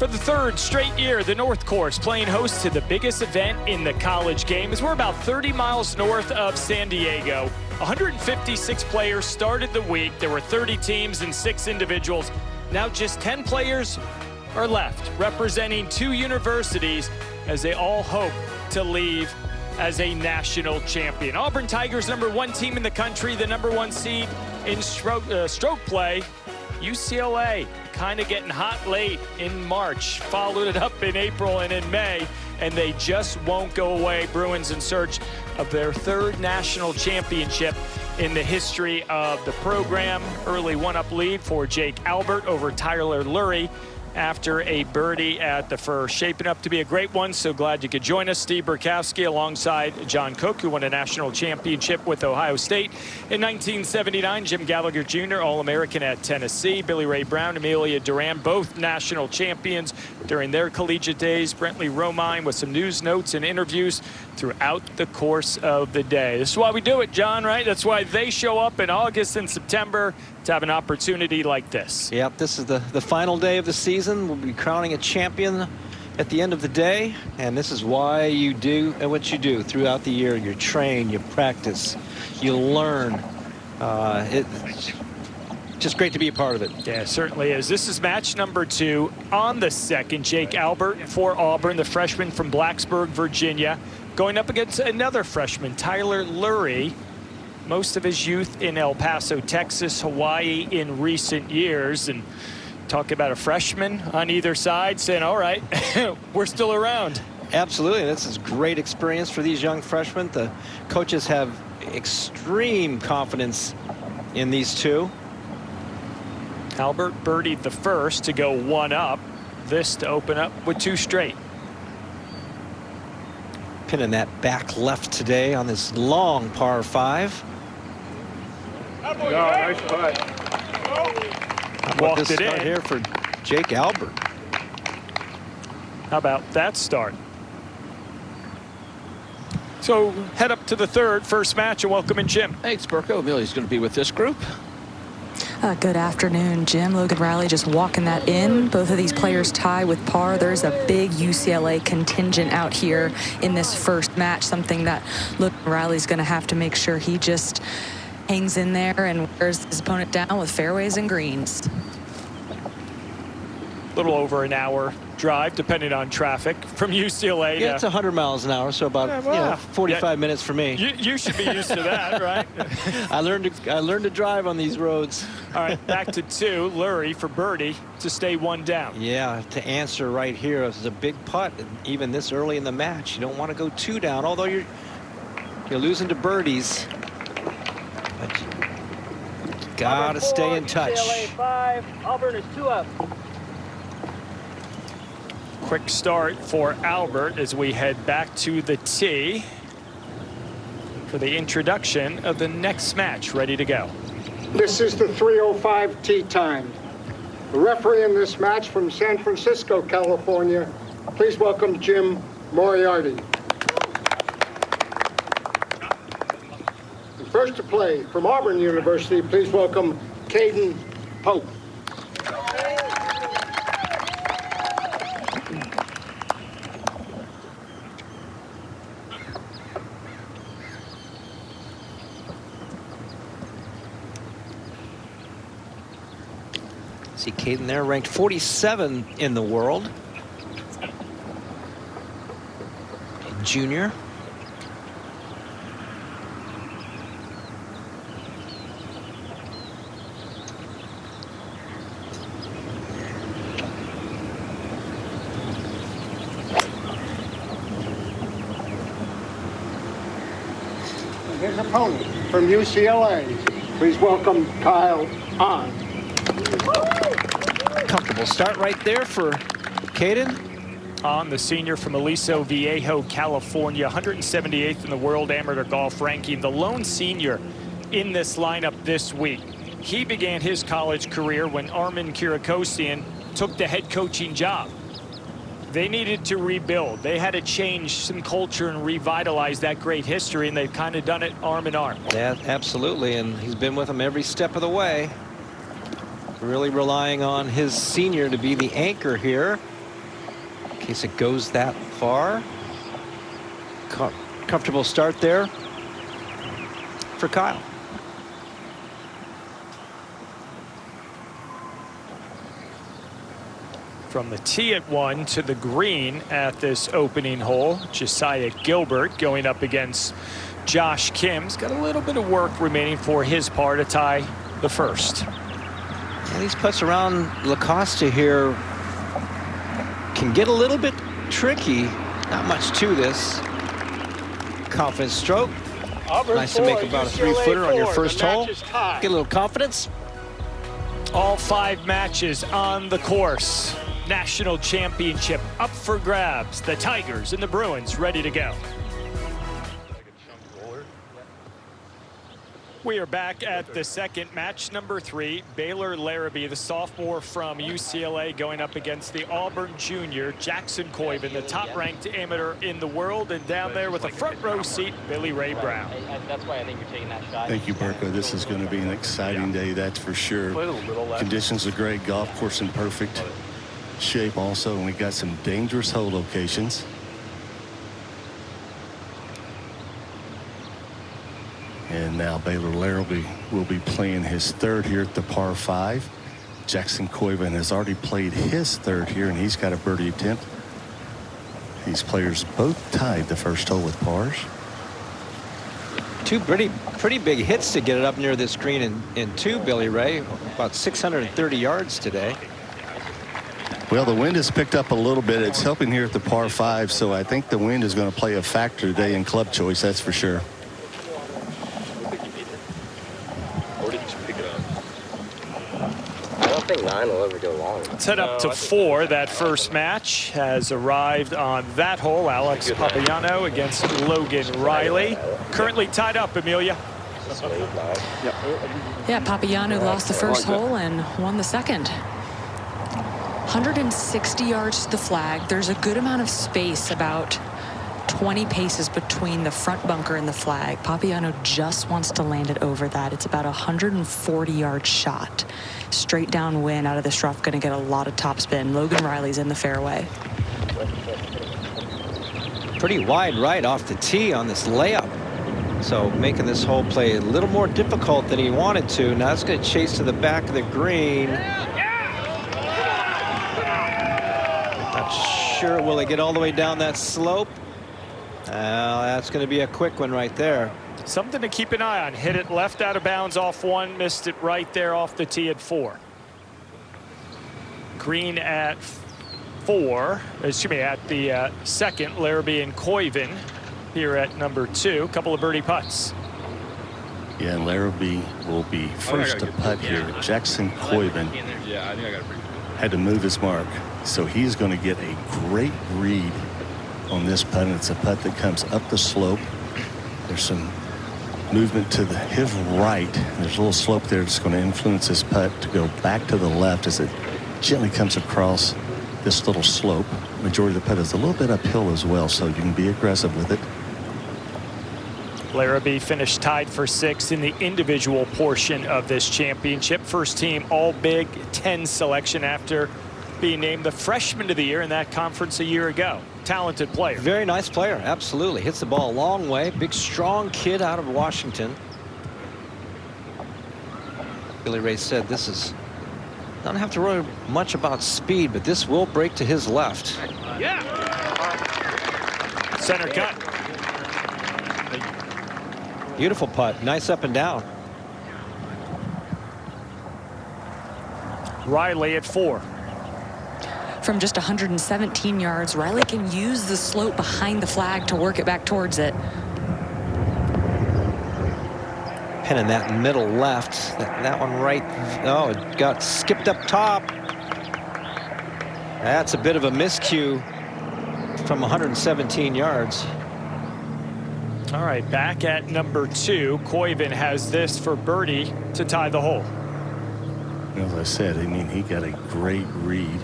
For the third straight year, the North Course playing host to the biggest event in the college game as we're about 30 miles north of San Diego. 156 players started the week. There were 30 teams and 6 individuals. Now just 10 players are left, representing 2 universities as they all hope to leave as a national champion. Auburn Tigers, #1 team in the country, the #1 seed in stroke play. UCLA kind of getting hot late in March, followed it up in April and in May, and they just won't go away. Bruins in search of their 3rd national championship in the history of the program. Early one-up lead for Jake Albert over Tyler Lurie after a birdie at the first. Shaping up to be a great one, so glad you could join us. Steve Burkowski alongside John Cook, who won a national championship with Ohio State in 1979. Jim Gallagher Jr., All-American at Tennessee. Billy Ray Brown, Amelia Duran, both national champions during their collegiate days. Brentley Romine with some news notes and interviews throughout the course of the day. This is why we do it, John, right? That's why they show up in August and September to have an opportunity like this. Yep, this is the final day of the season. We'll be crowning a champion at the end of the day, and this is why you do what you do throughout the year. You train, you practice, you learn. It's just great to be a part of it. Yeah, it certainly is. This is match number 2 on the second. Jake Albert for Auburn, the freshman from Blacksburg, Virginia, going up against another freshman, Tyler Lurie. Most of his youth in El Paso, Texas, Hawaii in recent years. And talk about a freshman on either side saying, all right, we're still around. Absolutely. This is great experience for these young freshmen. The coaches have extreme confidence in these two. Albert birdied the first to go 1 up. This to open up with 2 straight. Pinning that back left today on this long par 5. No, nice putt. Walked it in here for Jake Albert. How about that start? So head up to the first match, and welcome in Jim. Thanks, Burko. Amelia's going to be with this group. Good afternoon, Jim. Logan Riley just walking that in. Both of these players tie with par. There's a big UCLA contingent out here in this first match, something that Logan Riley's going to have to make sure he just hangs in there and wears his opponent down with fairways and greens. A little over an hour drive, depending on traffic, from UCLA. Yeah, it's 100 miles an hour, so about 45 minutes for me. You should be used to that, right? I learned to drive on these roads. All right, back to 2. Lurie for birdie to stay 1 down. Yeah, to answer right here, this is a big putt, even this early in the match. You don't want to go 2 down, although you're losing to birdies. But you gotta stay in touch. UCLA 5, Auburn is 2 up. Quick start for Albert as we head back to the tee for the introduction of the next match. Ready to go. This is the 3:05 tee time. The referee in this match from San Francisco, California. Please welcome Jim Moriarty. And first to play from Auburn University, please welcome Caden Pope. See Caden there, ranked 47 in the world. A junior. And his opponent from UCLA, please welcome Kyle Hahn. Comfortable start right there for Caden. On the senior from Aliso Viejo, California, 178th in the world amateur golf ranking, the lone senior in this lineup this week. He began his college career when Armin Kirakosian took the head coaching job. They needed to rebuild. They had to change some culture and revitalize that great history, and they've kind of done it arm in arm. Yeah, absolutely, and he's been with them every step of the way. Really relying on his senior to be the anchor here. in case it goes that far. Comfortable start there for Kyle. From the tee at 1 to the green at this opening hole, Josiah Gilbert going up against Josh Kim's got a little bit of work remaining for his par to tie the first. And these putts around Lacosta here can get a little bit tricky. Not much to this. Confident stroke. Auburn Nice to make about a 3-footer on your first hole. Get a little confidence. All 5 matches on the course. National championship up for grabs. The Tigers and the Bruins ready to go. We are back at the second match, number 3. Baylor Larrabee, the sophomore from UCLA, going up against the Auburn junior, Jackson Coyven, the top-ranked amateur in the world. And down there with a front-row seat, Billy Ray Brown. That's why I think you're taking that shot. Thank you, Berko. This is going to be an exciting day, that's for sure. Conditions are great. Golf course in perfect shape also. And we got some dangerous hole locations. And now Baylor Larrabee will be playing his 3rd here at the par 5. Jackson Coyven has already played his 3rd here, and he's got a birdie attempt. These players both tied the first hole with pars. 2 pretty big hits to get it up near this green in 2, Billy Ray. About 630 yards today. Well, the wind has picked up a little bit. It's helping here at the par 5, so I think the wind is going to play a factor today in club choice, that's for sure. I don't think 9 will ever go long. Let's head up to 4. That first match has arrived on that hole. Alex Papagiano against Logan Riley. Currently tied up, Amelia. Yeah, Papagiano lost the first hole and won the second. 160 yards to the flag. There's a good amount of space, about 20 paces between the front bunker and the flag. Papagiano just wants to land it over that. It's about a 140-yard shot. Straight downwind out of this rough, going to get a lot of topspin. Logan Riley's in the fairway. Pretty wide right off the tee on this layup. So making this hole play a little more difficult than he wanted to. Now it's going to chase to the back of the green. Not sure. Will it get all the way down that slope? That's going to be a quick one right there. Something to keep an eye on. Hit it left out of bounds off 1, missed it right there off the tee at 4. Green at 4, excuse me, at the second. Larrabee and Coyven here at number 2. Couple of birdie putts. Yeah, and Larrabee will be first to putt here. Jackson Coyven had to move his mark, so he's going to get a great read on this putt. And it's a putt that comes up the slope. There's some movement to his right. There's a little slope there that's going to influence this putt to go back to the left as it gently comes across this little slope. Majority of the putt is a little bit uphill as well, so you can be aggressive with it. Larrabee finished tied for 6th in the individual portion of this championship. First team All Big 10 selection after being named the freshman of the year in that conference a year ago. Talented player. Very nice player, absolutely. Hits the ball a long way. Big, strong kid out of Washington. Billy Ray said this is, don't have to worry much about speed, but this will break to his left. Yeah. Center cut. Beautiful putt. Nice up and down. Riley at 4. From just 117 yards, Riley can use the slope behind the flag to work it back towards it. Pinning that middle left. That one right. Oh, it got skipped up top. That's a bit of a miscue from 117 yards. All right, back at number 2. Coyven has this for birdie to tie the hole. As I said, I mean, he got a great read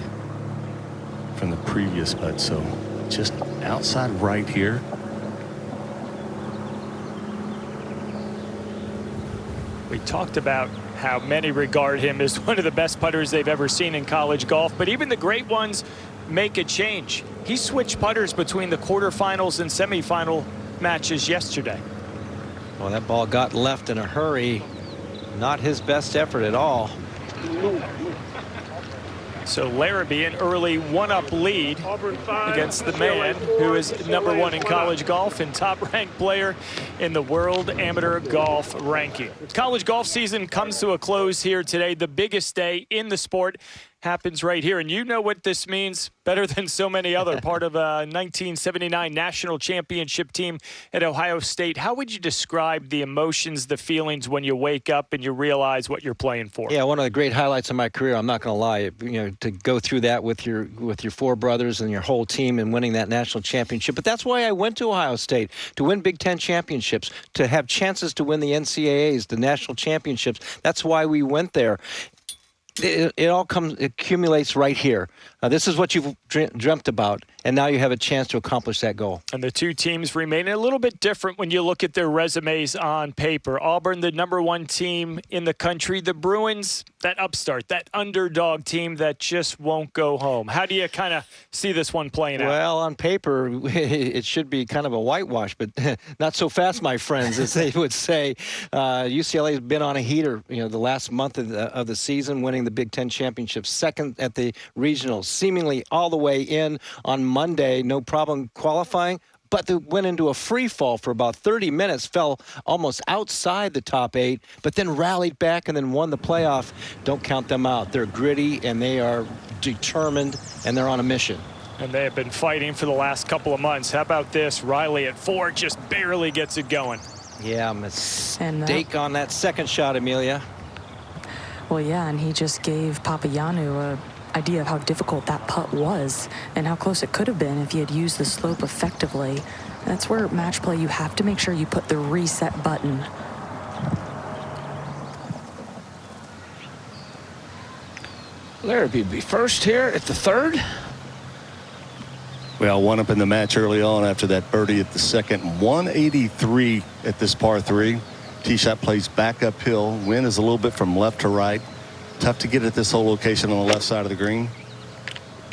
from the previous putt, so just outside right here. We talked about how many regard him as one of the best putters they've ever seen in college golf, but even the great ones make a change. He switched putters between the quarterfinals and semifinal matches yesterday. Well, that ball got left in a hurry. Not his best effort at all. So Larrabee, an early one-up lead against the man who is #1 in college golf and top-ranked player in the World Amateur Golf Ranking. College golf season comes to a close here today. The biggest day in the sport happens right here. And you know what this means better than so many other. Part of a 1979 national championship team at Ohio State. How would you describe the emotions, the feelings when you wake up and you realize what you're playing for? Yeah, one of the great highlights of my career, I'm not going to lie. You know, to go through that with your four brothers and your whole team and winning that national championship. But that's why I went to Ohio State, to win Big Ten championships, to have chances to win the NCAAs, the national championships. That's why we went there. It all accumulates right here. This is what you've dreamt about, and now you have a chance to accomplish that goal. And the two teams remain a little bit different when you look at their resumes on paper. Auburn, the #1 team in the country. The Bruins, that upstart, that underdog team that just won't go home. How do you kind of see this one playing out? Well, on paper, it should be kind of a whitewash, but not so fast, my friends, as they would say. UCLA has been on a heater, the last month of the season, winning the Big Ten championship, second at the regionals, seemingly all the way in on Monday, no problem qualifying, but they went into a free fall for about 30 minutes, fell almost outside the top 8, but then rallied back and then won the playoff. Don't count them out. They're gritty and they are determined and they're on a mission. And they have been fighting for the last couple of months. How about this? Riley at 4 just barely gets it going. Yeah, mistake on that second shot, Amelia. Well, yeah, and he just gave Papayannu an idea of how difficult that putt was and how close it could have been if he had used the slope effectively. That's where match play, you have to make sure you put the reset button. Larrabee be first here at the 3rd. Well, one up in the match early on after that birdie at the second. 183 at this par 3. Tee shot plays back uphill. Wind is a little bit from left to right. Tough to get at this whole location on the left side of the green.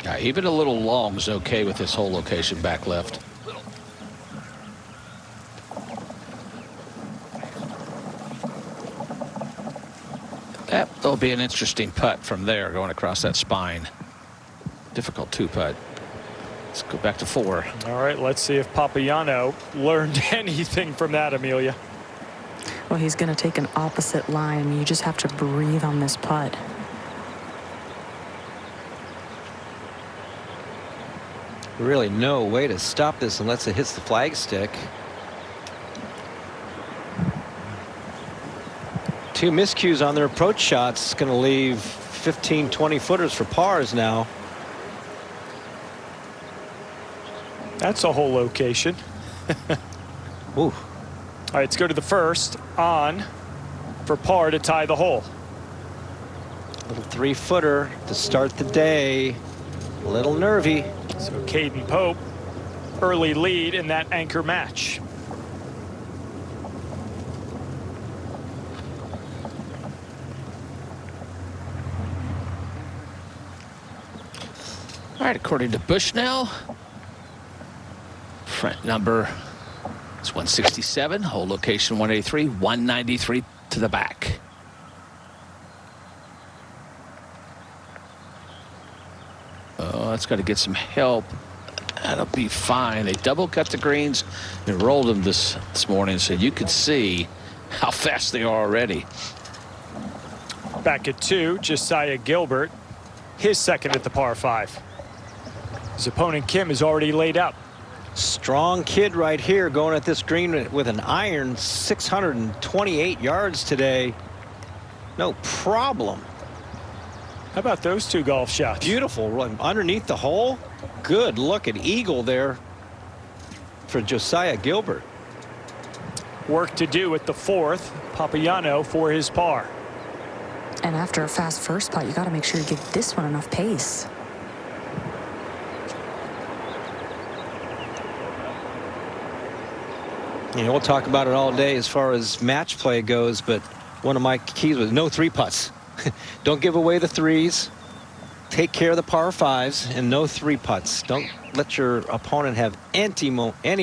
Yeah, even a little long is okay with this whole location back left. That'll be an interesting putt from there going across that spine. Difficult 2-putt. Let's go back to 4. All right, let's see if Papayannu learned anything from that, Amelia. Well, he's going to take an opposite line. You just have to breathe on this putt. Really no way to stop this unless it hits the flagstick. 2 miscues on their approach shots. Going to leave 15, 20 footers for pars now. That's a whole location. Ooh. All right, let's go to the first on for par to tie the hole. Little 3-footer to start the day. A little nervy. So Caden Pope, early lead in that anchor match. All right, according to Bushnell, front number is 167, hole location 183, 193 to the back. Oh, that's got to get some help. That'll be fine. They double cut the greens and rolled them this morning, so you could see how fast they are already. Back at 2, Josiah Gilbert, his second at the par 5. His opponent Kim is already laid out. Strong kid right here going at this green with an iron. 628 yards today. No problem. How about those 2 golf shots? Beautiful run underneath the hole. Good look at eagle there for Josiah Gilbert. Work to do at the 4th. Papayannu for his par. And after a fast first putt, you got to make sure you give this one enough pace. We'll talk about it all day as far as match play goes, but one of my keys was no 3 putts. Don't give away the 3s. take care of the par fives and no 3-putts. Don't let your opponent have any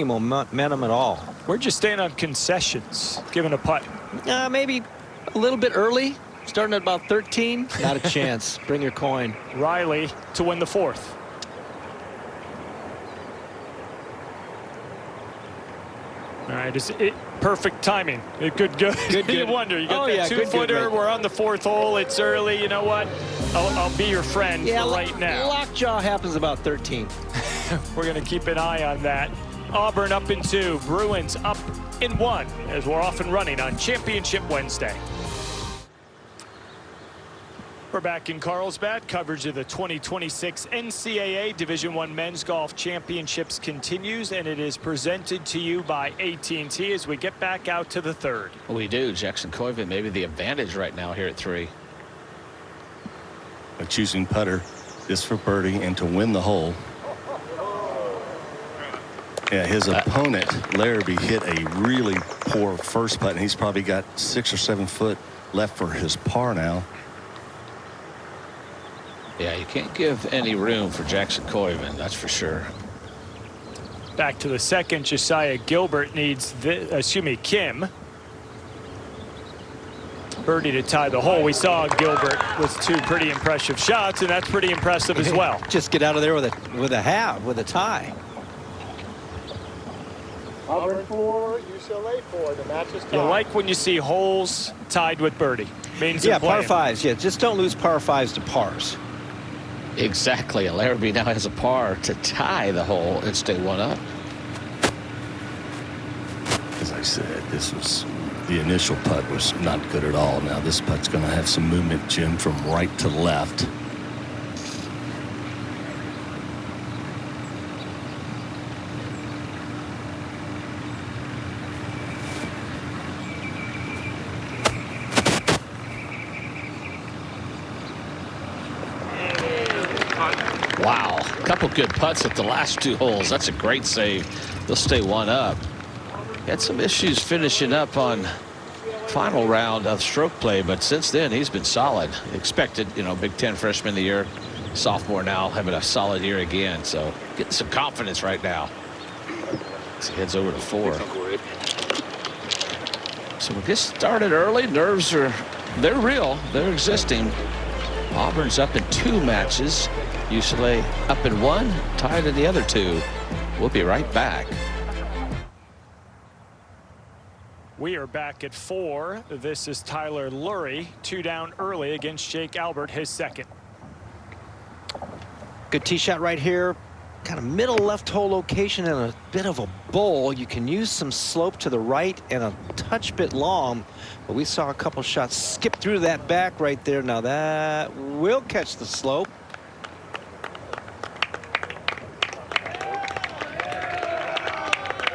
momentum at all. Where'd you stand on concessions, given a putt? Maybe a little bit early, starting at about 13. Not a chance. Bring your coin. Riley to win the 4th. All right, is it perfect timing? Good. You wonder. You got that 2-footer. We're on the 4th hole. It's early. You know what? I'll be your friend for right now. Lockjaw happens about 13. We're going to keep an eye on that. Auburn up in 2. Bruins up in 1 as we're off and running on Championship Wednesday. We're back in Carlsbad. Coverage of the 2026 NCAA Division I Men's Golf Championships continues, and it is presented to you by AT&T as we get back out to the 3rd. We do. Jackson Coyven maybe the advantage right now here at 3. But choosing putter just for birdie and to win the hole. Yeah, his opponent, Larrabee, hit a really poor first putt, and he's probably got 6 or 7 foot left for his par now. Yeah, you can't give any room for Jackson Coyven, that's for sure. Back to the 2nd. Josiah Gilbert needs Kim. Birdie to tie the hole. We saw Gilbert with 2 pretty impressive shots, and that's pretty impressive as well. Just get out of there with a tie. Auburn 4, UCLA 4. The match is tied. You like when you see holes tied with birdie. Means par fives. Yeah, just don't lose par fives to pars. Exactly. Larrabee now has a par to tie the hole and stay 1 up. As I said, the initial putt was not good at all. Now this putt's going to have some movement, Jim, from right to left. Wow, a couple good putts at the last 2 holes. That's a great save. They'll stay 1 up. Had some issues finishing up on final round of stroke play, but since then he's been solid. Expected, Big Ten freshman of the year, sophomore now, having a solid year again. So getting some confidence right now. As he heads over to 4. So we'll get started early. Nerves they're real. They're existing. Auburn's up in 2 matches. UCLA up in 1, tied in the other 2. We'll be right back. We are back at 4. This is Tyler Lurie, 2 down early against Jake Albert, his 2nd. Good tee shot right here. Kind of middle left hole location and a bit of a bowl. You can use some slope to the right and a touch bit long, but we saw a couple shots skip through that back right there. Now that will catch the slope.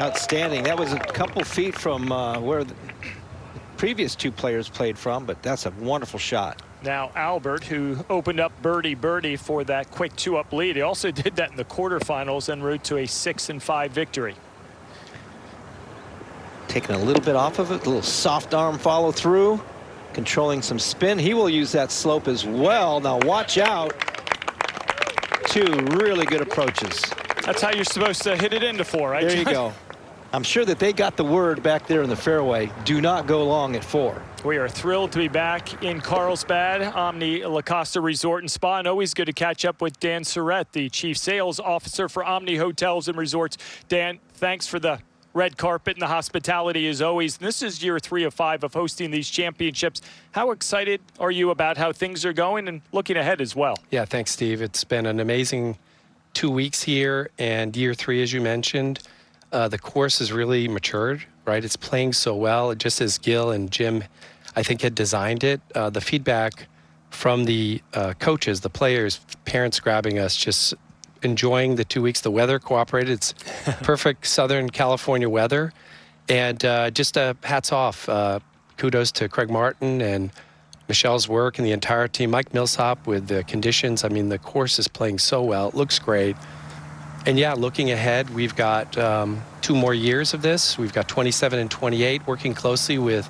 Outstanding. That was a couple feet from where the previous 2 players played from, but that's a wonderful shot. Now Albert, who opened up birdie for that quick 2-up lead. He also did that in the quarterfinals en route to a 6-5 victory. Taking a little bit off of it, a little soft arm follow through, controlling some spin. He will use that slope as well. Now watch out. 2 really good approaches. That's how you're supposed to hit it into 4, right? There you go. I'm sure that they got the word back there in the fairway. Do not go long at 4. We are thrilled to be back in Carlsbad, Omni La Costa Resort and Spa, and always good to catch up with Dan Surratt, the Chief Sales Officer for Omni Hotels and Resorts. Dan, thanks for the red carpet and the hospitality as always. This is year 3 of 5 of hosting these championships. How excited are you about how things are going and looking ahead as well? Yeah, thanks, Steve. It's been an amazing 2 weeks here, and year 3, as you mentioned. The course has really matured, right? It's playing so well, just as Gil and Jim, I think, had designed it. The feedback from the coaches, the players, parents grabbing us, just enjoying the 2 weeks. The weather cooperated. It's perfect Southern California weather. And just hats off. Kudos to Craig Martin and Michelle's work and the entire team. Mike Millsop with the conditions. I mean, the course is playing so well. It looks great. And yeah, looking ahead, we've got 2 more years of this. We've got 27 and 28, working closely with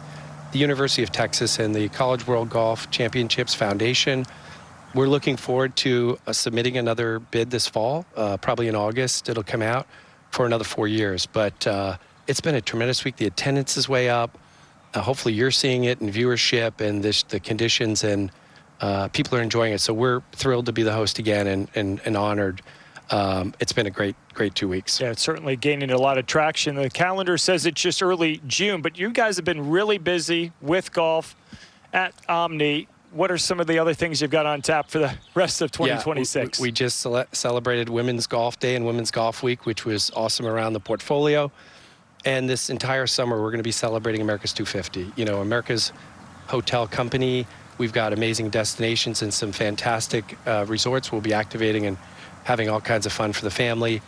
the University of Texas and the College World Golf Championships Foundation. we're looking forward to submitting another bid this fall. Probably in August, it'll come out for another 4 years. But it's been a tremendous week. The attendance is way up. Hopefully you're seeing it in viewership and the conditions, and people are enjoying it. So we're thrilled to be the host again and honored. It's been a great 2 weeks. Yeah, it's certainly gaining a lot of traction. The calendar says it's just early June, but you guys have been really busy with golf at Omni. What are some of the other things you've got on tap for the rest of 2026? Yeah, we just celebrated Women's Golf Day and Women's Golf Week, which was awesome around the portfolio. And this entire summer, we're going to be celebrating America's 250. You know, America's hotel company. We've got amazing destinations and some fantastic resorts we'll be activating and having all kinds of fun for the family.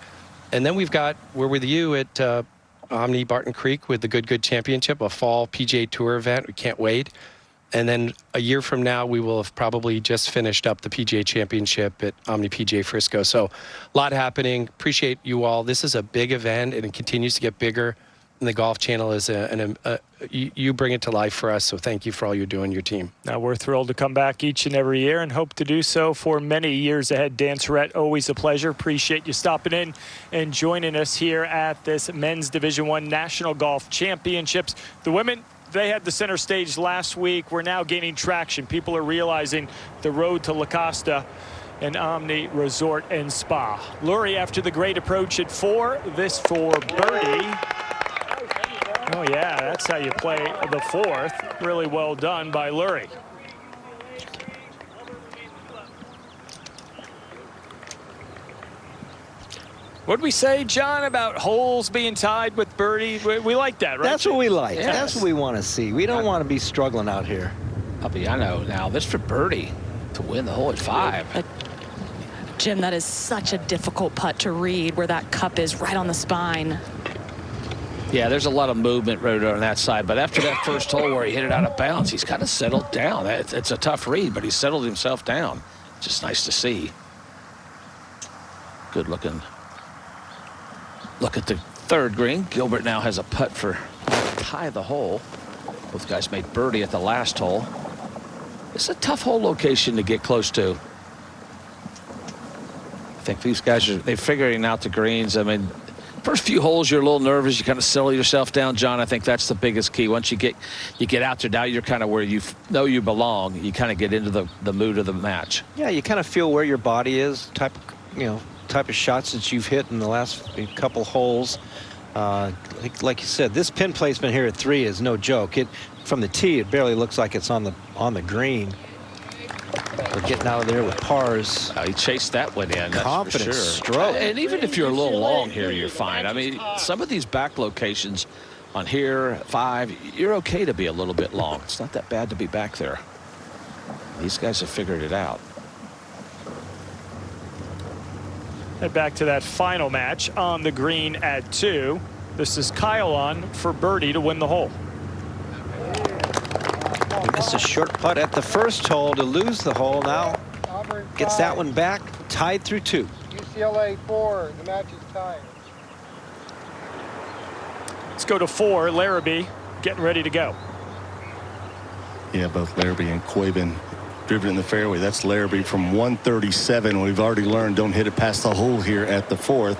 And then we're with you at Omni Barton Creek with the Good Championship, a fall PGA Tour event. We can't wait. And then a year from now, we will have probably just finished up the PGA Championship at Omni PGA Frisco. So a lot happening. Appreciate you all. This is a big event, and it continues to get bigger. And the Golf Channel is you bring it to life for us. So thank you for all you're doing, your team. Now, we're thrilled to come back each and every year and hope to do so for many years ahead. Dan Surratt, always a pleasure. Appreciate you stopping in and joining us here at this Men's Division I National Golf Championships. The women, they had the center stage last week. We're now gaining traction. People are realizing the road to La Costa and Omni Resort and Spa. Lurie after the great approach at 4. This for birdie. Oh, yeah, that's how you play the 4th. Really well done by Lurie. What'd we say, John, about holes being tied with birdie? We like that, right? That's what we like. Yes. That's what we want to see. We don't want to be struggling out here. I know now. This for birdie to win the hole at 5. Jim, that is such a difficult putt to read where that cup is right on the spine. Yeah, there's a lot of movement right on that side. But after that first hole where he hit it out of bounds, he's kind of settled down. It's a tough read, but he settled himself down. Just nice to see. Good looking. Look at the 3rd green. Gilbert now has a putt for tie the hole. Both guys made birdie at the last hole. It's a tough hole location to get close to. I think these guys they're figuring out the greens. I mean, first few holes you're a little nervous. You kind of settle yourself down, John. I think that's the biggest key. Once you get out there, now you're kind of where you know you belong. You kind of get into the mood of the match. Yeah, you kind of feel where your body is, type of shots that you've hit in the last couple holes. Like you said, this pin placement here at 3 is no joke. From the tee, it barely looks like it's on the green. We're getting out of there with pars. He chased that one in. Confident that's for sure. stroke. And even if you're a little long here, you're fine. I mean, some of these back locations on here, 5, you're okay to be a little bit long. It's not that bad to be back there. These guys have figured it out. Head back to that final match on the green at 2. This is Kyle on for birdie to win the hole. He missed a short putt at the first hole to lose the hole. Now Auburn gets that one back, tied through 2. UCLA 4. The match is tied. Let's go to 4. Larrabee getting ready to go. Yeah, both Larrabee and Coyben driven in the fairway. That's Larrabee from 137. We've already learned don't hit it past the hole here at the 4th.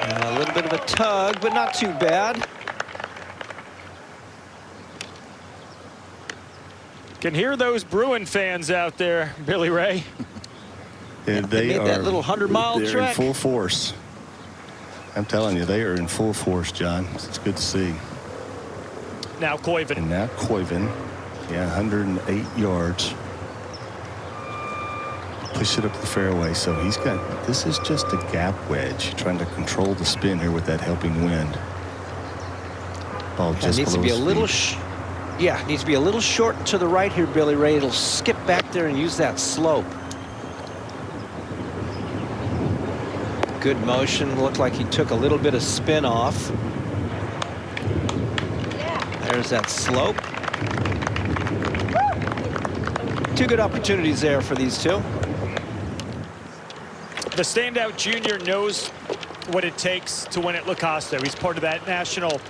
A little bit of a tug, but not too bad. Can hear those Bruin fans out there, Billy Ray. And They made that little 100-mile they're trek. in full force. I'm telling you, they are in full force, John. It's good to see. Now Coyven. And now Coyven, yeah, 108 yards. Push it up the fairway. So he's got, this is just a gap wedge, trying to control the spin here with that helping wind. Ball just It needs to be a little, needs to be a little short to the right here, Billy Ray. It'll skip back there and use that slope. Good motion. Looked like he took a little bit of spin off. There's that slope. 2 good opportunities there for these two. The standout junior knows what it takes to win at La Costa. He's part of that national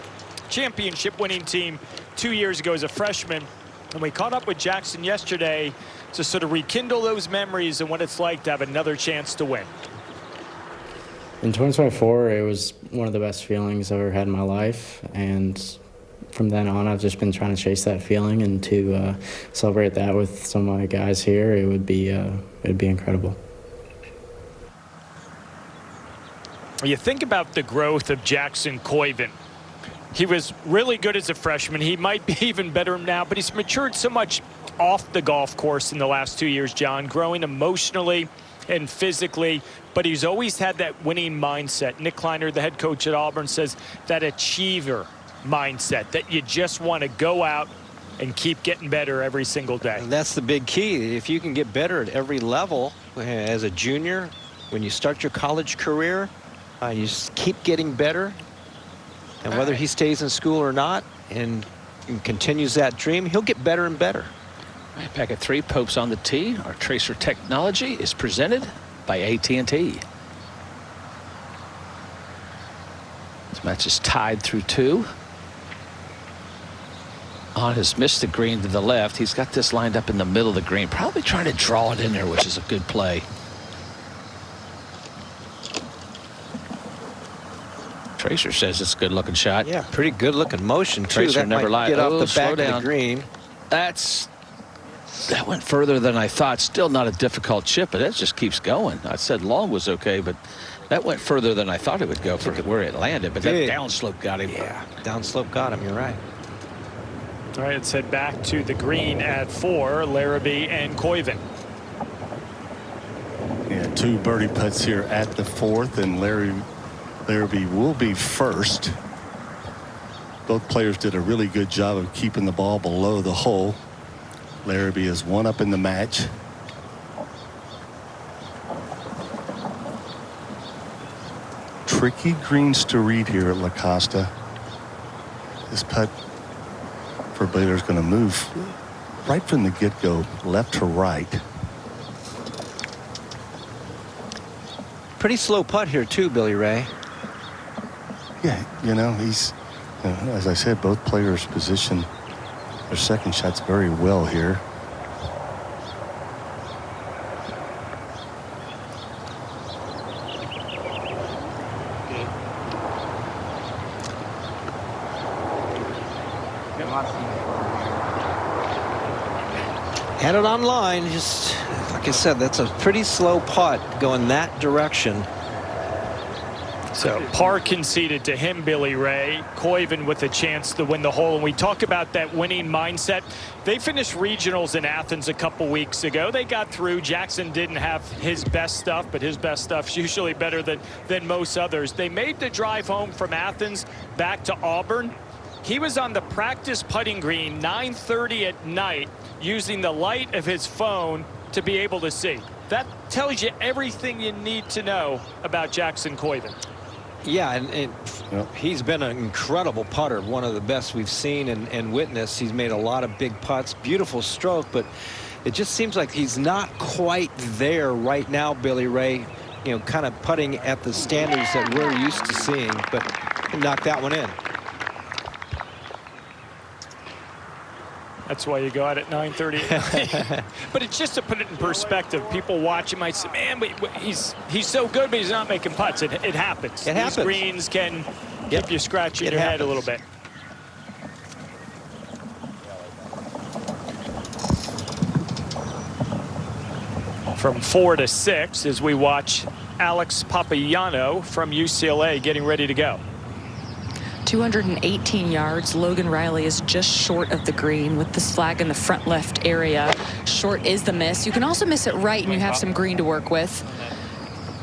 championship winning team 2 years ago as a freshman. And we caught up with Jackson yesterday to sort of rekindle those memories and what it's like to have another chance to win. In 2024, it was one of the best feelings I've ever had in my life, and from then on, I've just been trying to chase that feeling, and to celebrate that with some of my guys here, it'd be incredible. You think about the growth of Jackson Koiven. He was really good as a freshman. He might be even better now, but he's matured so much off the golf course in the last 2 years, John, growing emotionally and physically, but he's always had that winning mindset. Nick Kleiner, the head coach at Auburn, says that achiever mindset, that you just want to go out and keep getting better every single day. And that's the big key. If you can get better at every level as a junior, when you start your college career, you just keep getting better. And whether he stays in school or not and continues that dream, he'll get better and better. Right back at 3, Pope's on the tee. Our tracer technology is presented by AT&T. This match is tied through 2. On has missed the green to the left. He's got this lined up in the middle of the green, probably trying to draw it in there, which is a good play. Tracer says it's a good looking shot. Yeah, pretty good looking motion too. Tracer that never might lied. get off the Slow back down. of the green. That went further than I thought. Still not a difficult chip, but it just keeps going. I said long was okay, but that went further than I thought it would go for where it landed. But that downslope got him. Yeah, downslope got him. You're right. All right, let's head back to the green at 4, Larrabee and Koiven. Yeah, 2 birdie putts here at the 4th, and Larrabee will be first. Both players did a really good job of keeping the ball below the hole. Larrabee is 1 up in the match. Tricky greens to read here at La Costa. This putt for Baylor is going to move right from the get-go, left to right. Pretty slow putt here too, Billy Ray. Yeah, you know, he's, as I said, both players position their second shots very well here. Had it on line, just like I said, that's a pretty slow putt going that direction. So par conceded to him, Billy Ray. Koiven with a chance to win the hole. And we talk about that winning mindset. They finished regionals in Athens a couple weeks ago. They got through. Jackson didn't have his best stuff, but his best stuff's usually better than most others. They made the drive home from Athens back to Auburn. He was on the practice putting green 9:30 at night using the light of his phone to be able to see. That tells you everything you need to know about Jackson Koiven. Yeah, and he's been an incredible putter, one of the best we've seen and witnessed. He's made a lot of big putts, beautiful stroke, but it just seems like he's not quite there right now, Billy Ray, you know, kind of putting at the standards that we're used to seeing, but he knocked that one in. That's why you go out at 9:30. But it's just to put it in perspective. People watch him might say, man, he's so good, but he's not making putts. It happens. It happens. These greens can keep you scratching your head a little bit. From 4 to 6 as we watch Alex Papagiannou from UCLA getting ready to go. 218 yards. Logan Riley is just short of the green with this flag in the front left area. Short is the miss. You can also miss it right and you have some green to work with.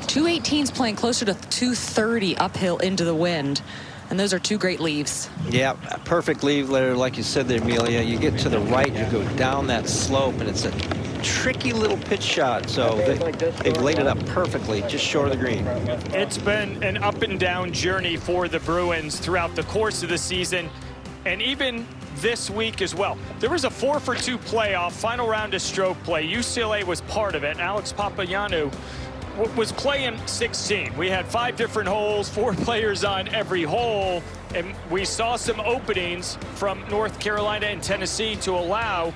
218's playing closer to 230 uphill into the wind. And those are 2 great leaves. Yeah, a perfect leave there, like you said there, Amelia. You get to the right, you go down that slope, and it's a tricky little pitch shot. So they've laid it up perfectly, just short of the green. It's been an up and down journey for the Bruins throughout the course of the season, and even this week as well. There was a 4-for-2 playoff, final round of stroke play. UCLA was part of it. Alex Papagiannou was playing 16. We had 5 different holes, 4 players on every hole, and we saw some openings from North Carolina and Tennessee to allow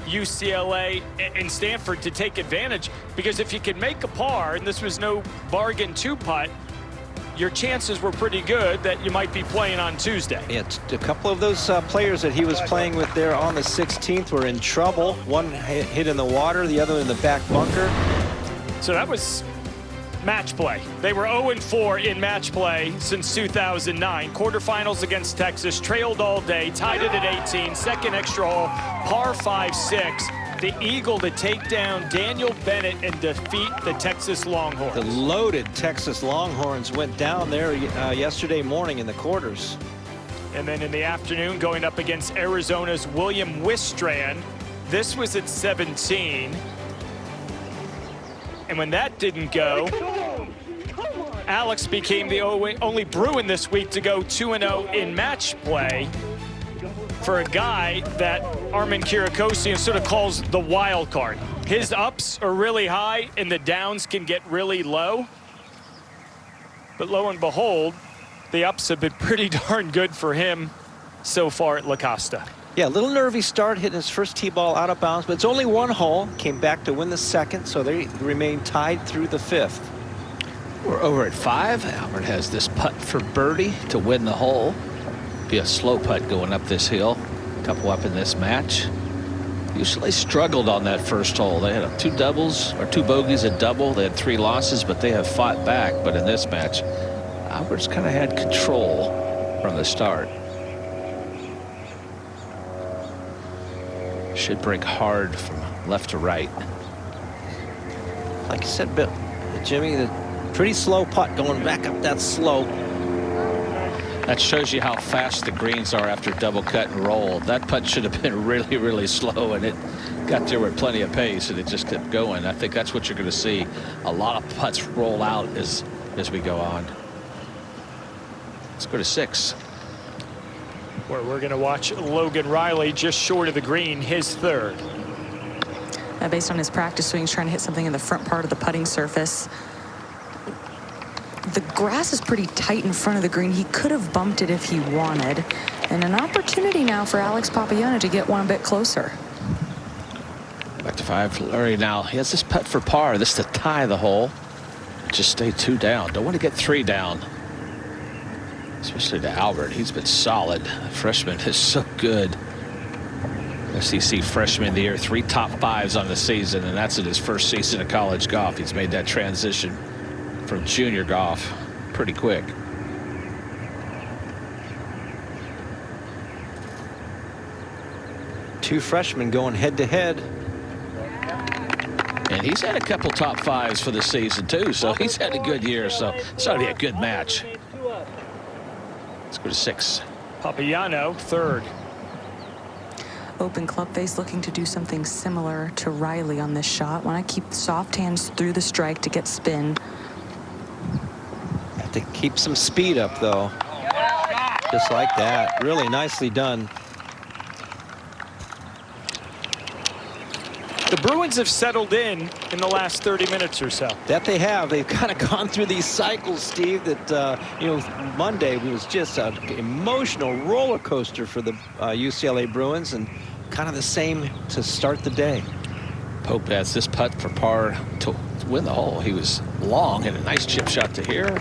UCLA and Stanford to take advantage, because if you can make a par, and this was no bargain 2-putt, your chances were pretty good that you might be playing on Tuesday. Yeah, a couple of those players that he was playing with there on the 16th were in trouble. One hit in the water, the other in the back bunker. So that was match play. They were 0-4 in match play since 2009. Quarterfinals against Texas, trailed all day, tied it at 18, second extra hole, par 5-6. The eagle to take down Daniel Bennett and defeat the Texas Longhorns. The loaded Texas Longhorns went down there yesterday morning in the quarters. And then in the afternoon, going up against Arizona's William Wistrand. This was at 17. And when that didn't go, Alex became the only Bruin this week to go 2-0 in match play for a guy that Armin Kirikosian sort of calls the wild card. His ups are really high and the downs can get really low. But lo and behold, the ups have been pretty darn good for him so far at La Costa. Yeah, a little nervy start, hitting his first tee ball out of bounds, but it's only one hole. Came back to win the second, so they remain tied through the fifth. We're over at 5. Albert has this putt for birdie to win the hole. Be a slow putt going up this hill. Couple up in this match. UCLA struggled on that first hole. They had 2 doubles or 2 bogeys, a double. They had 3 losses, but they have fought back. But in this match, Albert's kind of had control from the start. Should break hard from left to right. Like you said, Jimmy, the pretty slow putt going back up that slope. That shows you how fast the greens are after double cut and roll. That putt should have been really, really slow, and it got there with plenty of pace, and it just kept going. I think that's what you're going to see. A lot of putts roll out as we go on. Let's go to 6. Where we're going to watch Logan Riley just short of the green, his third. Based on his practice swings, trying to hit something in the front part of the putting surface. The grass is pretty tight in front of the green. He could have bumped it if he wanted. And an opportunity now for Alex Papaioanou to get one a bit closer. Back to 5. Larry now. He has this putt for par. This to tie the hole. Just stay 2 down. Don't want to get 3 down. Especially to Albert. He's been solid. Freshman is so good. SEC freshman of the year. 3 top 5s on the season, and that's in his first season of college golf. He's made that transition from junior golf pretty quick. Two freshmen going head to head. And he's had a couple top 5s for the season too, so he's had a good year, so it's ought to be a good match. Let's go to 6. Papaioanou, third. Open club face, looking to do something similar to Riley on this shot. Want to keep soft hands through the strike to get spin. Have to keep some speed up, though. Just like that. Really nicely done. The Bruins have settled in the last 30 minutes or so. That they have. They've kind of gone through these cycles, Steve, that, Monday was just an emotional roller coaster for the UCLA Bruins, and kind of the same to start the day. Pope has this putt for par to win the hole. He was long and a nice chip shot to here.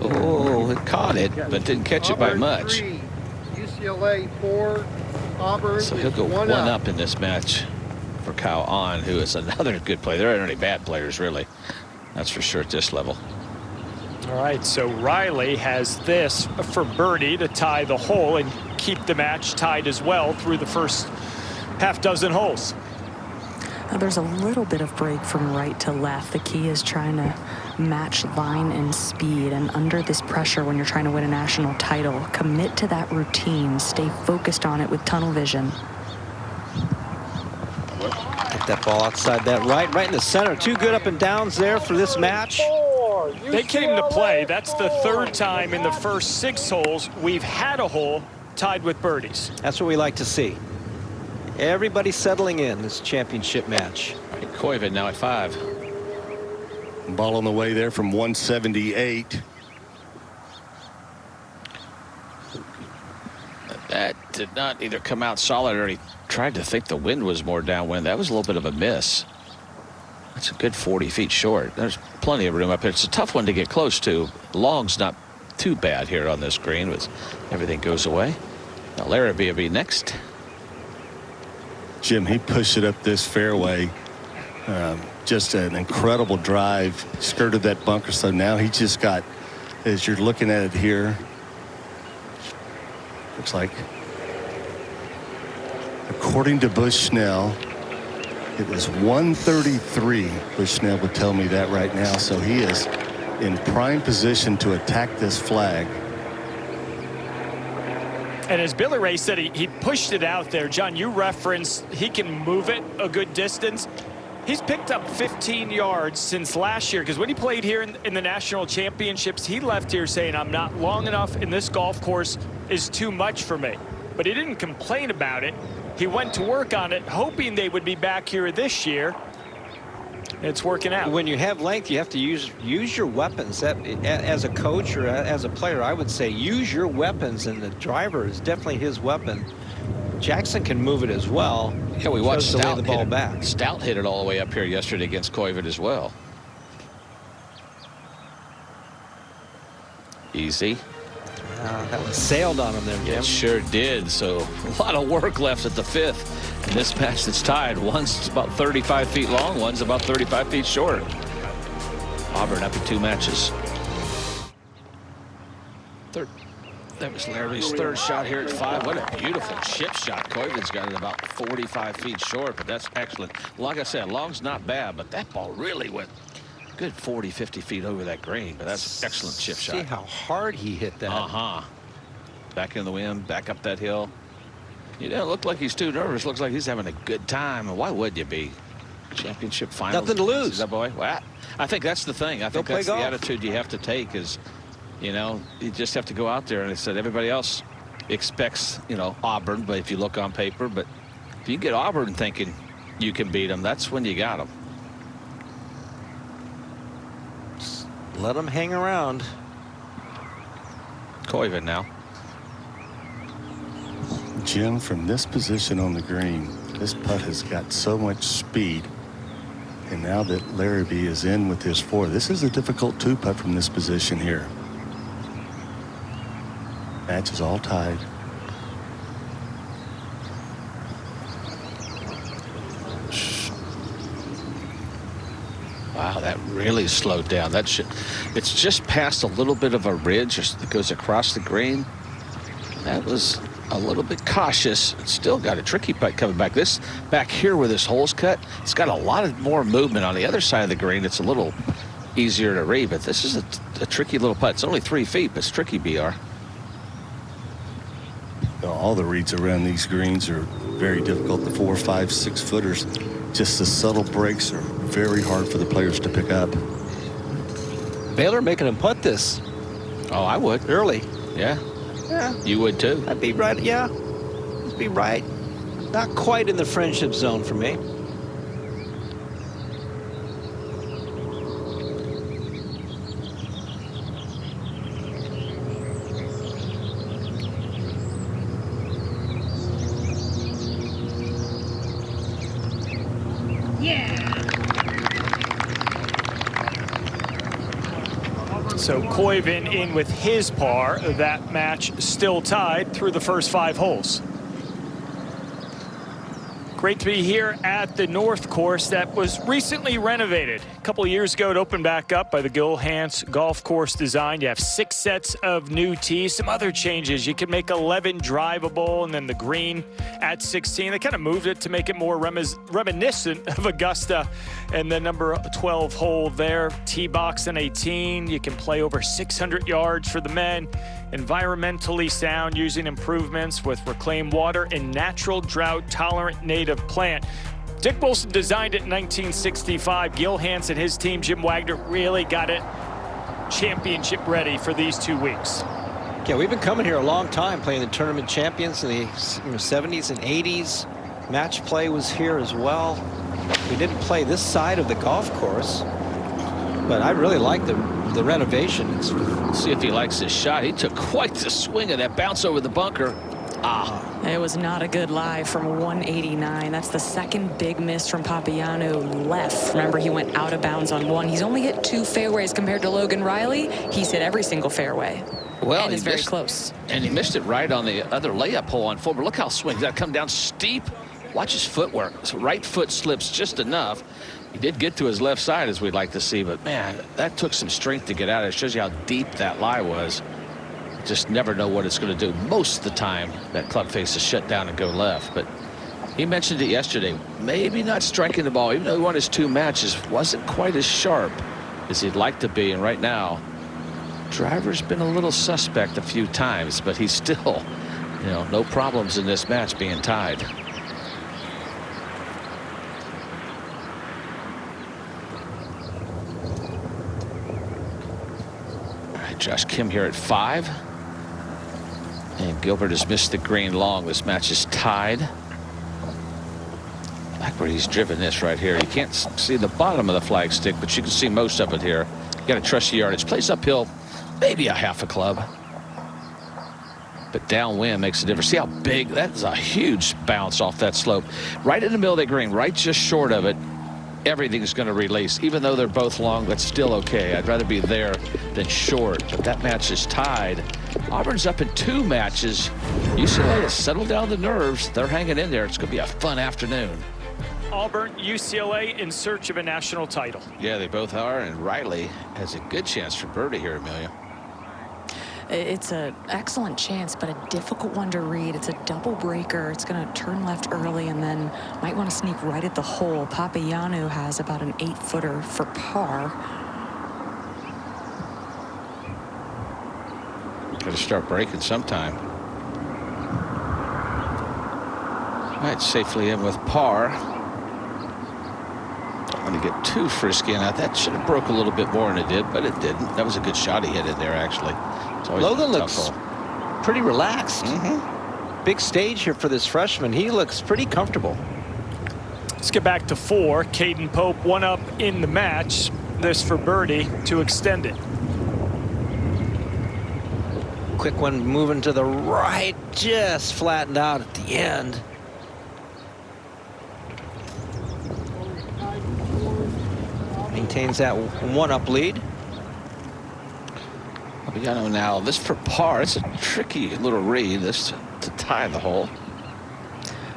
Oh, it caught it, but didn't catch it by much. UCLA 4, Auburn. So he'll go one up in this match for Kyle On, who is another good player. There aren't any bad players, really. That's for sure at this level. All right, so Riley has this for birdie to tie the hole and keep the match tied as well through the first half dozen holes. Now there's a little bit of break from right to left. The key is trying to match line and speed, and under this pressure when you're trying to win a national title, commit to that routine. Stay focused on it with tunnel vision. Hit that ball outside that right in the center. 2 good up and downs there for this match. They came to play. That's the 3rd time in the first 6 holes we've had a hole tied with birdies. That's what we like to see. Everybody settling in this championship match. All right, Koivu now at 5. Ball on the way there from 178. That did not either come out solid, or he tried to think the wind was more downwind. That was a little bit of a miss. That's a good 40 feet short. There's plenty of room up here. It's a tough one to get close to. Long's not too bad here on this green, but everything goes away. Now Larrabee will be next. Jim, he pushed it up this fairway. Just an incredible drive. Skirted that bunker. So now he just got, as you're looking at it here, looks like, according to Bushnell, it is 133. Bushnell would tell me that right now. So he is in prime position to attack this flag. And as Billy Ray said, he pushed it out there. John, you referenced he can move it a good distance. He's picked up 15 yards since last year, because when he played here in the national championships, he left here saying, I'm not long enough, and this golf course is too much for me. But he didn't complain about it. He went to work on it, hoping they would be back here this year. It's working out. When you have length, you have to use your weapons. As a coach or as a player, I would say use your weapons, and the driver is definitely his weapon. Jackson can move it as well. Yeah, we watched Stout the ball back. Stout hit it all the way up here yesterday against Koivid as well. Easy. That one sailed on him there, Jim. It sure did. So a lot of work left at the fifth. In this match that's tied, one's about 35 feet long, one's about 35 feet short. Auburn up in 2 matches. That was Larrabee's third shot here at 5. What a beautiful chip shot. Koivid's got it about 45 feet short, but that's excellent. Like I said, long's not bad, but that ball really went good 40, 50 feet over that green. But that's excellent chip shot. See how hard he hit that. Back in the wind, back up that hill. You don't look like he's too nervous. Looks like he's having a good time. And why would you be? Championship final. Nothing to lose. That boy. Well, I think that's the thing. I think that's the golf. attitude you have to take is, you know, you just have to go out there. And I said everybody else expects, you know, Auburn. But if you look on paper, but if you get Auburn thinking you can beat them, that's when you got them. Just let them hang around. Koivid now. Jim, from this position on the green, this putt has got so much speed. And now that Larrabee is in with his 4, this is a difficult 2-putt from this position here. Match is all tied. Wow, that really slowed down. That should, it's just past a little bit of a ridge that goes across the green. That was a little bit cautious. It's still got a tricky putt coming back. This back here where this hole's cut, it's got a lot of more movement on the other side of the green. It's a little easier to read, but this is a tricky little putt. It's only 3 feet, but it's tricky, BR. All the reads around these greens are very difficult. The 4, 5, 6 footers, just the subtle breaks are very hard for the players to pick up. Baylor making him putt this. Oh, I would. Early. Yeah. Yeah. You would too. I'd be right. Yeah. I'd be right. Not quite in the friendship zone for me. So Koivid in with his par. That match still tied through the first 5 holes. Great to be here at the North Course that was recently renovated. A couple of years ago, it opened back up by the Gil Hanse Golf Course design. You have 6 sets of new tees. Some other changes. You can make 11 drivable, and then the green at 16. They kind of moved it to make it more reminiscent of Augusta. And the number 12 hole there, tee box and 18. You can play over 600 yards for the men. Environmentally sound, using improvements with reclaimed water and natural drought-tolerant native plant. Dick Wilson designed it in 1965. Gil Hanse and his team, Jim Wagner, really got it championship ready for these 2 weeks. Yeah, we've been coming here a long time, playing the tournament champions in the 70s and 80s. Match play was here as well. We didn't play this side of the golf course, but I really like the renovation. See if he likes his shot. He took quite the swing of that bounce over the bunker. It was not a good lie from 189. That's the second big miss from Papagiannou left. Remember, he went out of bounds on one. He's only hit 2 fairways compared to Logan Riley. He's hit every single fairway. Well, and is very close. And he missed it right on the other layup hole on 4. But look how swings that come down steep. Watch his footwork. So right foot slips just enough. He did get to his left side, as we'd like to see, but man, that took some strength to get out. It shows you how deep that lie was. Just never know what it's going to do. Most of the time, that club face is shut down and go left. But he mentioned it yesterday. Maybe not striking the ball, even though he won his 2 matches, wasn't quite as sharp as he'd like to be. And right now, driver's been a little suspect a few times, but he's still, you know, no problems in this match being tied. Josh Kim here at 5. And Gilbert has missed the green long. This match is tied. Like where he's driven this right here. You can't see the bottom of the flagstick, but you can see most of it here. You got to trust the yardage. Plays uphill, maybe a half a club. But downwind makes a difference. See how big, that is a huge bounce off that slope. Right in the middle of the green, right just short of it. Everything's going to release. Even though they're both long, that's still okay. I'd rather be there than short. But that match is tied. Auburn's up in 2 matches. UCLA has settled down the nerves. They're hanging in there. It's going to be a fun afternoon. Auburn, UCLA in search of a national title. Yeah, they both are. And Riley has a good chance for birdie here, Amelia. It's an excellent chance, but a difficult one to read. It's a double breaker. It's going to turn left early and then might want to sneak right at the hole. Papagiannou has about an 8-footer for par. Got to start breaking sometime. Right, safely in with par. Don't want to get too frisky, and that should have broke a little bit more than it did, but it didn't. That was a good shot he hit in there, actually. Logan looks pretty relaxed. Big stage here for this freshman. He looks pretty comfortable. Let's get back to 4. Caden Pope 1 up in the match. This for birdie to extend it. Quick one moving to the right, just flattened out at the end. Maintains that 1-up lead. Papagiannou now, this for par. It's a tricky little read, this to tie the hole.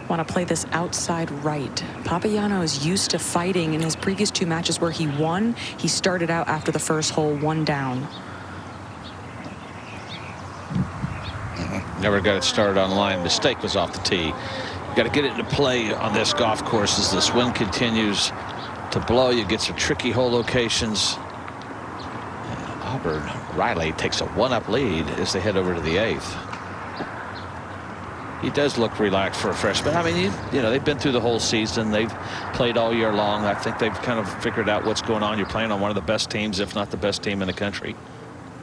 Want to play this outside right. Papagiannou is used to fighting. In his previous 2 matches where he won, he started out after the first hole 1 down. Never got it started on line. Mistake was off the tee. You got to get it into play on this golf course as this wind continues to blow. You get some tricky hole locations. Auburn, Riley takes a 1-up lead as they head over to the 8th. He does look relaxed for a freshman. I mean, you know, they've been through the whole season. They've played all year long. I think they've kind of figured out what's going on. You're playing on one of the best teams, if not the best team in the country.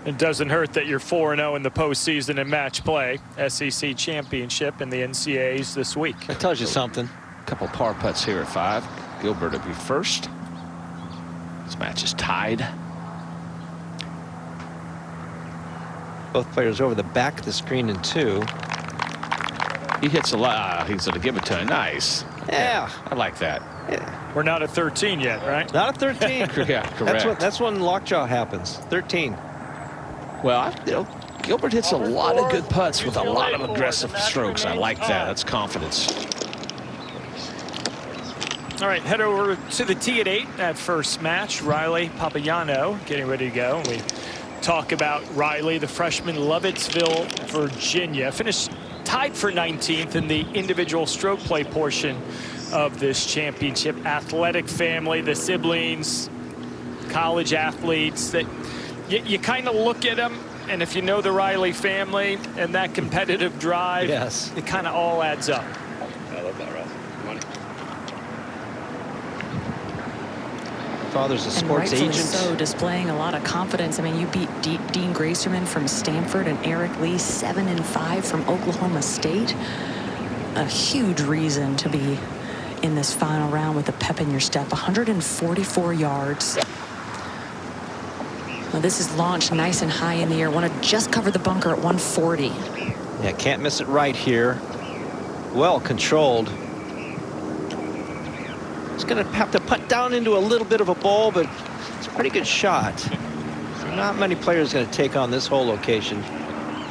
It doesn't hurt that you're 4-0 in the postseason in match play. SEC championship and the NCAAs this week. That tells you something. A couple par putts here at 5. Gilbert will be first. This match is tied. Both players over the back of the screen in 2. He hits a lot. He's going to give it to him. Nice. Yeah. I like that. Yeah. We're not at 13 yet, right? Not at 13. Yeah, correct. That's when lockjaw happens. 13. Well, you know, Gilbert hits a lot of good putts with a lot of aggressive strokes. I like that. That's confidence. All right, head over to the tee at 8. That first match, Riley, Papagiannou getting ready to go. We talk about Riley, the freshman, Lovettsville, Virginia. Finished tied for 19th in the individual stroke play portion of this championship. Athletic family, the siblings, college athletes that you kind of look at them, and if you know the Riley family and that competitive drive, yes, it kind of all adds up. I love that, Russ. Money. Father's a sports and agent. So displaying a lot of confidence. I mean, you beat Dean Gracerman from Stanford and Eric Lee 7-5 from Oklahoma State. A huge reason to be in this final round with a pep in your step. 144 yards. Now this is launched nice and high in the air. Want to just cover the bunker at 140. Yeah, can't miss it right here. well controlled. He's going to have to putt down into a little bit of a bowl, but it's a pretty good shot. Not many players going to take on this whole location.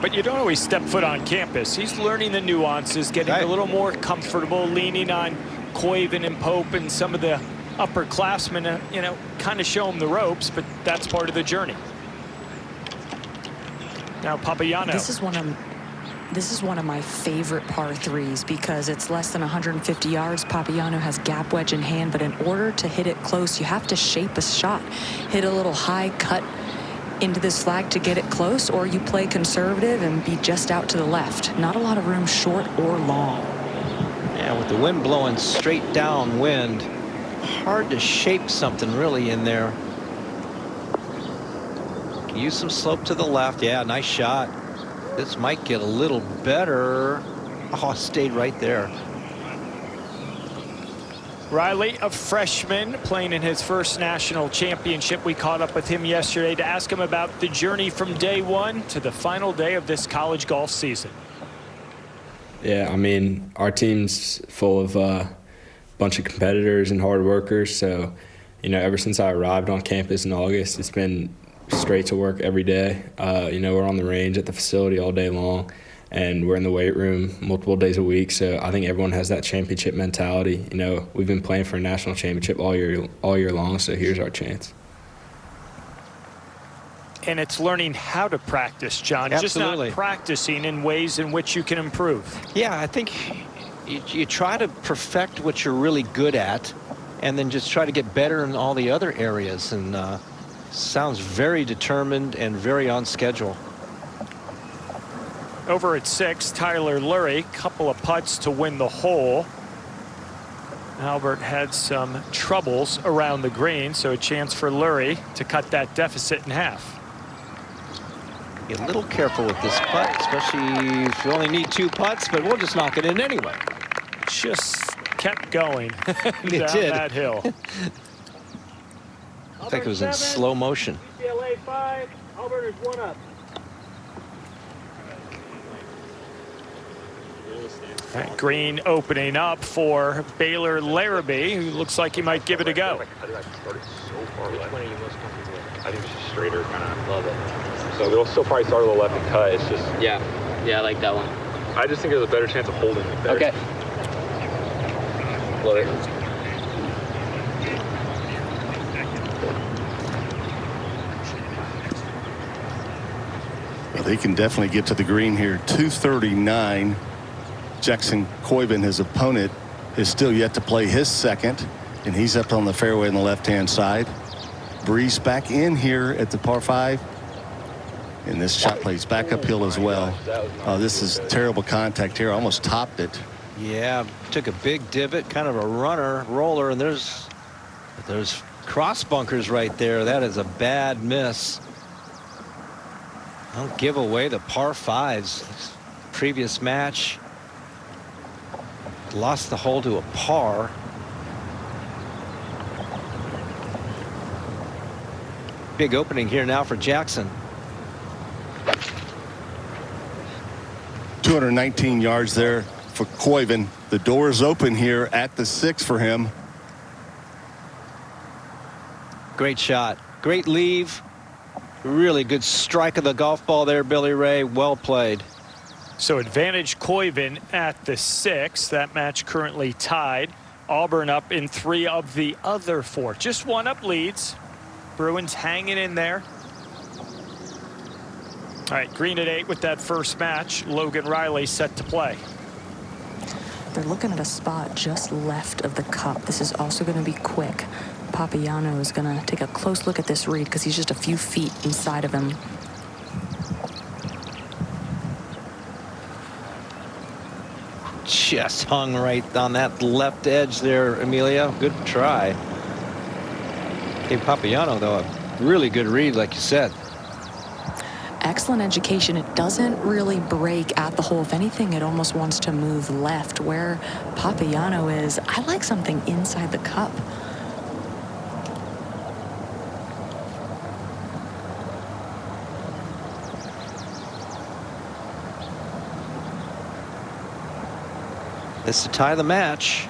But you don't always step foot on campus. He's learning the nuances, getting a little more comfortable, leaning on Koiven and Pope and some of the upperclassmen, you know, kind of show him the ropes, but that's part of the journey. Now Papagiano. This is one of my favorite par threes because it's less than 150 yards. Papagiano has gap wedge in hand, but in order to hit it close, you have to shape a shot. Hit a little high cut into this flag to get it close, or you play conservative and be just out to the left. Not a lot of room short or long. Yeah, with the wind blowing straight downwind, hard to shape something really in there. Use some slope to the left. Yeah, nice shot. This might get a little better. Oh, stayed right there. Riley, a freshman playing in his first national championship. We caught up with him yesterday to ask him about the journey from day one to the final day of this college golf season. Yeah, I mean, our team's full of a bunch of competitors and hard workers. So, you know, ever since I arrived on campus in August, it's been straight to work every day. You know, we're on the range at the facility all day long, and we're in the weight room multiple days a week. So I think everyone has that championship mentality. You know, we've been playing for a national championship all year long, so here's our chance. And it's learning how to practice, John. Absolutely. Just not practicing in ways in which you can improve. Yeah, I think you try to perfect what you're really good at, and then just try to get better in all the other areas. And sounds very determined and very on schedule. Over at 6, Tyler Lurie, couple of putts to win the hole. Albert had some troubles around the green, so a chance for Lurie to cut that deficit in half. Get a little careful with this putt, especially if you only need 2 putts, but we'll just knock it in anyway. Just kept going down did. that hill. I think it was in slow motion. UCLA 5, Auburn is 1 up. All right, green opening up for Baylor Larrabee, who looks like he might give it a go. I think it's just straighter, kind of. Love it. So they'll still probably start on the left and cut. It's just. Yeah, I like that one. I just think there's a better chance of holding it there. Okay. Love it. Well, he can definitely get to the green here. 239. Jackson Koiven, his opponent, is still yet to play his second, and he's up on the fairway on the left-hand side. Breeze back in here at the par 5, and this shot plays back uphill as well. This is terrible contact here. Almost topped it. Yeah, took a big divot, kind of a roller, and there's cross bunkers right there. That is a bad miss. Don't give away the par 5s. Previous match, lost the hole to a par. Big opening here now for Jackson. 219 yards there for Koiven. The door is open here at the 6 for him. Great shot, great leave, really good strike of the golf ball there, Billy Ray. Well played. So advantage Koiven at the 6. That match currently tied. Auburn up in 3 of the other 4. Just 1 up leads. Bruins hanging in there. All right, green at 8 with that first match. Logan Riley set to play. They're looking at a spot just left of the cup. This is also going to be quick. Papagiano is going to take a close look at this read because he's just a few feet inside of him. Just hung right on that left edge there, Amelia. Good try. Hey, Papagiano, though, a really good read, like you said. Excellent education. It doesn't really break at the hole. If anything, it almost wants to move left. Where Papagiano is, I like something inside the cup. This to tie the match.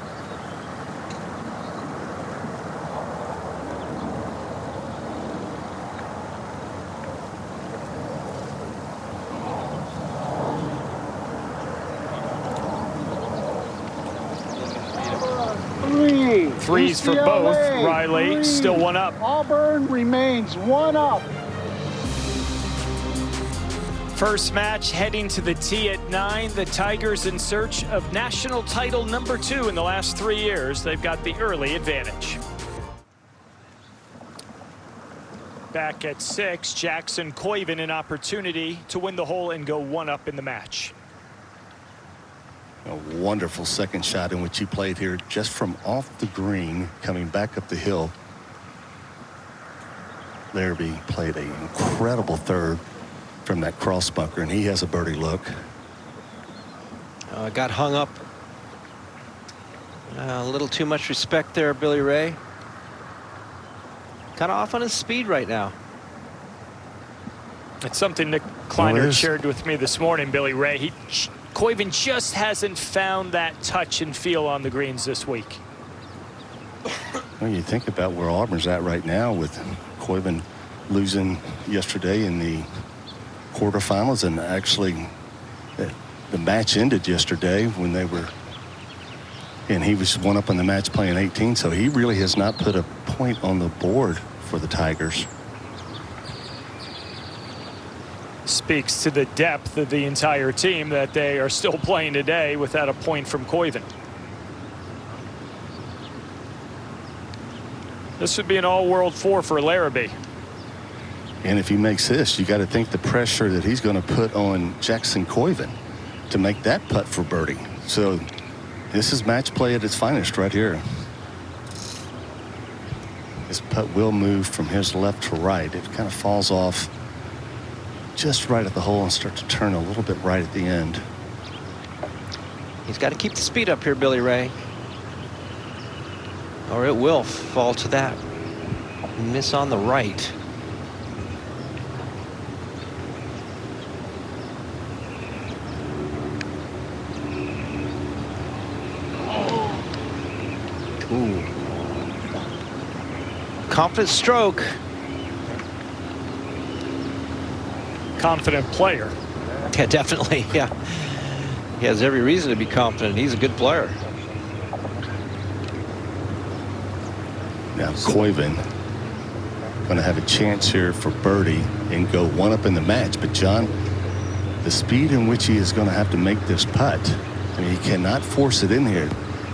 Threes for both. Riley still one up. Auburn remains one up. First match heading to the tee at 9. The Tigers in search of national title number 2 in the last 3 years. They've got the early advantage. Back at 6, Jackson Koiven an opportunity to win the hole and go 1 up in the match. A wonderful second shot in which he played here just from off the green coming back up the hill. Larrabee played an incredible third from that cross bunker, and he has a birdie look. Got hung up. A little too much respect there, Billy Ray. Kind of off on his speed right now. It's something Nick Kleiner shared with me this morning, Billy Ray. Koiven just hasn't found that touch and feel on the greens this week. Well, you think about where Auburn's at right now with Koiven losing yesterday in the quarterfinals, and actually the match ended yesterday when they were, and he was 1 up in the match playing 18, so he really has not put a point on the board for the Tigers. Speaks to the depth of the entire team that they are still playing today without a point from Koiven. This would be an all-world 4 for Larrabee. And if he makes this, you got to think the pressure that he's going to put on Jackson Koiven to make that putt for birdie. So this is match play at its finest right here. This putt will move from his left to right. It kind of falls off just right at the hole and start to turn a little bit right at the end. He's got to keep the speed up here, Billy Ray, or it will fall to that miss on the right. Ooh. Confident stroke. Confident player. Yeah, definitely. Yeah, he has every reason to be confident. He's a good player. Now Koiven going to have a chance here for birdie and go 1 up in the match. But John, the speed in which he is going to have to make this putt, I mean, he cannot force it in here.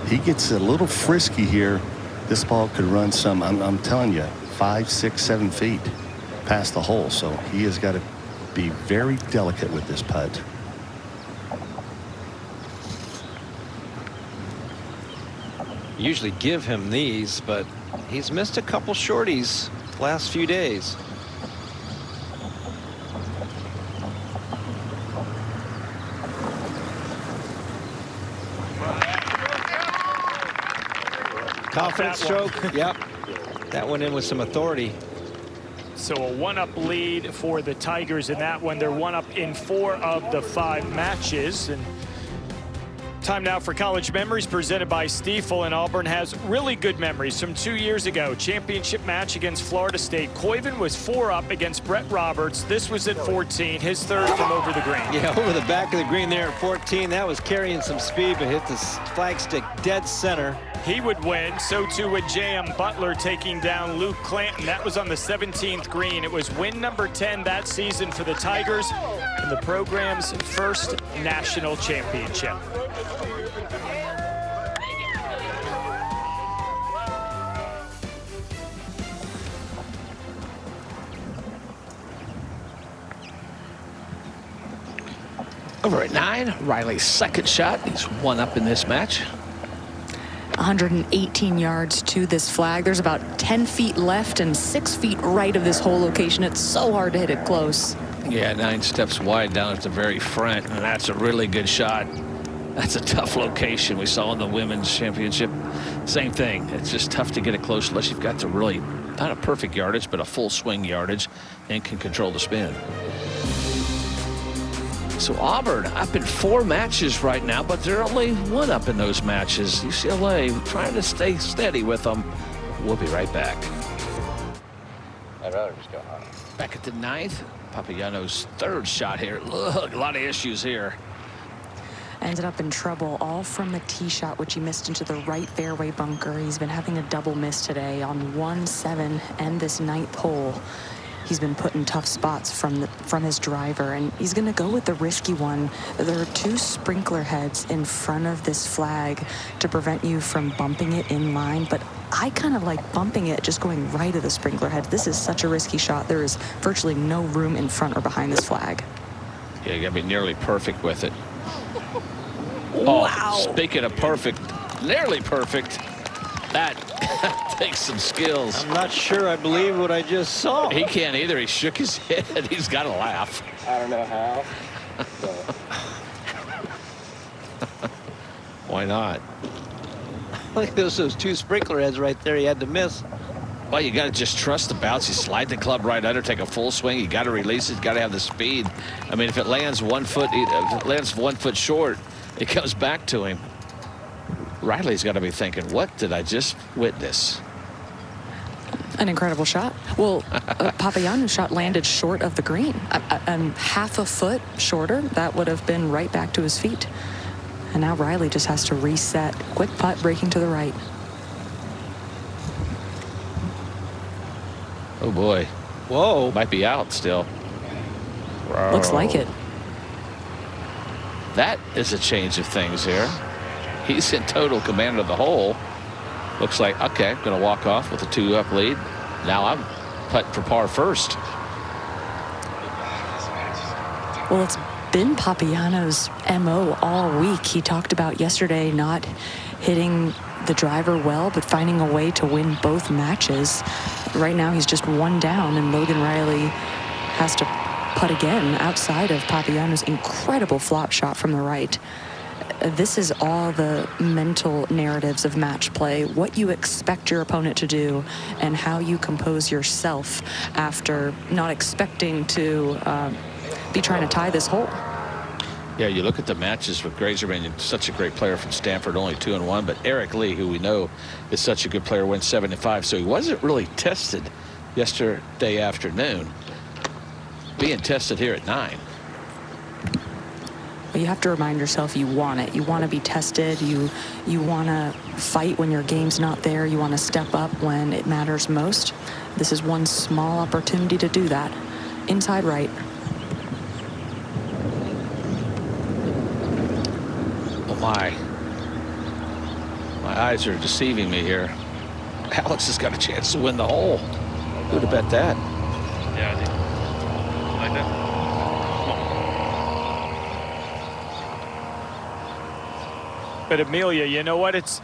He gets a little frisky here. This ball could run some, I'm telling you, 5, 6, 7 feet past the hole. So he has got to be very delicate with this putt. Usually give him these, but he's missed a couple shorties the last few days. Confident stroke. Yep. That went in with some authority. So a 1-up lead for the Tigers in that one. They're 1 up in 4 of the 5 matches. And time now for College Memories presented by Stiefel. And Auburn has really good memories from 2 years ago. Championship match against Florida State. Koiven was 4 up against Brett Roberts. This was at 14, his third from over the green. Yeah, over the back of the green there at 14. That was carrying some speed, but hit the flagstick dead center. He would win. So too would J.M. Butler taking down Luke Clanton. That was on the 17th green. It was win number 10 that season for the Tigers and the program's first national championship. Over at 9, Riley's second shot. He's 1 up in this match. 118 yards to this flag. There's about 10 feet left and 6 feet right of this hole location. It's so hard to hit it close. Yeah, 9 steps wide down at the very front, and that's a really good shot. That's a tough location. We saw in the women's championship. Same thing. It's just tough to get it close unless you've got the really, not a perfect yardage, but a full swing yardage and can control the spin. So Auburn up in 4 matches right now, but they're only 1 up in those matches. UCLA trying to stay steady with them. We'll be right back. I'd rather just go high. Back at the 9th, Papagiano's 3rd shot here. Look, a lot of issues here. Ended up in trouble, all from the tee shot, which he missed into the right fairway bunker. He's been having a double miss today on 1, 7, and this 9th hole. He's been put in tough spots from his driver, and he's going to go with the risky one. There are 2 sprinkler heads in front of this flag to prevent you from bumping it in line, but I kind of like bumping it, just going right at the sprinkler head. This is such a risky shot. There is virtually no room in front or behind this flag. Yeah, you got to be nearly perfect with it. Wow. Oh, speaking of perfect, nearly perfect, that takes some skills. I'm not sure I believe what I just saw. He can't either. He shook his head. He's got to laugh. I don't know how. Why not? Look at those 2 sprinkler heads right there he had to miss. Well, you got to just trust the bounce. You slide the club right under, take a full swing. You got to release it. You got to have the speed. I mean, if it lands 1 foot, if it lands 1 foot short, it comes back to him. Riley's got to be thinking, what did I just witness? An incredible shot. Well, Papagiano's shot landed short of the green. Half a foot shorter, that would have been right back to his feet. And now Riley just has to reset. Quick putt, breaking to the right. Oh, boy. Whoa. Might be out still. Looks like it. That is a change of things here. He's in total command of the hole. Looks like, okay, I'm going to walk off with a 2-up lead. Now I'm putting for par first. Well, it's been Papagiano's MO all week. He talked about yesterday not hitting the driver well, but finding a way to win both matches. Right now, he's just 1 down, and Logan Riley has to putt again outside of Papagiano's incredible flop shot from the right. This is all the mental narratives of match play, what you expect your opponent to do and how you compose yourself after not expecting to be trying to tie this hole. Yeah, you look at the matches with Grazerman, such a great player from Stanford, only 2-1, but Eric Lee, who we know is such a good player, went 7-5, so he wasn't really tested yesterday afternoon. Being tested here at 9. Well, you have to remind yourself you want it. You want to be tested. You want to fight when your game's not there. You want to step up when it matters most. This is one small opportunity to do that. Inside right. Oh, my eyes are deceiving me here. Alex has got a chance to win the hole. Who'd have bet that? Yeah, I do. Like that. But Amelia, you know what? It's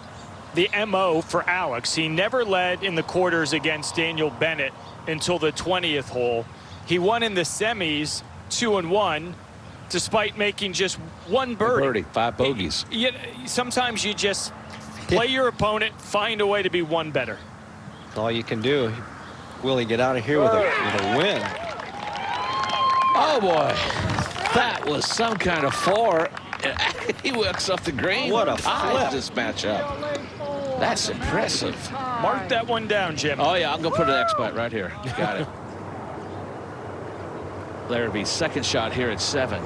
the MO for Alex. He never led in the quarters against Daniel Bennett until the 20th hole. He won in the semis 2-1 despite making just 1 birdie. 5 bogeys. Sometimes you just play your opponent, find a way to be 1 better. That's all you can do. Will he get out of here with a win? Oh, boy. That was some kind of 4. He works off the green. What a flip. This matchup. That's impressive. Mark that one down, Jim. Oh, yeah, I'm going to put an X button right here. Got it. Larrabee's second shot here at 7.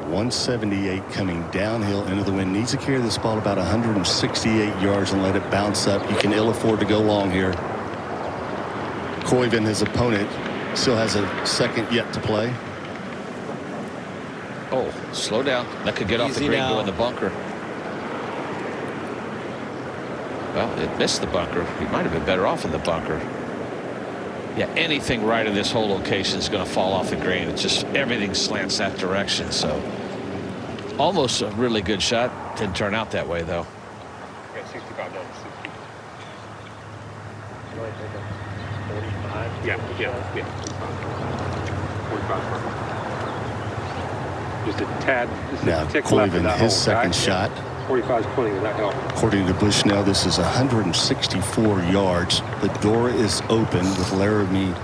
178 coming downhill into the wind. Needs to carry this ball about 168 yards and let it bounce up. You can ill afford to go long here. Koiven, his opponent, still has a second yet to play. Oh, slow down. That could get off the green, go in the bunker. Well, it missed the bunker. He might have been better off in the bunker. Yeah, anything right in this whole location is going to fall off the green. It's just everything slants that direction. So almost a really good shot. Didn't turn out that way, though. Yeah, 65 dollars. You want to take a 45? Yeah. 45. Just a tad. Now, Koiven, his second shot. 45 is plenty. Does that help? According to Bushnell, this is 164 yards. The door is open with Laramie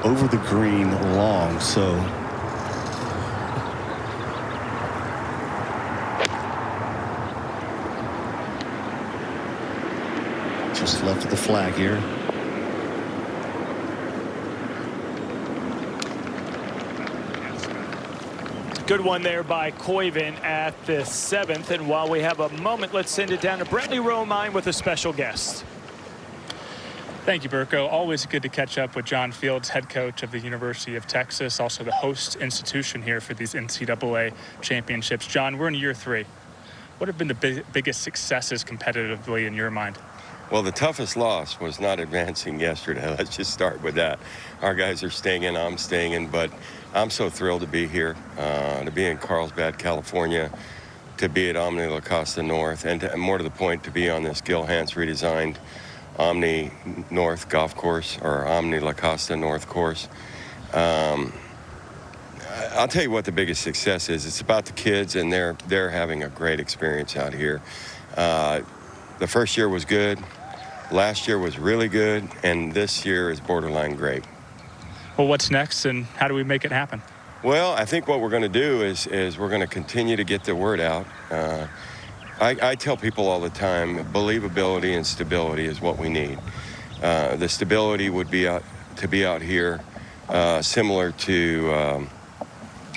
over the green long, so just left of the flag here. Good one there by Koiven at the 7th. And while we have a moment, let's send it down to Brentley Romine with a special guest. Thank you, Burko. Always good to catch up with John Fields, head coach of the University of Texas, also the host institution here for these NCAA championships. John, we're in year 3. What have been the biggest successes competitively in your mind? Well, the toughest loss was not advancing yesterday. Let's just start with that. Our guys are staying in, I'm staying in, but I'm so thrilled to be here, to be in Carlsbad, California, to be at Omni La Costa North, and more to the point, to be on this Gil Hanse redesigned Omni North golf course, or Omni La Costa North course. I'll tell you what the biggest success is. It's about the kids, and they're having a great experience out here. The first year was good. Last year was really good, and this year is borderline great. Well, what's next, and how do we make it happen? Well, I think what we're going to do is we're going to continue to get the word out. I tell people all the time, believability and stability is what we need. The stability would be to be out here, similar to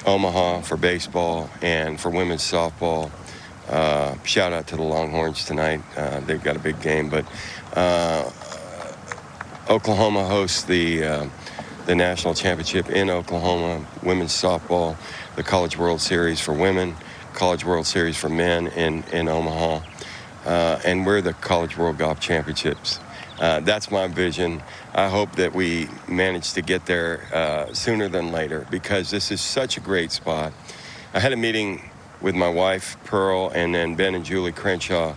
Omaha for baseball and for women's softball. Shout out to the Longhorns tonight. They've got a big game, but Oklahoma hosts the national championship in Oklahoma, women's softball, the College World Series for women, College World Series for men in Omaha, and we're the College World Golf Championships. That's my vision. I hope that we manage to get there sooner than later, because this is such a great spot. I had a meeting with my wife, Pearl, and then Ben and Julie Crenshaw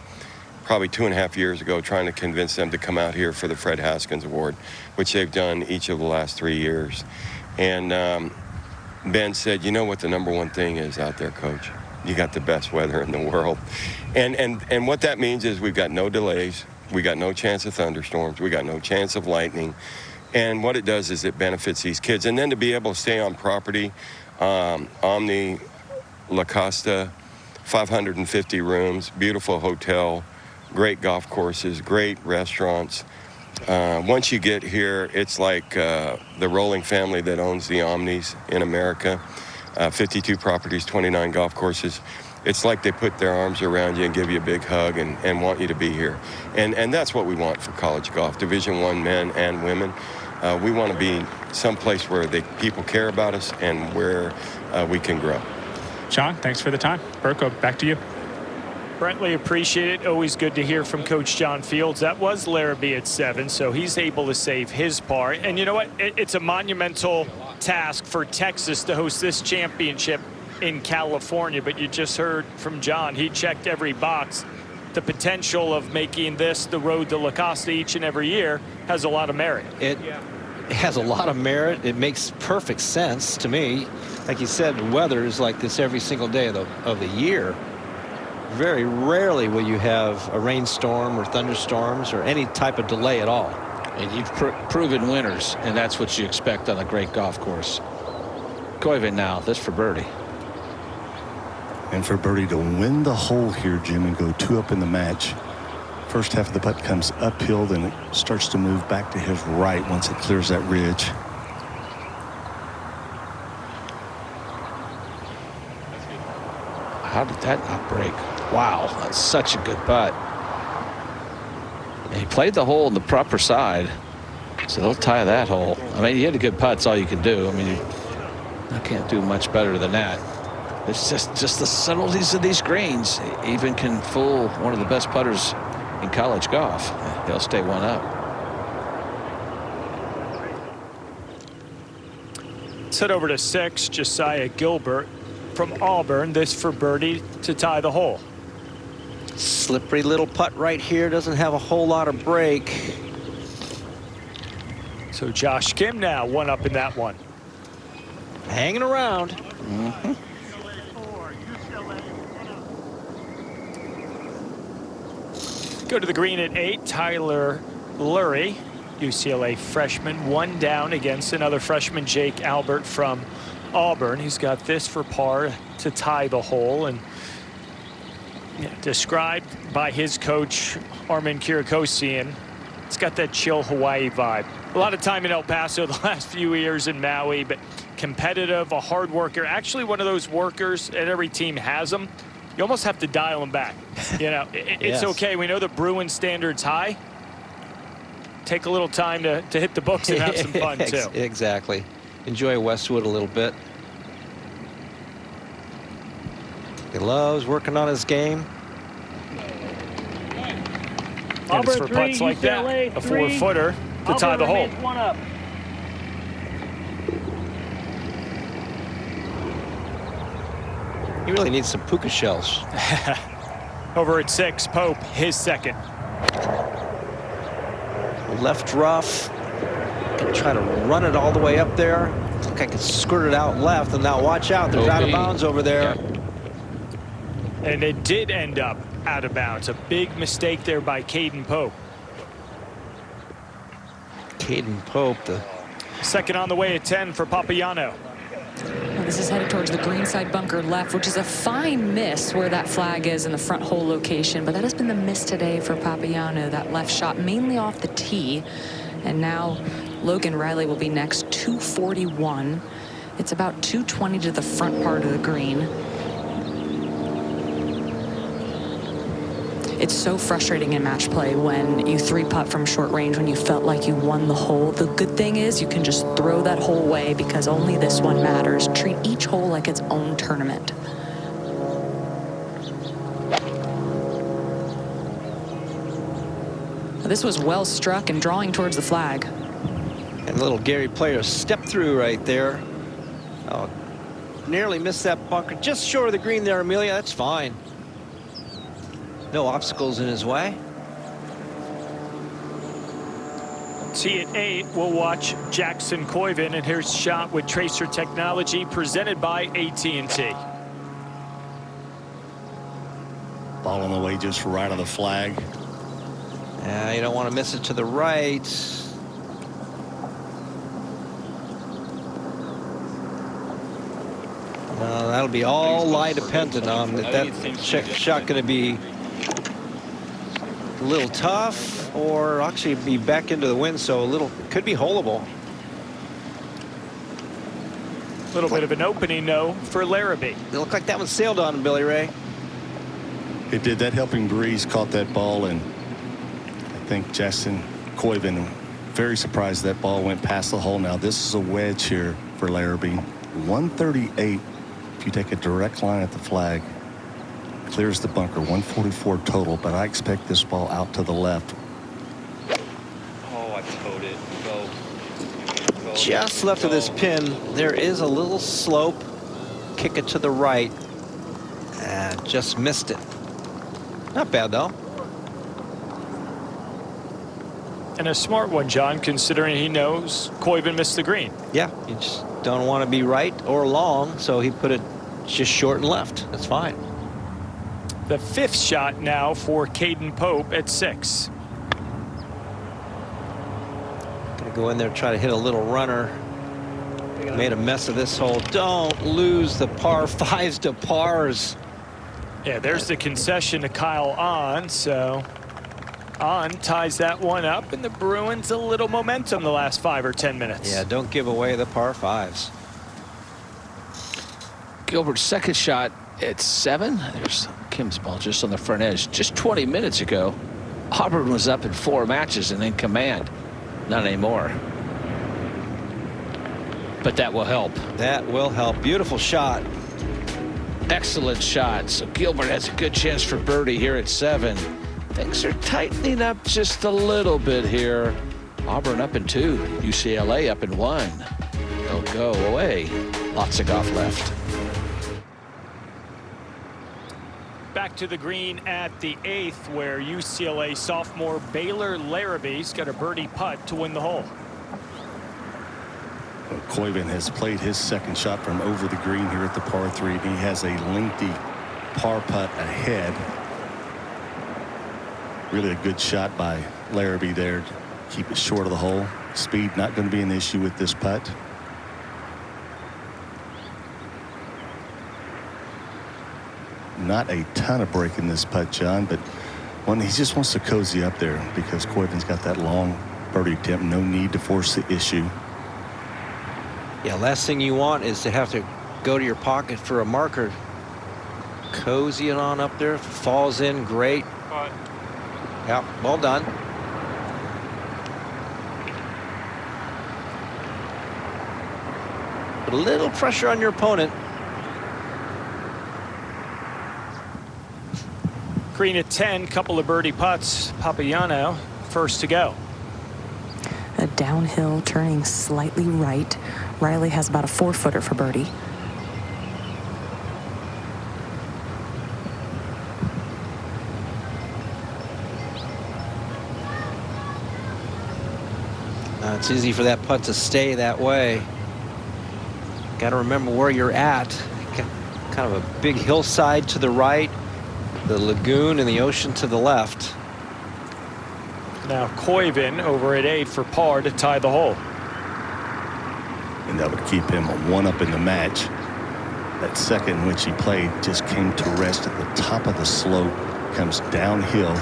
probably 2.5 years ago, trying to convince them to come out here for the Fred Haskins Award, which they've done each of the last 3 years. And Ben said, you know what the number one thing is out there, Coach? You got the best weather in the world. And what that means is we've got no delays. We got no chance of thunderstorms. We got no chance of lightning. And what it does is it benefits these kids. And then to be able to stay on property, Omni La Costa, 550 rooms, beautiful hotel, great golf courses, great restaurants. Once you get here, it's like the Rolling family that owns the Omnis in America. 52 properties, 29 golf courses. It's like they put their arms around you and give you a big hug and want you to be here. And that's what we want for college golf, Division I men and women. We want to be someplace where people care about us and where we can grow. Sean, thanks for the time. Burko, back to you. Brentley, appreciate it. Always good to hear from Coach John Fields. That was Larrabee at 7, so he's able to save his part. And you know what? It's a monumental task for Texas to host this championship in California. But you just heard from John. He checked every box. The potential of making this the road to La Costa each and every year has a lot of merit. It has a lot of merit. It makes perfect sense to me. Like you said, the weather is like this every single day of the year. Very rarely will you have a rainstorm or thunderstorms or any type of delay at all. And you've proven winners, and that's what you expect on a great golf course. Koiven now, this for birdie. And for birdie to win the hole here, Jim, and go 2 up in the match. First half of the putt comes uphill, then it starts to move back to his right once it clears that ridge. How did that not break? Wow, that's such a good putt. And he played the hole on the proper side, so they'll tie that hole. I mean, he had a good putt. That's all you can do. I mean, I can't do much better than that. It's just the subtleties of these greens even can fool one of the best putters in college golf. He'll stay 1 up. Let's head over to 6, Josiah Gilbert from Auburn. This for birdie to tie the hole. Slippery little putt right here. Doesn't have a whole lot of break. So Josh Kim now 1 up in that one. Hanging around. Mm-hmm. Go to the green at 8, Tyler Lurie UCLA freshman. One down against another freshman, Jake Albert from Auburn. He's got this for par to tie the hole, and described by his coach, Armin Kirikosian, it's got that chill Hawaii vibe. A lot of time in El Paso the last few years in Maui, but competitive, a hard worker. Actually, one of those workers, and every team has them. You almost have to dial them back. You know, it's Yes. okay. We know the Bruin standard's high. Take a little time to hit the books and have some fun, too. Exactly. Enjoy Westwood a little bit. He loves working on his game. And it's for putts like that, a 4-footer to tie the hole. One up. He really needs some puka shells. Over at 6, Pope, his second. Left rough. Can try to run it all the way up there. Look, I can squirt it out left, and now watch out. There's out of bounds over there. And it did end up out of bounds. A big mistake there by Caden Pope. Caden Pope, the second on the way at 10 for Papagiano. Well, this is headed towards the greenside bunker left, which is a fine miss where that flag is in the front hole location. But that has been the miss today for Papagiano. That left shot mainly off the tee. And now Logan Riley will be next, 241. It's about 220 to the front part of the green. It's so frustrating in match play when you 3-putt from short range when you felt like you won the hole. The good thing is you can just throw that hole away because only this one matters. Treat each hole like its own tournament. This was well struck and drawing towards the flag. And little Gary Player stepped through right there. Oh, nearly missed that bunker. Just short of the green there, Amelia. That's fine. No obstacles in his way. See at 8, we'll watch Jackson Koiven, and here's shot with Tracer Technology presented by AT&T. Ball on the way just right of the flag. Yeah, you don't want to miss it to the right. That'll be all lie dependent on that shot going to be a little tough or actually be back into the wind, so a little could be holeable. A little bit of an opening, no, for Larrabee. It looked like that one sailed on him, Billy Ray. It did. That helping breeze caught that ball, and I think Jackson Koiven very surprised that ball went past the hole. Now this is a wedge here for Larrabee. 138 if you take a direct line at the flag. Clears the bunker. 144 total, but I expect this ball out to the left. Oh, I towed it. Go. Just left of this pin, there is a little slope. Kick it to the right. And just missed it. Not bad, though. And a smart one, John, considering he knows Koiven missed the green. Yeah, you just don't want to be right or long, so he put it just short and left. That's fine. The 5th shot now for Caden Pope at 6. Gonna go in there, try to hit a little runner. Made a mess of this hole. Don't lose the par 5s to pars. Yeah, there's the concession to Kyle On. So On ties that one up, and the Bruins a little momentum the last 5 or 10 minutes. Yeah, don't give away the par 5s. Gilbert's second shot at 7. There's Kim's ball just on the front edge. Just 20 minutes ago, Auburn was up in 4 matches and in command. Not anymore. But that will help. That will help. Beautiful shot. Excellent shot. So Gilbert has a good chance for birdie here at 7. Things are tightening up just a little bit here. Auburn up in 2. UCLA up in 1. They'll go away. Lots of golf left. Back to the green at the 8th, where UCLA sophomore Baylor Larrabee's got a birdie putt to win the hole. Koiven has played his second shot from over the green here at the par 3. He has a lengthy par putt ahead. Really a good shot by Larrabee there. Keep it short of the hole. Speed not going to be an issue with this putt. Not a ton of break in this putt, John, but he just wants to cozy up there because Koiven's got that long birdie attempt. No need to force the issue. Yeah, last thing you want is to have to go to your pocket for a marker. Cozy it on up there. If it falls in, great. Yeah, well done. Put a little pressure on your opponent. Green at 10, couple of birdie putts. Papagiano first to go. A downhill turning slightly right. Riley has about a 4-footer for birdie. It's easy for that putt to stay that way. Got to remember where you're at. Kind of a big hillside to the right, the lagoon and the ocean to the left. Now Koiven over at 8 for par to tie the hole. And that would keep him a 1-up in the match. That second in which he played just came to rest at the top of the slope, comes downhill.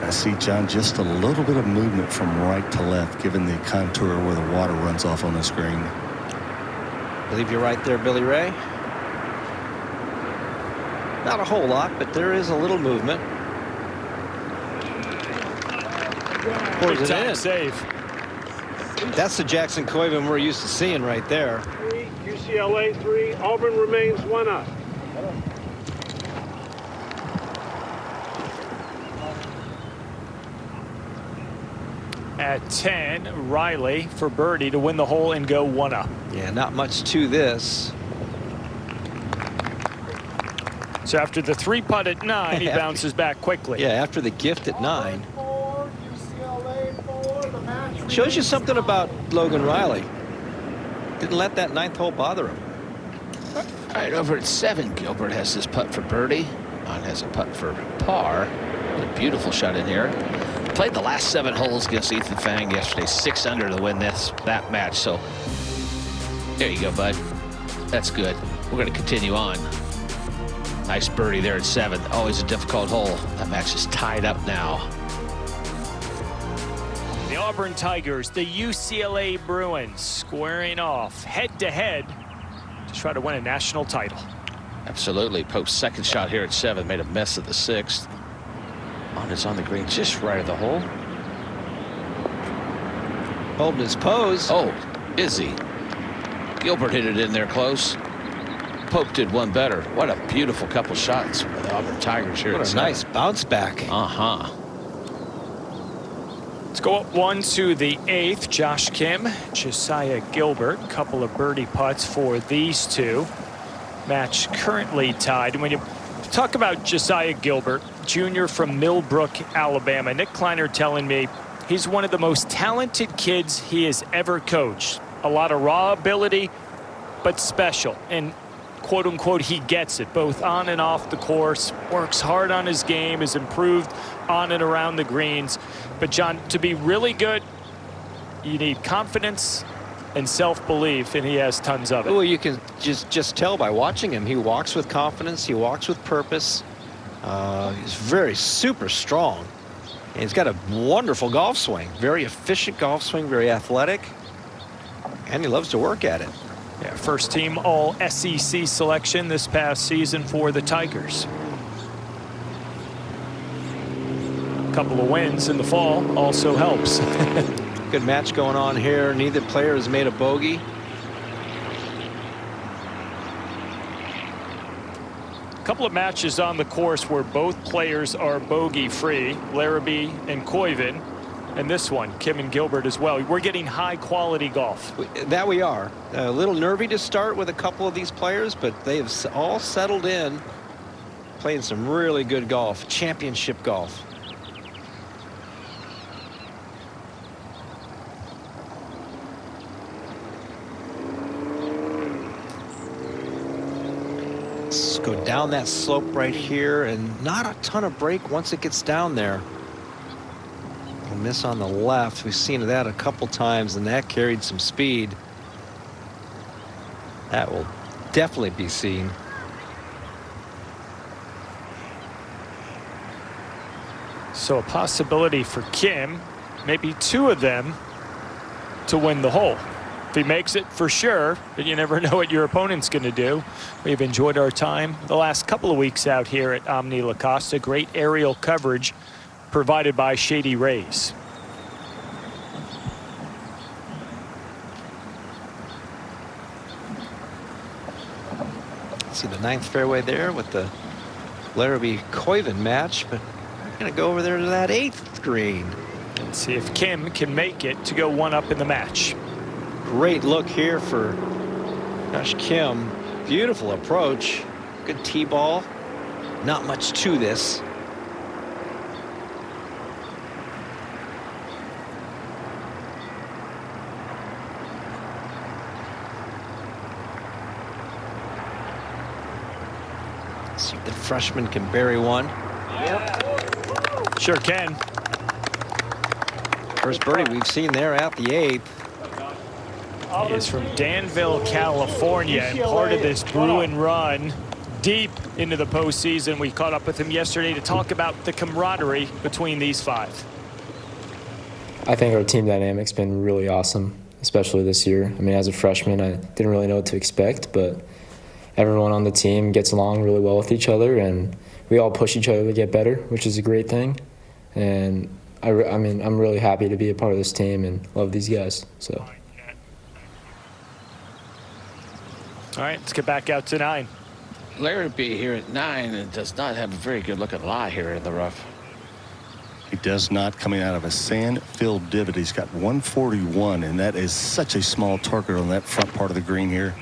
I see, John, just a little bit of movement from right to left, given the contour where the water runs off on the screen. I believe you're right there, Billy Ray. Not a whole lot, but there is a little movement. Pours it in. Save. That's the Jackson Koiven we're used to seeing right there. 3, UCLA 3, Auburn remains 1 up. At 10, Riley for birdie to win the hole and go 1-up. Yeah, not much to this. So after the 3-putt at 9, he bounces back quickly. Yeah, after the gift at 9. Shows you something about Logan Riley. Didn't let that 9th hole bother him. All right, over at 7, Gilbert has his putt for birdie. On has a putt for par. A beautiful shot in here. Played the last 7 holes against Ethan Fang yesterday, 6 under to win that match. So there you go, bud. That's good. We're going to continue on. Nice birdie there at 7. Always a difficult hole. That match is tied up now. The Auburn Tigers, the UCLA Bruins squaring off head-to-head to try to win a national title. Absolutely. Pope's second shot here at 7 made a mess of the 6th. Is on the green just right of the hole. Holding his pose. Oh, is he? Gilbert hit it in there close. Pope did one better. What a beautiful couple shots for the Auburn Tigers here. What a nice bounce back. Let's go up 1 to the 8th. Josh Kim, Josiah Gilbert. Couple of birdie putts for these two. Match currently tied. And when you talk about Josiah Gilbert, junior from Millbrook, Alabama, Nick Kleiner telling me he's one of the most talented kids he has ever coached. A lot of raw ability, but special. And quote unquote, he gets it both on and off the course, works hard on his game, has improved on and around the greens. But John, to be really good, you need confidence and self-belief, and he has tons of it. Well, you can just tell by watching him. He walks with confidence. He walks with purpose. He's very super strong. And he's got a wonderful golf swing. Very efficient golf swing, very athletic. And he loves to work at it. Yeah, first team all SEC selection this past season for the Tigers. A couple of wins in the fall also helps. Good match going on here. Neither player has made a bogey. A couple of matches on the course where both players are bogey free, Larrabee and Koiven, and this one, Kim and Gilbert as well. We're getting high quality golf. That we are. A little nervy to start with a couple of these players, but they have all settled in, playing some really good golf, championship golf. Let's go down that slope right here, and not a ton of break once it gets down there. miss on the left. We've seen that a couple times, and that carried some speed. That will definitely be seen. So a possibility for Kim, maybe two of them, to win the hole. If he makes it, for sure, but you never know what your opponent's going to do. We've enjoyed our time the last couple of weeks out here at Omni La Costa. Great aerial coverage provided by Shady Rays. See the 9th fairway there with the Larrabee-Koiven match, but we're going to go over there to that 8th green. And see if Kim can make it to go one up in the match. Great look here for Josh Kim. Beautiful approach. Good tee ball. Not much to this. See if the freshman can bury one. Yep. Sure can. First birdie we've seen there at the 8th. He is from Danville, California, and part of this Bruin run deep into the postseason. We caught up with him yesterday to talk about the camaraderie between these five. I think our team dynamic's been really awesome, especially this year. I mean, as a freshman, I didn't really know what to expect, but everyone on the team gets along really well with each other, and we all push each other to get better, which is a great thing. And I mean, I'm really happy to be a part of this team and love these guys. So. All right, let's get back out to 9. Larrabee here at 9 and does not have a very good looking lie here in the rough. He does not, coming out of a sand-filled divot. He's got 141, and that is such a small target on that front part of the green here.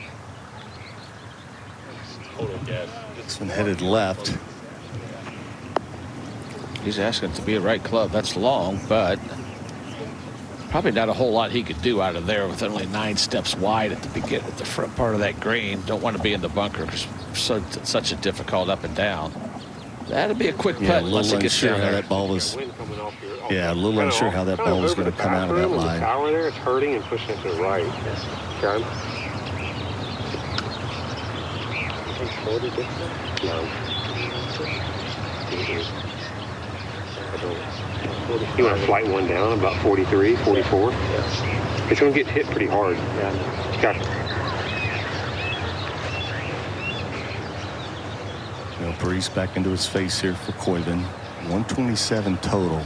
This one headed left. He's asking to be a right club. That's long, but probably not a whole lot he could do out of there with only 9 steps wide at the beginning, at the front part of that green. Don't want to be in the bunker because such a difficult up and down. That'd be a quick putt once it gets down there. That ball was, a little unsure how that ball was going to come out of that line. The tower there, it's hurting and pushing it to the right. Okay. You want to flight one down about 43, 44? Yeah. It's going to get hit pretty hard. Yeah. Okay. Breeze back into his face here for Koiven. 127 total.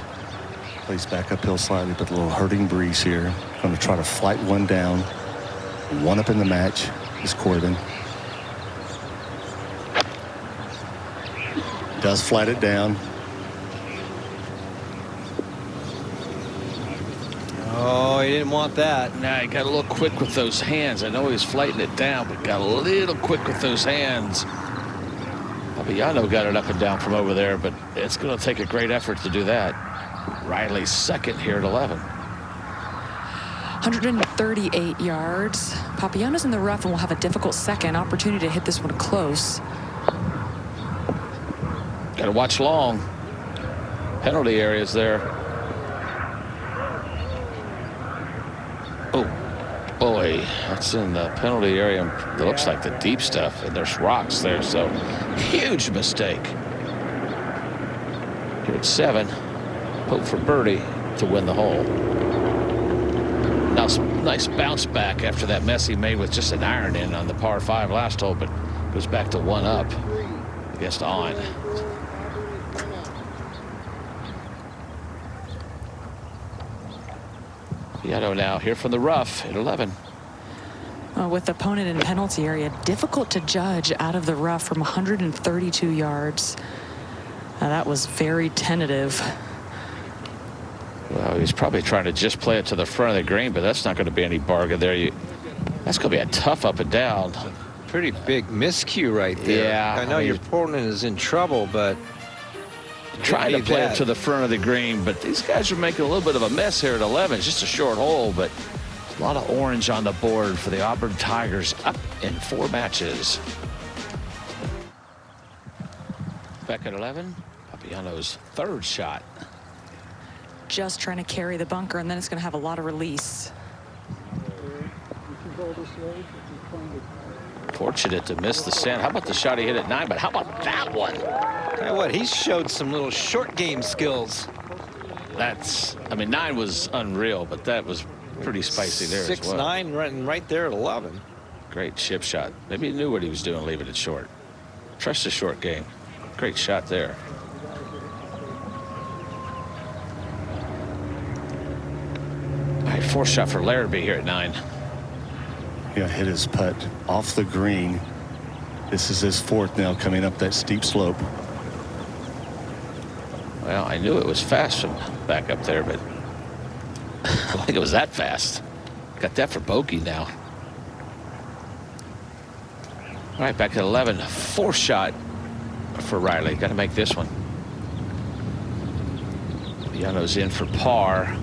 Plays back uphill slightly, but a little hurting breeze here. Going to try to flight one down. One up in the match is Koiven. Does flat it down. Oh, he didn't want that. Nah, he got a little quick with those hands. I know he was flighting it down, but got a little quick with those hands. Papiano got it up and down from over there, but it's going to take a great effort to do that. Riley's second here at 11. 138 yards. Papiano's in the rough and will have a difficult second opportunity to hit this one close. Got to watch long. Penalty areas there. Oh, boy, that's in the penalty area. It looks like the deep stuff, and there's rocks there, so huge mistake. Here at 7, hope for birdie to win the hole. Now, nice bounce back after that mess he made with just an iron in on the par 5 last hole, but goes back to 1 up against On. Piano now here from the rough at 11. With opponent in penalty area, difficult to judge out of the rough from 132 yards. That was very tentative. Well, he's probably trying to just play it to the front of the green, but that's not going to be any bargain there. That's going to be a tough up and down. Pretty big miscue right there. Yeah. I know your opponent is in trouble, but trying to play it to the front of the green, but these guys are making a little bit of a mess here at 11. It's just a short hole, but a lot of orange on the board for the Auburn Tigers, up in 4 matches. Back at 11, Papiano's 3rd shot. just trying to carry the bunker, and then it's going to have a lot of release. Fortunate to miss the sand. How about the shot he hit at 9? But how about that one? Tell you what, he showed some little short game skills. I mean, 9 was unreal, but that was pretty spicy there as well. 6-9 right there at 11. Great chip shot. Maybe he knew what he was doing, leaving it short. Trust the short game. Great shot there. All right, 4th shot for Larrabee here at 9. Yeah, hit his putt off the green. This is his 4th now, coming up that steep slope. Well, I knew it was fast from back up there, but I don't think it was that fast. Got that for bogey now. All right, back at 11. 4th shot for Riley. Got to make this one. Yano's in for par.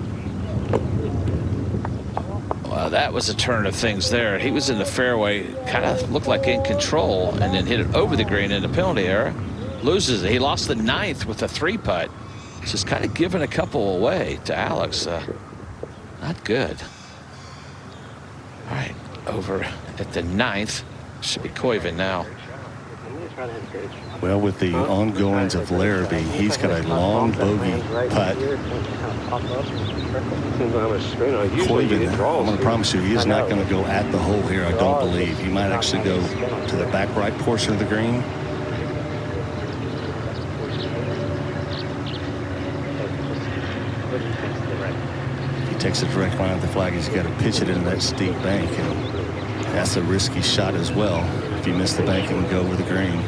Well, that was a turn of things there. He was in the fairway, kind of looked like in control, and then hit it over the green in the penalty area. Loses it. He lost the 9th with a 3-putt. Just kind of giving a couple away to Alex. Not good. All right, over at the 9th. Should be Koiven now. Well, with the ongoings of Larrabee, he's got a long bogey putt. Koiven, I'm going to promise you, he is not going to go at the hole here, I don't believe. He might actually go to the back right portion of the green. If he takes a direct line of the flag, he's got to pitch it into that steep bank, and that's a risky shot as well. If you miss the bank and go over the green.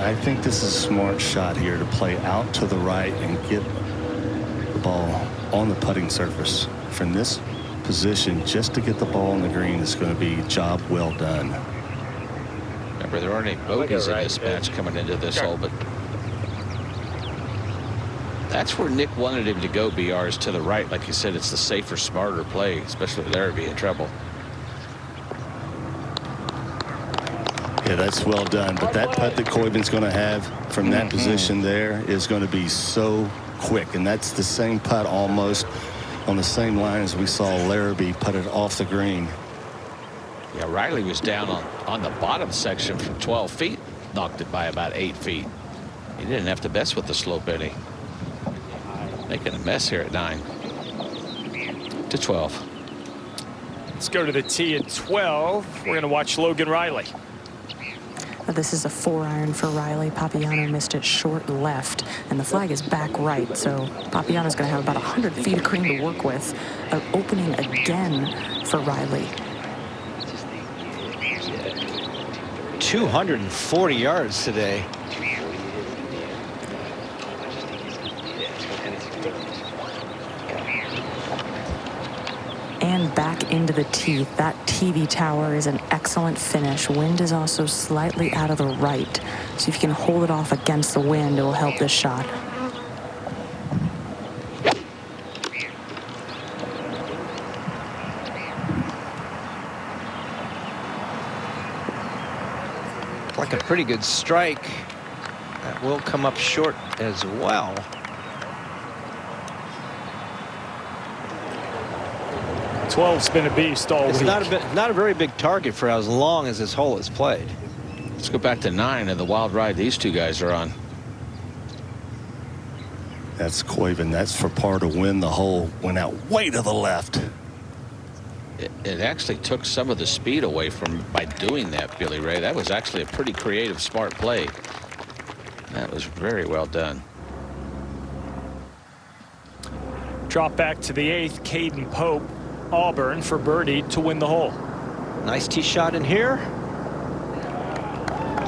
I think this is a smart shot here to play out to the right and get the ball on the putting surface. From this position, just to get the ball on the green is going to be a job well done. Remember, there aren't any bogeys in this match coming into this hole, but that's where Nick wanted him to go, BR, is to the right. Like you said, it's the safer, smarter play, especially with Larrabee in trouble. Yeah, that's well done. But that putt that Koiven's going to have from that position there is going to be so quick. And that's the same putt almost on the same line as we saw Larrabee put it off the green. Yeah, Riley was down on the bottom section from 12 feet, knocked it by about 8 feet. He didn't have to mess with the slope any. Making a mess here at 9 to 12. Let's go to the tee at 12. We're going to watch Logan Riley. This is a 4-iron for Riley. Papiano missed it short left, and the flag is back right. So Papiano's going to have about 100 feet of cream to work with. Opening again for Riley. 240 yards today. And back into the teeth. That TV tower is an excellent finish. Wind is also slightly out of the right. So if you can hold it off against the wind, it will help this shot. Like a pretty good strike. That will come up short as well. It's been a beast all it's week. Not a very big target for as long as this hole is played. Let's go back to 9 and the wild ride these two guys are on. That's Koiven. That's for par to win the hole. Went out way to the left. It actually took some of the speed away from by doing that, Billy Ray. That was actually a pretty creative, smart play. That was very well done. Drop back to the 8th. Caden Pope, Auburn for birdie to win the hole. Nice tee shot in here.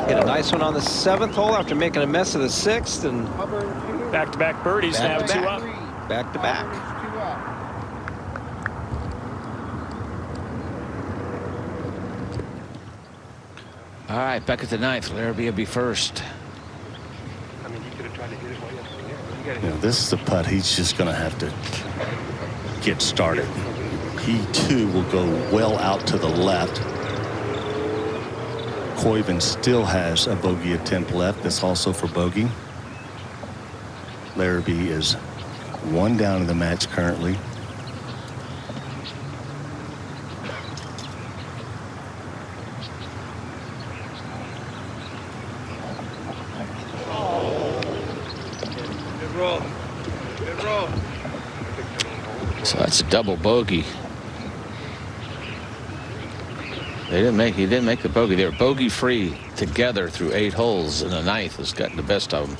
Hit a nice one on the 7th hole after making a mess of the 6th, and back-to-back birdies, now 2 up. Back to back. All right, back at the 9th. Larrabee will be first. You know, this is the putt he's just going to have to get started. He too will go well out to the left. Koiven still has a bogey attempt left. That's also for bogey. Larrabee is 1 down in the match currently. So that's a double bogey. He didn't make the bogey. They were bogey free together through 8 holes, and the 9th has gotten the best of them.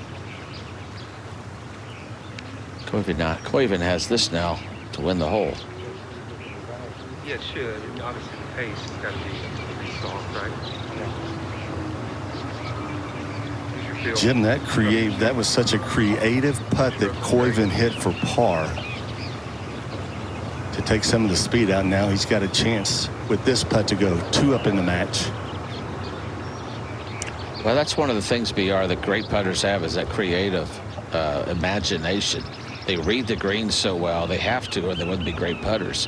Koiven has this now to win the hole. Yeah, it should. And obviously the pace has got to be pretty soft, right? Yeah. Jim, that was such a creative putt that Koiven hit for par to take some of the speed out. Now he's got a chance with this putt to go 2 up in the match. Well, that's one of the things, BR, that great putters have, is that creative imagination. They read the greens so well, they have to, or they wouldn't be great putters.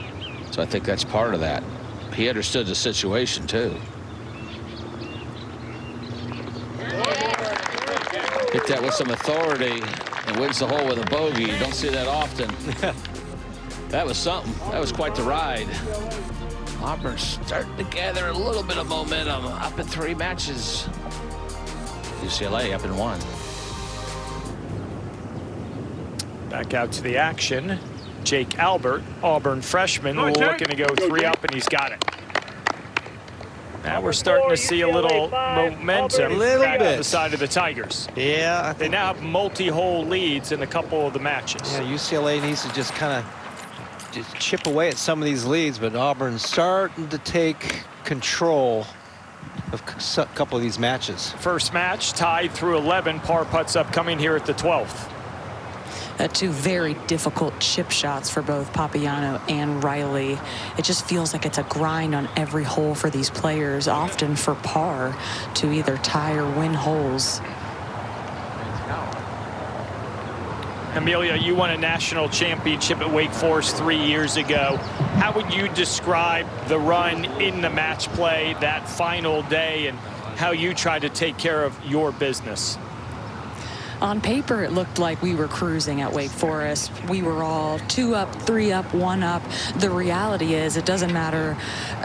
So I think that's part of that. He understood the situation too. Hit that with some authority and wins the hole with a bogey. You don't see that often. That was something. That was quite the ride. Auburn starting to gather a little bit of momentum, up in 3 matches. UCLA up in 1. Back out to the action. Jake Albert, Auburn freshman, looking to go 3 up, and he's got it. Now we're starting to see a little momentum back on the side of the Tigers. Yeah. They now have multi-hole leads in a couple of the matches. Yeah, UCLA needs to just kind of chip away at some of these leads, but Auburn's starting to take control of a couple of these matches. First match tied through 11, par putts upcoming here at the 12th. 2 very difficult chip shots for both Papagiano and Riley. It just feels like it's a grind on every hole for these players, often for par, to either tie or win holes. Amelia, you won a national championship at Wake Forest 3 years ago. How would you describe the run in the match play that final day and how you tried to take care of your business? On paper, it looked like we were cruising at Wake Forest. We were all 2 up, 3 up, 1 up. The reality is it doesn't matter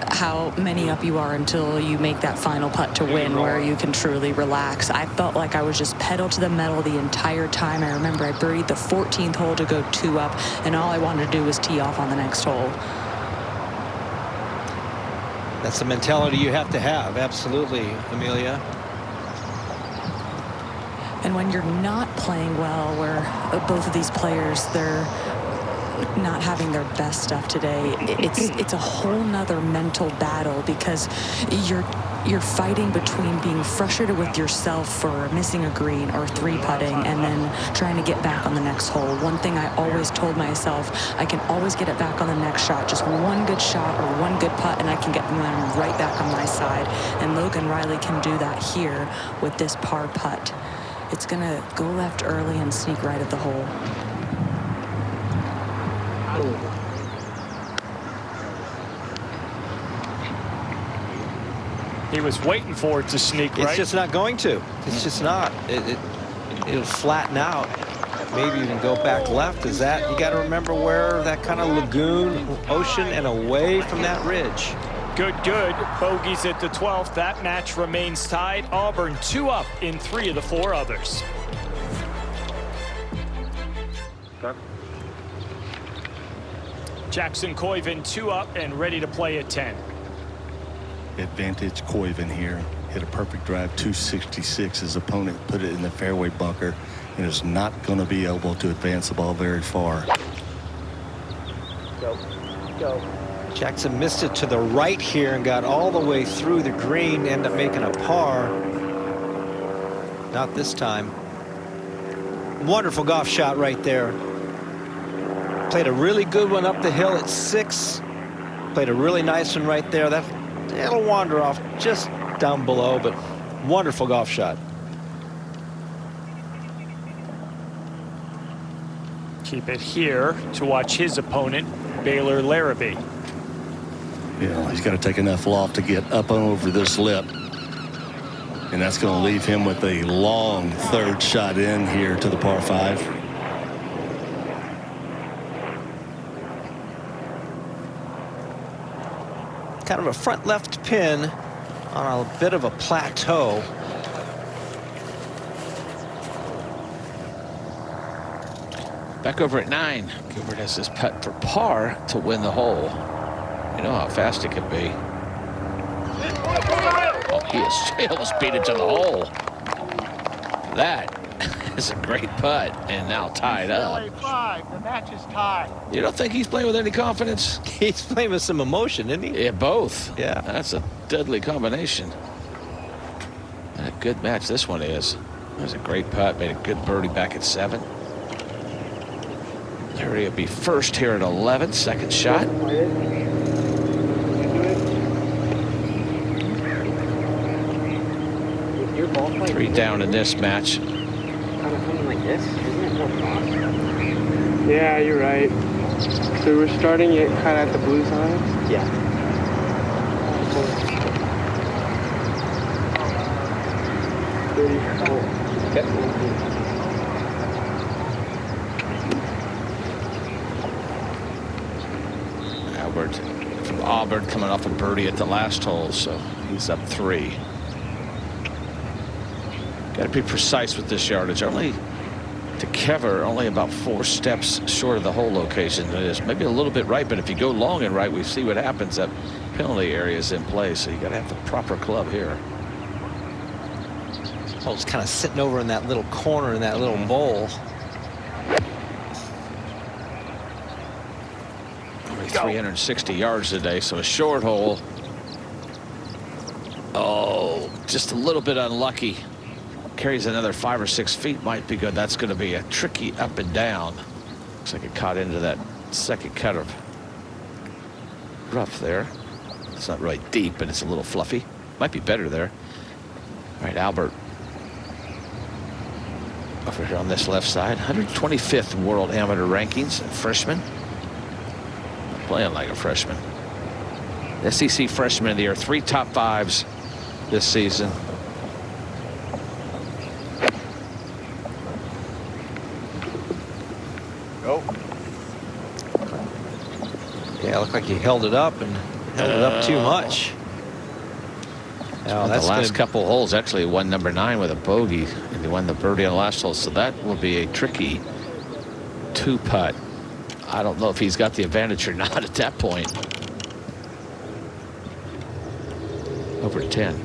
how many up you are until you make that final putt to win, where you can truly relax. I felt like I was just pedal to the metal the entire time. I remember I birdied the 14th hole to go 2 up, and all I wanted to do was tee off on the next hole. That's the mentality you have to have. Absolutely, Amelia. And when you're not playing well, where both of these players, they're not having their best stuff today, it's a whole nother mental battle, because you're fighting between being frustrated with yourself for missing a green or 3-putting and then trying to get back on the next hole. One thing I always told myself, I can always get it back on the next shot. Just one good shot or one good putt and I can get them right back on my side. And Logan Riley can do that here with this par putt. It's going to go left early and sneak right at the hole. He was waiting for it to sneak right. It's just not going to. It's just not. It'll flatten out. Maybe even go back left. Is that, you got to remember where that kind of lagoon, ocean, and away from that ridge. Good. Bogeys at the 12th. That match remains tied. Auburn 2 up in 3 of the 4 others. Jackson Koiven 2 up and ready to play at 10. Advantage Koiven here. Hit a perfect drive, 266. His opponent put it in the fairway bunker and is not going to be able to advance the ball very far. Go. Jackson missed it to the right here and got all the way through the green, ended up making a par. Not this time. Wonderful golf shot right there. Played a really good one up the hill at 6. Played a really nice one right there. It'll wander off just down below, but wonderful golf shot. Keep it here to watch his opponent, Baylor Larrabee. Yeah, he's got to take enough loft to get up and over this lip. And that's going to leave him with a long third shot in here to the par 5. Kind of a front left pin on a bit of a plateau. Back over at 9. Gilbert has his putt for par to win the hole. You know how fast it can be. Oh, he almost beat it to the hole. That is a great putt, and now tied up. UCLA 5, the match is tied. You don't think he's playing with any confidence? He's playing with some emotion, isn't he? Yeah, both. Yeah. That's a deadly combination. And a good match this one is. That was a great putt. Made a good birdie back at 7. Larry will be first here at 11. Second shot. 3 down in this match. Like this, isn't it more fast? Yeah, you're right. So we're starting it kind of at the blue side? Yeah. Albert from Auburn coming off a birdie at the last hole, so he's up 3. Got to be precise with this yardage. Only to cover only about 4 steps short of the hole location. It is maybe a little bit right, but if you go long and right, we see what happens. That penalty area is in place, so you got to have the proper club here. Oh, it's kind of sitting over in that little corner in that little bowl. Only 360 yards today, so a short hole. Oh, just a little bit unlucky. Carries another 5 or 6 feet, might be good. That's going to be a tricky up and down. Looks like it caught into that second cut of rough there. It's not really deep, but it's a little fluffy. Might be better there. All right, Albert. Over here on this left side, 125th world amateur rankings, freshman. Playing like a freshman. SEC freshman of the year, 3 top 5s this season. Yeah, it looked like he held it up and held it up too much. Now, that's the last couple holes. Actually won number 9 with a bogey, and he won the birdie on the last hole, so that will be a tricky 2 putt. I don't know if he's got the advantage or not at that point. Over 10.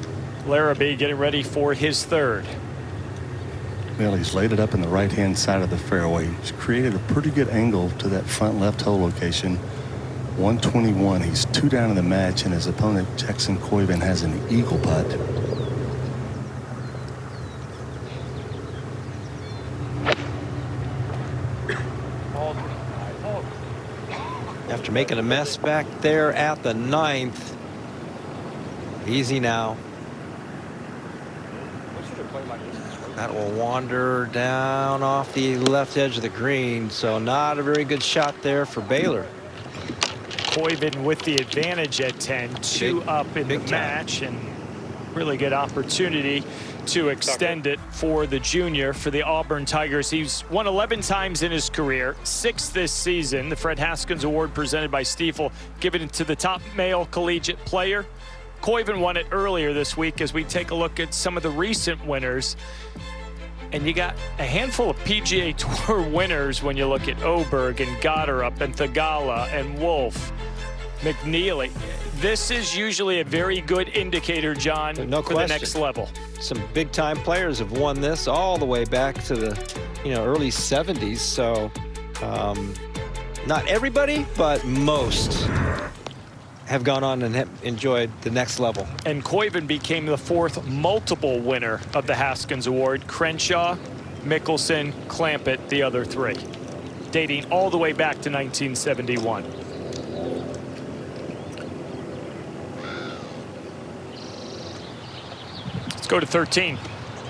Larrabee getting ready for his 3rd. Well, he's laid it up in the right-hand side of the fairway. He's created a pretty good angle to that front left hole location. 121. He's 2 down in the match, and his opponent, Jackson Coyben, has an eagle putt. After making a mess back there at the 9th. Easy now. That will wander down off the left edge of the green, so not a very good shot there for Baylor. Coyben with the advantage at 10, 2 up in the match, and really good opportunity to extend it for the junior for the Auburn Tigers. He's won 11 times in his career, 6 this season. The Fred Haskins Award presented by Stiefel, given to the top male collegiate player. Coyben won it earlier this week as we take a look at some of the recent winners. And you got a handful of PGA Tour winners when you look at Oberg and Gotterup and Thagala and Wolf, McNeely. This is usually a very good indicator, John, no for question. the next level. Some big-time players have won this all the way back to the, early 70s. So not everybody, but most have gone on and enjoyed the next level. And Coyben became the 4th multiple winner of the Haskins Award. Crenshaw, Mickelson, Clampett, the other 3, dating all the way back to 1971. Let's go to 13.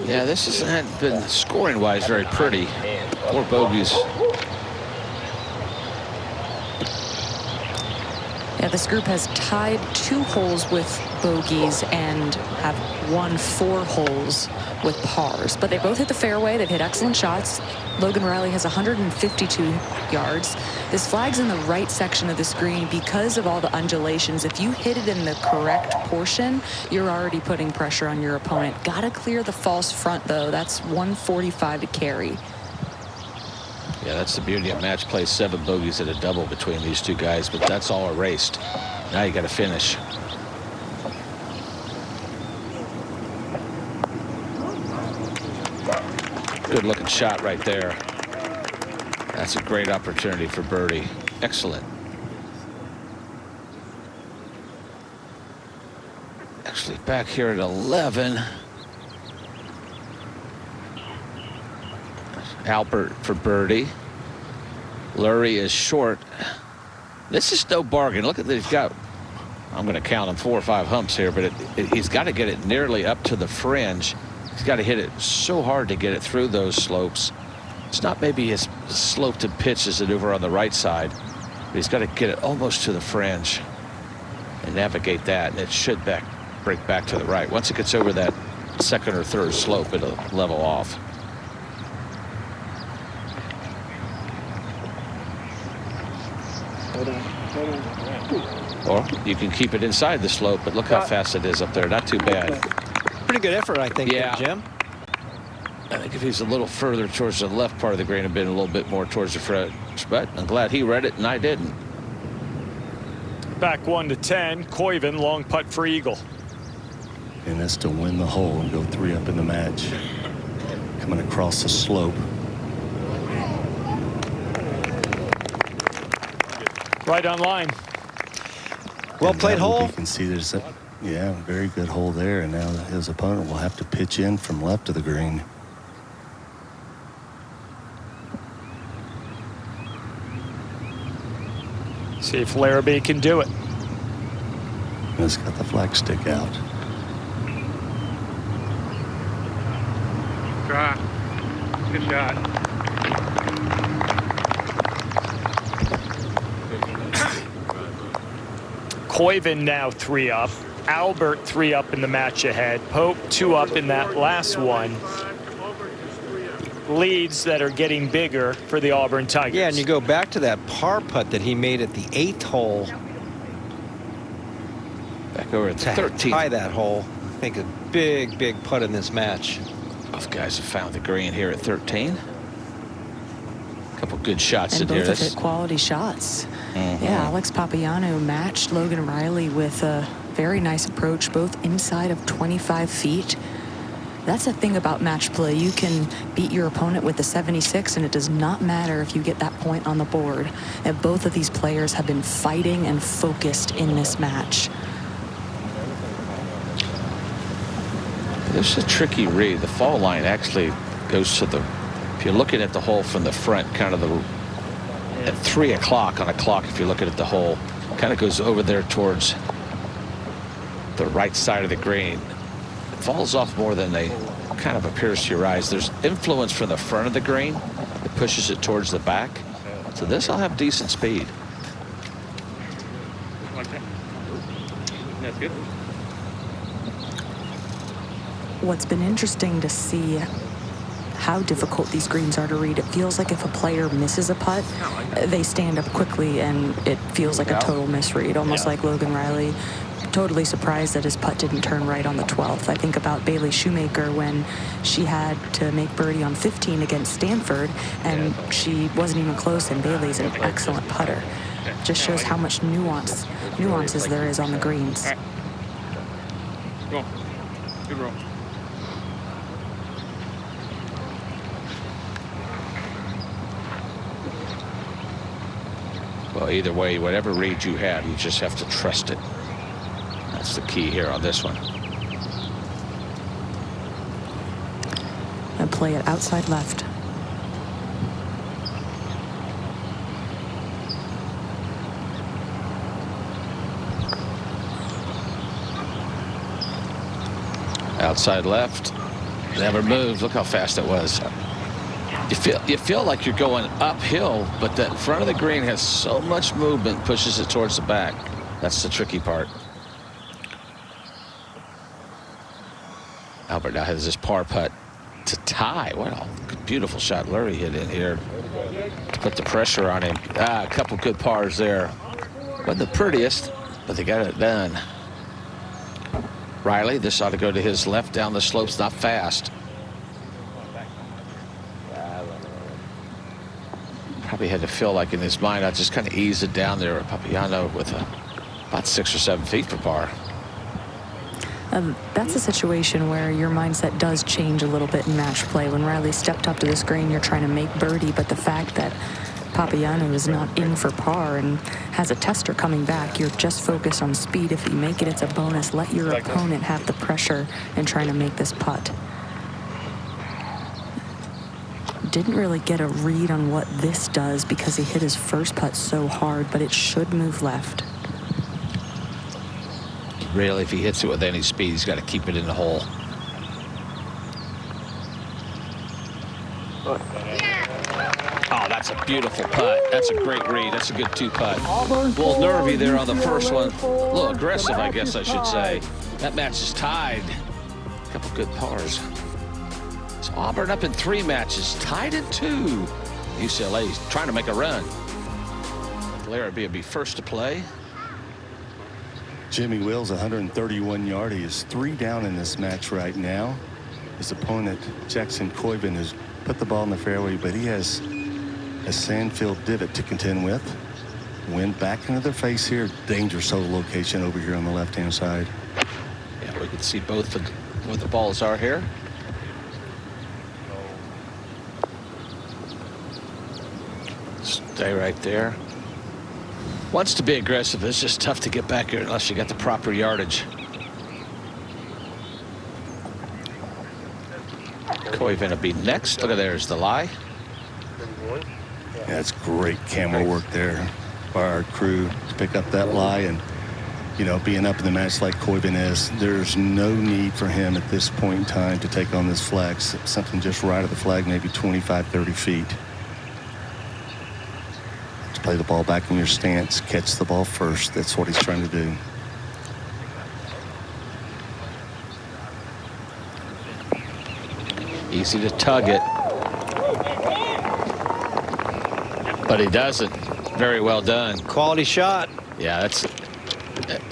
Yeah, this hasn't been scoring-wise very pretty. 4 bogeys. Yeah, this group has tied 2 holes with bogeys and have won 4 holes with pars. But they both hit the fairway. They've hit excellent shots. Logan Riley has 152 yards. This flag's in the right section of this green because of all the undulations. If you hit it in the correct portion, you're already putting pressure on your opponent. Got to clear the false front, though. That's 145 to carry. Yeah, that's the beauty of match play. 7 bogeys at a double between these 2 guys, but that's all erased. Now you got to finish. Good looking shot right there. That's a great opportunity for birdie. Excellent. Actually, back here at 11. Albert for birdie. Lurie is short. This is no bargain. Look at they've got, I'm going to count them 4 or 5 humps here, but he's got to get it nearly up to the fringe. He's got to hit it so hard to get it through those slopes. It's not maybe as sloped and pitched as it over on the right side, but he's got to get it almost to the fringe and navigate that, and it should break back to the right. Once it gets over that 2nd or 3rd slope, it'll level off. Or you can keep it inside the slope, but look how fast it is up there. Not too bad. Pretty good effort, I think, yeah. there, Jim. I think if he's a little further towards the left part of the green and been a little bit more towards the front, but I'm glad he read it and I didn't. Back 1 to 10. Koiven, long putt for eagle. And that's to win the hole and go 3 up in the match. Coming across the slope. Right on line. Well played hole. You can see there's a very good hole there, and now his opponent will have to pitch in from left of the green. See if Larrabee can do it. He's got the flag stick out. Try. Good shot. Koiven now 3 up. Albert 3 up in the match ahead. Pope 2 up in that last one. Leads that are getting bigger for the Auburn Tigers. Yeah, and you go back to that par putt that he made at the 8th hole. Back over at the 13th. Tie that hole. I think a big, big putt in this match. Both guys have found the green here at 13. A couple good shots and in here. Both have hit quality shots. Yeah, Alex Papagiannou matched Logan Riley with a very nice approach, both inside of 25 feet. That's the thing about match play. You can beat your opponent with a 76, and it does not matter if you get that point on the board. And both of these players have been fighting and focused in this match. This is a tricky read. The fall line actually goes to the, if you're looking at the hole from the front, kind of the, at 3 o'clock on a clock, if you're looking at the hole, kind of goes over there towards the right side of the green. It falls off more than they kind of appears to your eyes. There's influence from the front of the green that pushes it towards the back. So this will have decent speed. That's good. What's been interesting to see how difficult these greens are to read. It feels like if a player misses a putt, they stand up quickly and it feels like a total misread, almost like Logan Riley. Totally surprised that his putt didn't turn right on the 12th. I think about Bailey Shoemaker when she had to make birdie on 15 against Stanford, and she wasn't even close, and Bailey's an excellent putter. Just shows how much nuances there is on the greens. Go. Good roll. Well, either way, whatever read you have, you just have to trust it. That's the key here on this one. And play it outside left. Outside left. Never moved. Look how fast it was. You feel like you're going uphill, but that front of the green has so much movement, pushes it towards the back. That's the tricky part. Albert now has this par putt to tie. What a beautiful shot Lurie hit in here to put the pressure on him. A couple good pars there. Wasn't the prettiest, but they got it done. Riley, this ought to go to his left down the slopes, not fast. Probably had to feel like in his mind, I just kind of ease it down there. Papiano with about 6 or 7 feet for par. That's a situation where your mindset does change a little bit in match play. When Riley stepped up to the screen, you're trying to make birdie, but the fact that Papiano is not in for par and has a tester coming back, you're just focused on speed. If you make it, it's a bonus. Let your opponent have the pressure in trying to make this putt. Didn't really get a read on what this does because he hit his first putt so hard, but it should move left. Really, if he hits it with any speed, he's got to keep it in the hole. Oh, that's a beautiful putt. That's a great read. That's a good 2-putt. A little nervy there on the first one. A little aggressive, I guess I should say. That match is tied. A couple good pars. So Auburn up in 3 matches, tied in 2. UCLA's trying to make a run. Larrabee will be first to play. Jimmy Wills, 131-yard. He is 3 down in this match right now. His opponent, Jackson Coyben, has put the ball in the fairway, but he has a sandfield divot to contend with. Wind back into their face here. Dangerous hole location over here on the left-hand side. Yeah, we can see both where the balls are here. Stay right there. Wants to be aggressive. It's just tough to get back here unless you got the proper yardage. Coyven will be next. Look at there's the lie. Yeah, that's great camera work there by our crew to pick up that lie. And, you know, being up in the match like Coyven is, there's no need for him at this point in time to take on this flag. Something just right of the flag, maybe 25, 30 feet. Play the ball back in your stance, catch the ball first. That's what he's trying to do. Easy to tug it. But he doesn't. Very well done. Quality shot. Yeah, that's.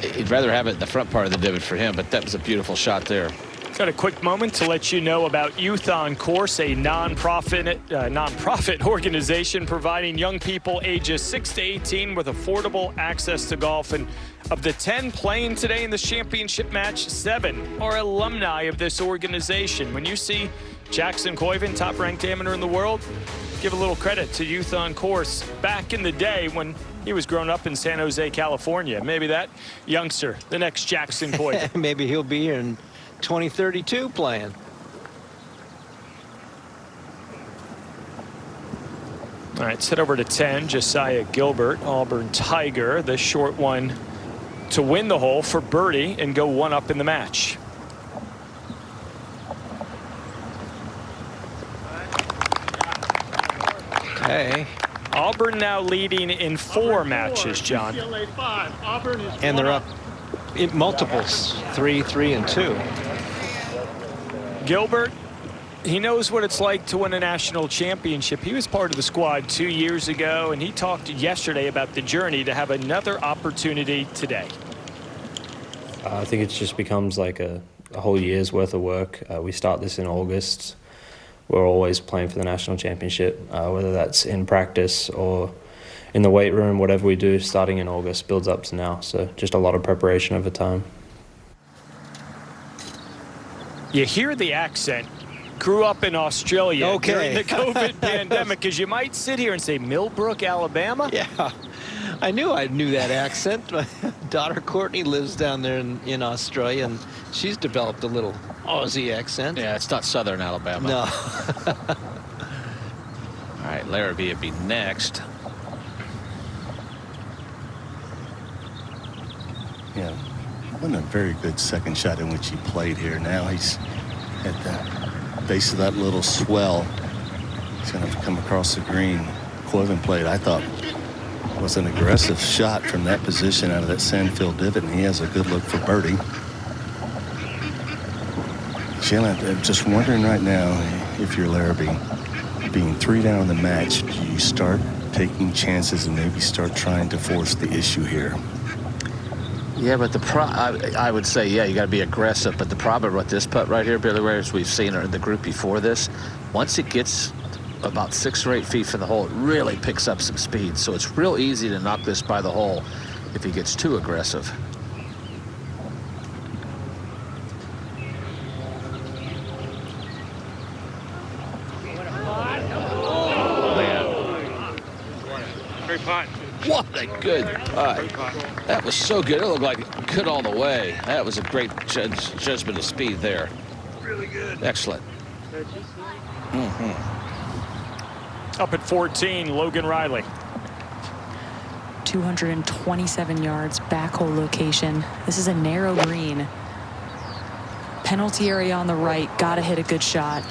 He'd rather have it in the front part of the divot for him, but that was a beautiful shot there. Got a quick moment to let you know about Youth on Course, a nonprofit organization providing young people ages 6 to 18 with affordable access to golf. And of the 10 playing today in this championship match, 7 are alumni of this organization. When you see Jackson Coyven, top-ranked amateur in the world, give a little credit to Youth on Course back in the day when he was growing up in San Jose, California. Maybe that youngster, the next Jackson Coyven. Maybe he'll be here in 2032 playing. All right, let's head over to 10. Josiah Gilbert, Auburn Tiger, the short one to win the hole for birdie and go 1 up in the match. Okay. Auburn now leading in 4 matches, John. And they're up in multiples, 3, 3, and 2. Gilbert, he knows what it's like to win a national championship. He was part of the squad 2 years ago, and he talked yesterday about the journey to have another opportunity today. I think it just becomes like a whole year's worth of work. We start this in August. We're always playing for the national championship, whether that's in practice or in the weight room. Whatever we do starting in August builds up to now. So just a lot of preparation over time. You hear the accent. Grew up in Australia during the COVID pandemic, because you might sit here and say Millbrook, Alabama. Yeah, I knew that accent. My daughter Courtney lives down there in Australia, and she's developed a little Aussie accent. Yeah, it's not Southern Alabama. No. All right, Larrabee will be next. Yeah, wasn't a very good second shot in which he played here. Now he's at the base of that little swell. He's going to come across the green. Coyven played, I thought, Was an aggressive shot from that position out of that sandfield divot, and he has a good look for birdie. Shannon, I'm just wondering right now, if you're Larrabee, being 3 down in the match, do you start taking chances and maybe start trying to force the issue here? Yeah, but I would say, yeah, you got to be aggressive. But the problem with this putt right here, Billy Ray, as we've seen in the group before this, once it gets about 6 or 8 feet from the hole, it really picks up some speed. So it's real easy to knock this by the hole if he gets too aggressive. Great putt. What a good putt. That was so good. It looked like it could all the way. That was a great judgment of speed there. Really good. Excellent. Up at 14, Logan Riley. 227 yards, back hole location. This is a narrow green. Penalty area on the right. Got to hit a good shot.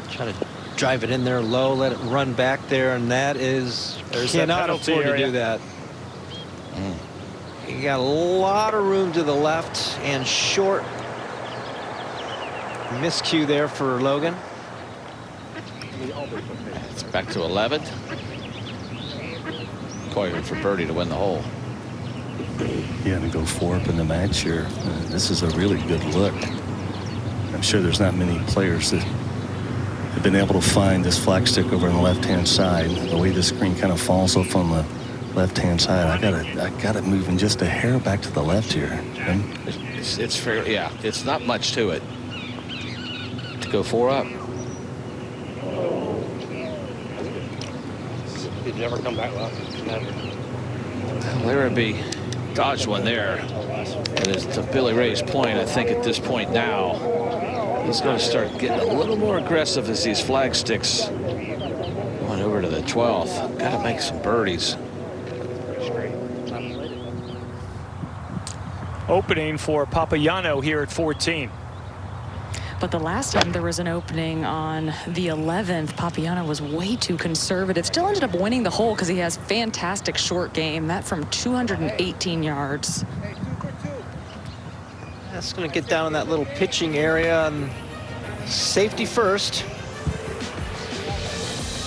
Try to drive it in there low, let it run back there, and that is, cannot afford to do that. You got a lot of room to the left and short. Miscue there for Logan. It's back to 11. Coyman for birdie to win the hole. Yeah, to go 4 up in the match here. This is a really good look. I'm sure there's not many players that have been able to find this flagstick over on the left-hand side. The way this green kind of falls off on the left-hand side, I got it moving just a hair back to the left here. It's fair. Yeah, it's not much to it. To go 4 up. He'd never come back left. Never. Larrabee dodged one there. And as to Billy Ray's point, I think at this point now, he's going to start getting a little more aggressive as these flag sticks going over to the 12th. Got to make some birdies. Opening for Papagiano here at 14. But the last time there was an opening on the 11th, Papagiano was way too conservative. Still ended up winning the hole because he has fantastic short game. That from 218 yards. That's going to get down in that little pitching area, and safety first.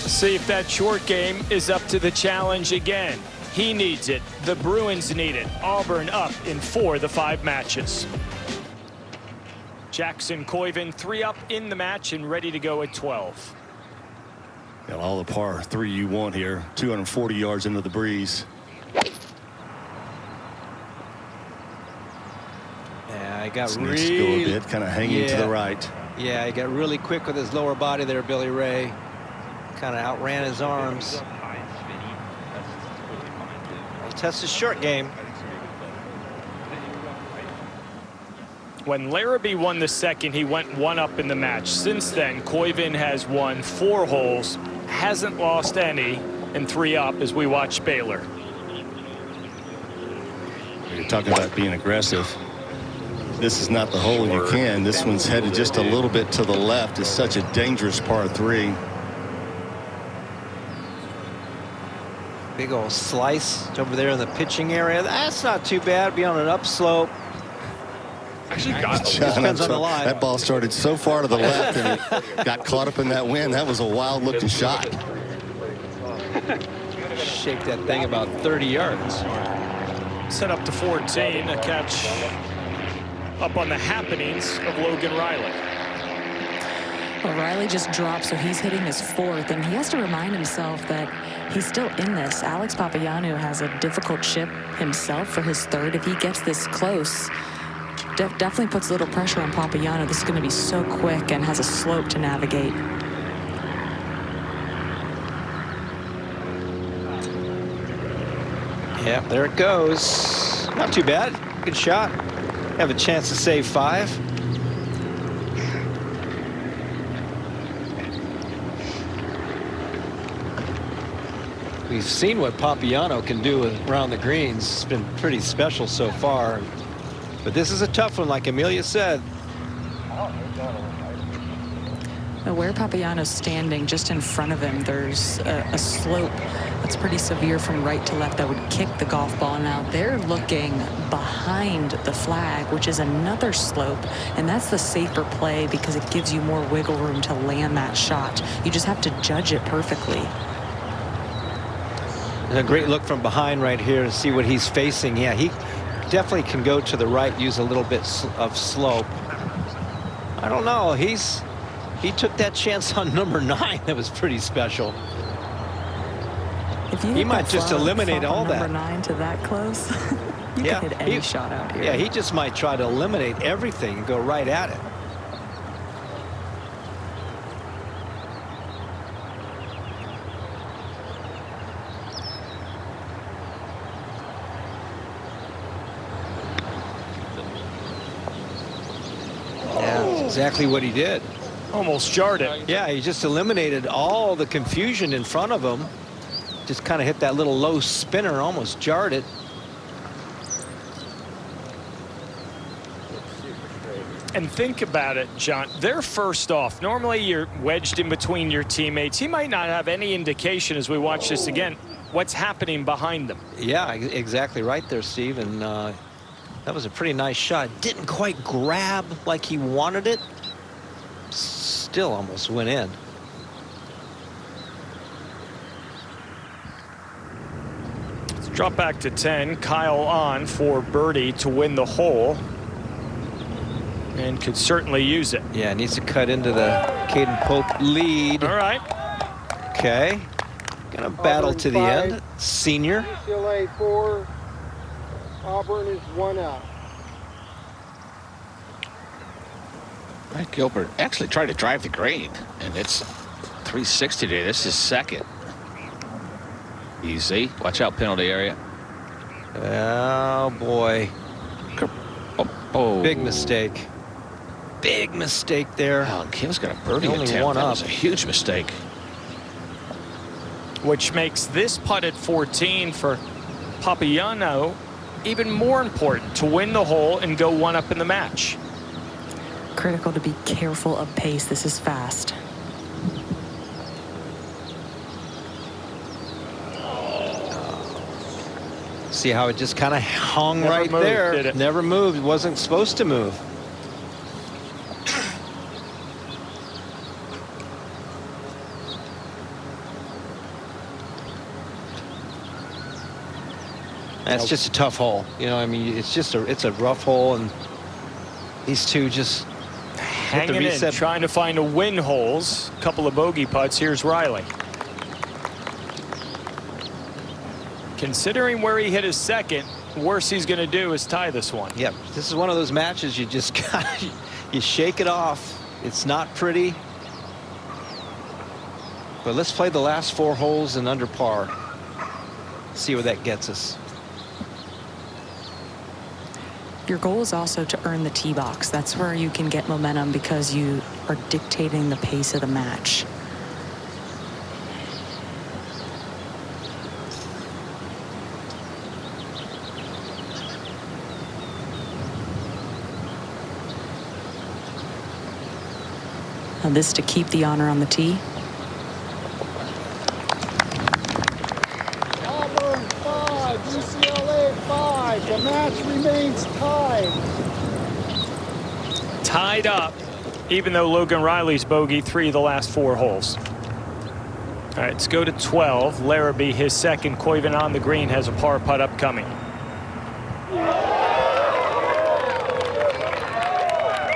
See if that short game is up to the challenge again. He needs it. The Bruins need it. Auburn up in 4 of the 5 matches. Jackson Coyven 3 up in the match and ready to go at 12. Got all the par 3 you want here. 240 yards into the breeze. Yeah, I got really go a bit, kind of hanging to the right. Yeah, he got really quick with his lower body there, Billy Ray. Kind of outran his arms. He'll test his short game. When Larrabee won the second, he went 1 up in the match. Since then, Coyven has won 4 holes, hasn't lost any, and 3 up as we watch Baylor. You're talking about being aggressive. This is not the hole you can. This one's headed just a little bit to the left. It's such a dangerous par 3. Big old slice over there in the pitching area. That's not too bad. Be on an upslope. Actually got depends on the line. That ball started so far to the left and it got caught up in that wind. That was a wild looking shot. Shake that thing about 30 yards. Set up to 14, a catch up on the happenings of Logan Riley. Well, Riley just dropped, so he's hitting his 4th, and he has to remind himself that he's still in this. Alex Papagiano has a difficult chip himself for his 3rd. If he gets this close, definitely puts a little pressure on Papagiano. This is going to be so quick and has a slope to navigate. Yeah, there it goes. Not too bad. Good shot. Have a chance to save 5. We've seen what Papagiano can do around the greens. It's been pretty special so far. But this is a tough one, like Amelia said. Where Papagiano's standing, just in front of him, there's a slope that's pretty severe from right to left that would kick the golf ball. Now they're looking behind the flag, which is another slope, and that's the safer play because it gives you more wiggle room to land that shot. You just have to judge it perfectly. And a great look from behind right here to see what he's facing. Yeah, he definitely can go to the right, use a little bit of slope. I don't know. He took that chance on number 9. That was pretty special. If you he might just eliminate all that. Number 9 to that close, you can hit any shot out here. Yeah, he just might try to eliminate everything and go right at it. Yeah, that's exactly what he did. Almost jarred it. Yeah, he just eliminated all the confusion in front of him. Just kind of hit that little low spinner, almost jarred it. And think about it, John. They're first off. Normally you're wedged in between your teammates. He might not have any indication as we watch this again what's happening behind them. Yeah, exactly right there, Steve. And that was a pretty nice shot. Didn't quite grab like he wanted it. Still almost went in. Let's drop back to 10. Kyle on for birdie to win the hole. And could certainly use it. Yeah, needs to cut into the Caden Pope lead. All right. Okay. Gonna battle to the end. Senior. UCLA 4. Auburn is 1 out. Mike Gilbert actually tried to drive the green, and it's 360 today. This is second. Easy. Watch out, penalty area. Oh, boy. Oh. Big mistake. Big mistake there. Oh, Kim's got a birdie Only attempt. one That up. was a huge mistake. Which makes this putt at 14 for Papagiano even more important to win the hole and go 1 up in the match. Critical to be careful of pace. This is fast. See how it just kind of hung Never right moved, there. did it? Never moved. Wasn't supposed to move. That's just a tough hole. You know, I mean, it's a rough hole, and these two just hit the Hanging in, reset. trying to find a win holes. Couple of bogey putts. Here's Riley. Considering where he hit his second, worst he's going to do is tie this one. Yeah, this is one of those matches you just you shake it off. It's not pretty. But let's play the last 4 holes and under par. See where that gets us. Your goal is also to earn the tee box. That's where you can get momentum because you are dictating the pace of the match. Now this to keep the honor on the tee. Auburn 5, UCLA 5. The match remains tied. Tied up, even though Logan Riley's bogeyed 3 of the last 4 holes. All right, let's go to 12. Larrabee, his second. Koiven on the green, has a par putt upcoming.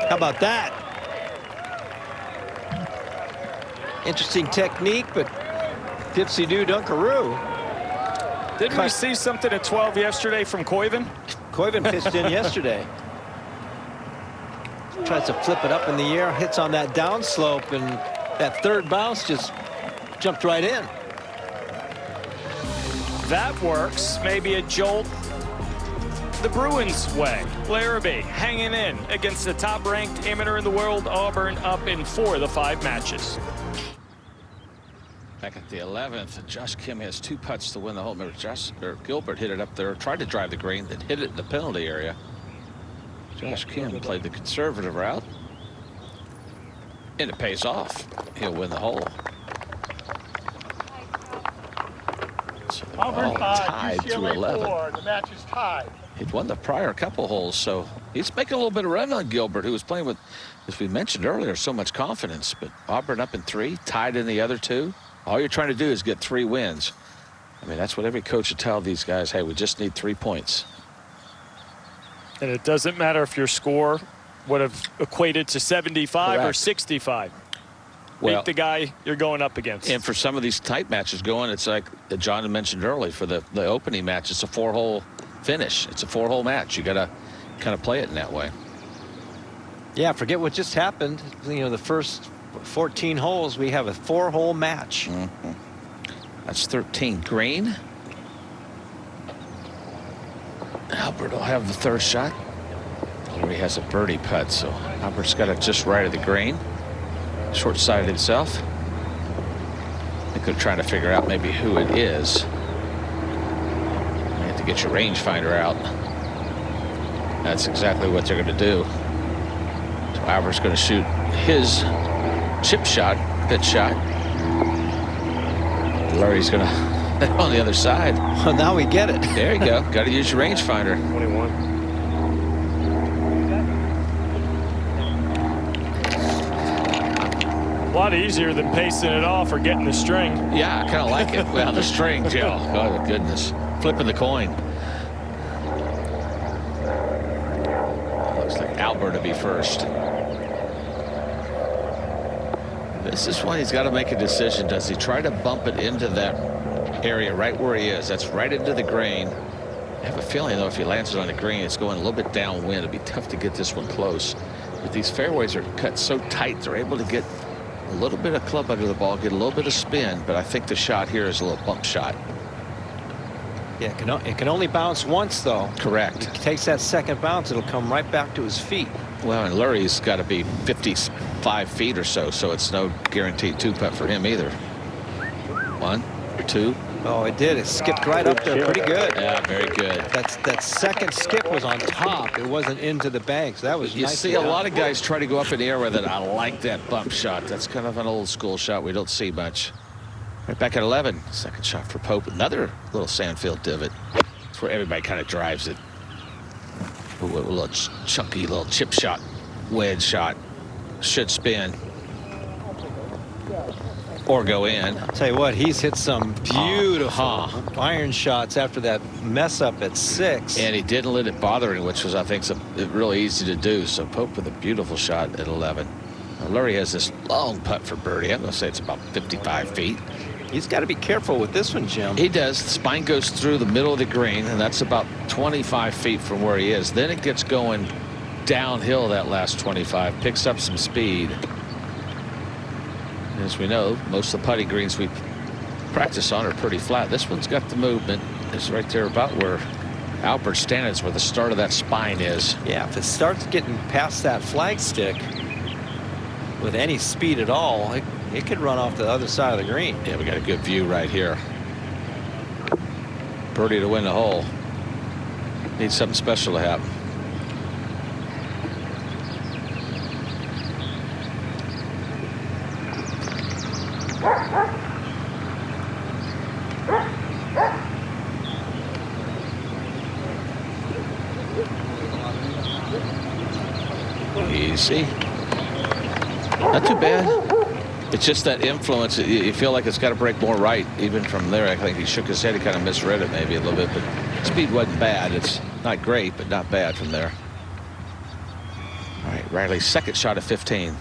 How about that? Interesting technique, but dipsy-do dunkaroo. Didn't we see something at 12 yesterday from Koiven? Koiven pitched in yesterday. Tries to flip it up in the air, hits on that downslope, and that third bounce just jumped right in. That works. Maybe a jolt the Bruins way. Larrabee hanging in against the top-ranked amateur in the world. Auburn up in 4 of the 5 matches. Back at the 11th, Josh Kim has 2 putts to win the hole. Remember, Gilbert hit it up there, tried to drive the green, then hit it in the penalty area. Josh Kim played the conservative route, and it pays off. he'll win the hole. So they're Auburn all 5, tied through UCLA 11. 4. The match is tied. He'd won the prior couple holes, so he's making a little bit of run on Gilbert, who was playing with, as we mentioned earlier, so much confidence. But Auburn up in 3, tied in the other 2. All you're trying to do is get 3 wins. I mean, that's what every coach would tell these guys. Hey, we just need 3 points. And it doesn't matter if your score would have equated to 75 Correct. or 65. Well, Beat the guy you're going up against. And for some of these tight matches going, it's like John had mentioned earlier, for the opening match, it's a 4-hole finish. It's a 4-hole match. You got to kind of play it in that way. Yeah, forget what just happened. You know, the first 14 holes, we have a 4-hole match. Mm-hmm. That's 13. Green. Albert will have the 3rd shot. He has a birdie putt, so Albert's got it just right of the green. Short side himself. I think they're trying to figure out maybe who it is. You have to get your rangefinder out. That's exactly what they're going to do. So Albert's going to shoot his chip shot, pitch shot. Larry's going to on the other side. Well, now we get it. There you go. Got to use your rangefinder. 21. A lot easier than pacing it off or getting the string. Yeah, I kind of like it. Well, the string, Joe. Oh, goodness. Flipping the coin. Looks like Albert to be first. This is when he's got to make a decision. Does he try to bump it into that area right where he is? That's right into the green. I have a feeling, though, if he lands it on the green, it's going a little bit downwind. It'd be tough to get this one close. But these fairways are cut so tight, they're able to get a little bit of club under the ball, get a little bit of spin, but I think the shot here is a little bump shot. Yeah, it can only bounce once, though. Correct. If he takes that second bounce, it'll come right back to his feet. Well, and Lurie's got to be 55 feet or so, so it's no guaranteed 2-putt for him either. 1, 2. Oh, it did. It skipped right up there pretty good. Yeah, very good. That second skip was on top. It wasn't into the bank, so that was You nice. see a lot of guys try to go up in the air with it. I like that bump shot. That's kind of an old school shot we don't see much. Right back at 11. Second shot for Pope. Another little sandfield divot. That's where everybody kind of drives it. Ooh, a little chunky little chip shot, wedge shot. Should spin. Or go in. I'll tell you what, he's hit some beautiful iron shots after that mess up at 6. And he didn't let it bother him, which was, I think, really easy to do. So Pope with a beautiful shot at 11. Now, Lurie has this long putt for birdie. I'm going to say it's about 55 feet. He's got to be careful with this one, Jim. He does. The spine goes through the middle of the green, and that's about 25 feet from where he is. Then it gets going downhill that last 25, picks up some speed. As we know, most of the putting greens we practice on are pretty flat. This one's got the movement. It's right there about where Albert's standing, is where the start of that spine is. Yeah, if it starts getting past that flagstick with any speed at all, it could run off the other side of the green. Yeah, we got a good view right here. Birdie to win the hole. Needs something special to happen. Easy. Not too bad. It's just that influence. You feel like it's got to break more right, even from there. I think he shook his head. He kind of misread it maybe a little bit, but speed wasn't bad. It's not great, but not bad from there. All right, Riley's second shot at 15.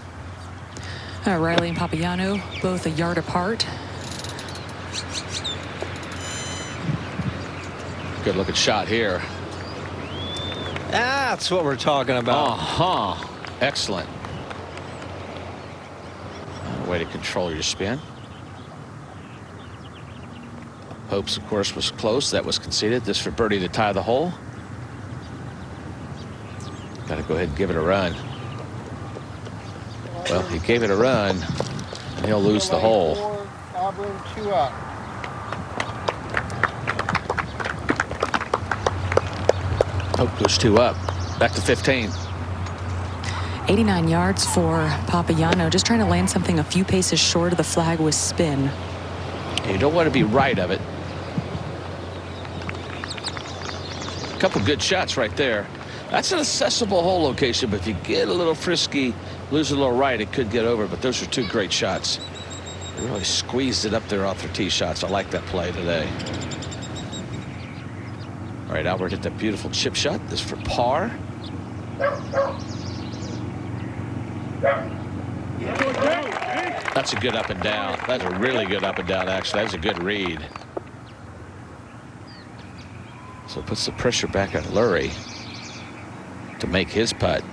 Riley and Papagiannou both a yard apart. Good looking shot here. That's what we're talking about. Excellent. Way to control your spin. Pope's, of course, was close. That was conceded. This for birdie to tie the hole. Got to go ahead and give it a run. Well, he gave it a run, and he'll lose the hole. Auburn 2 up. Pope goes 2 up. Back to 15. 89 yards for Papagiano, just trying to land something a few paces short of the flag with spin. You don't want to be right of it. A couple good shots right there. That's an accessible hole location, but if you get a little frisky, lose a little right, it could get over. But those are two great shots. They really squeezed it up there off their tee shots. I like that play today. All right, Albert hit that beautiful chip shot. This for par. That's a good up and down. That's a really good up and down, actually. That's a good read. So it puts the pressure back on Lurie to make his putt.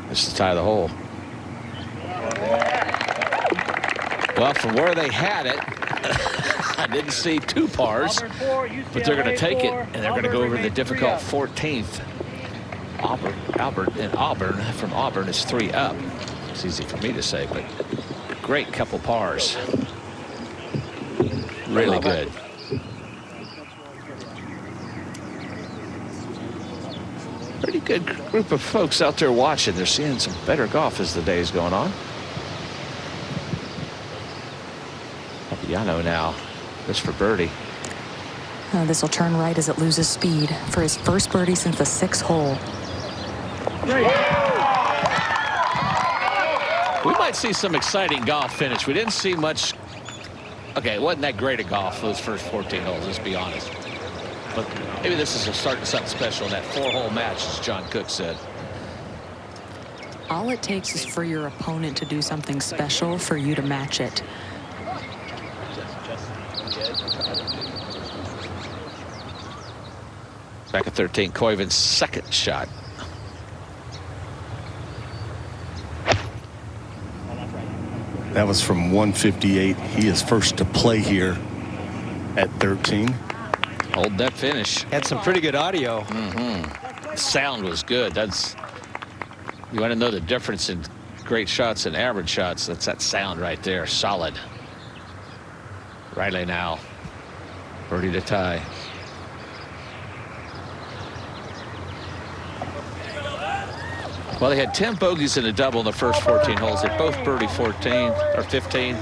This is the tie of the hole. Well, from where they had it, I didn't see two pars, but they're going to take it, and they're going to go over the difficult 14th. Auburn from Auburn is 3 up. It's easy for me to say, but great couple pars. Really good. Pretty good group of folks out there watching. They're seeing some better golf as the day's going on. Papagiano now. This for birdie. This will turn right as it loses speed for his first birdie since the 6th hole. We might see some exciting golf finish. We didn't see much. Okay, it wasn't that great a golf those first 14 holes, let's be honest. But maybe this is a start to something special in that 4-hole match, as John Cook said. All it takes is for your opponent to do something special for you to match it. Back at 13, Koivin's second shot. That was from 158. He is first to play here at 13. Hold that finish. Had some pretty good audio. The sound was good. That's, you want to know the difference in great shots and average shots. That's that sound right there. Solid. Riley now. Birdie to tie. Well, they had 10 bogeys and a double in the first 14 holes. They both birdie 14 or 15.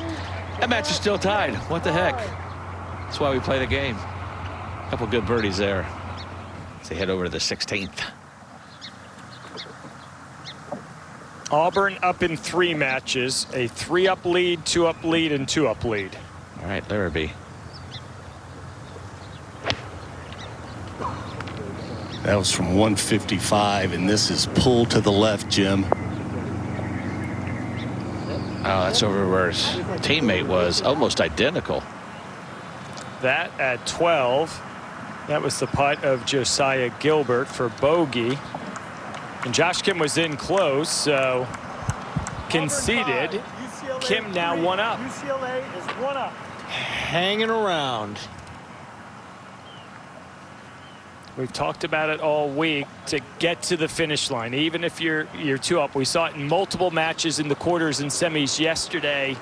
That match is still tied. What the heck? That's why we play the game. A couple good birdies there as they head over to the 16th. Auburn up in 3 matches, a 3-up lead, 2-up lead, and 2-up lead. All right, Larrabee. That was from 155, and this is pulled to the left, Jim. Oh, that's over where his teammate was, almost identical. That at 12. That was the putt of Josiah Gilbert for bogey. And Josh Kim was in close, so conceded. Kim now 1 up. UCLA is 1 up. Hanging around. We've talked about it all week to get to the finish line, even if you're 2 up. We saw it in multiple matches in the quarters and semis yesterday.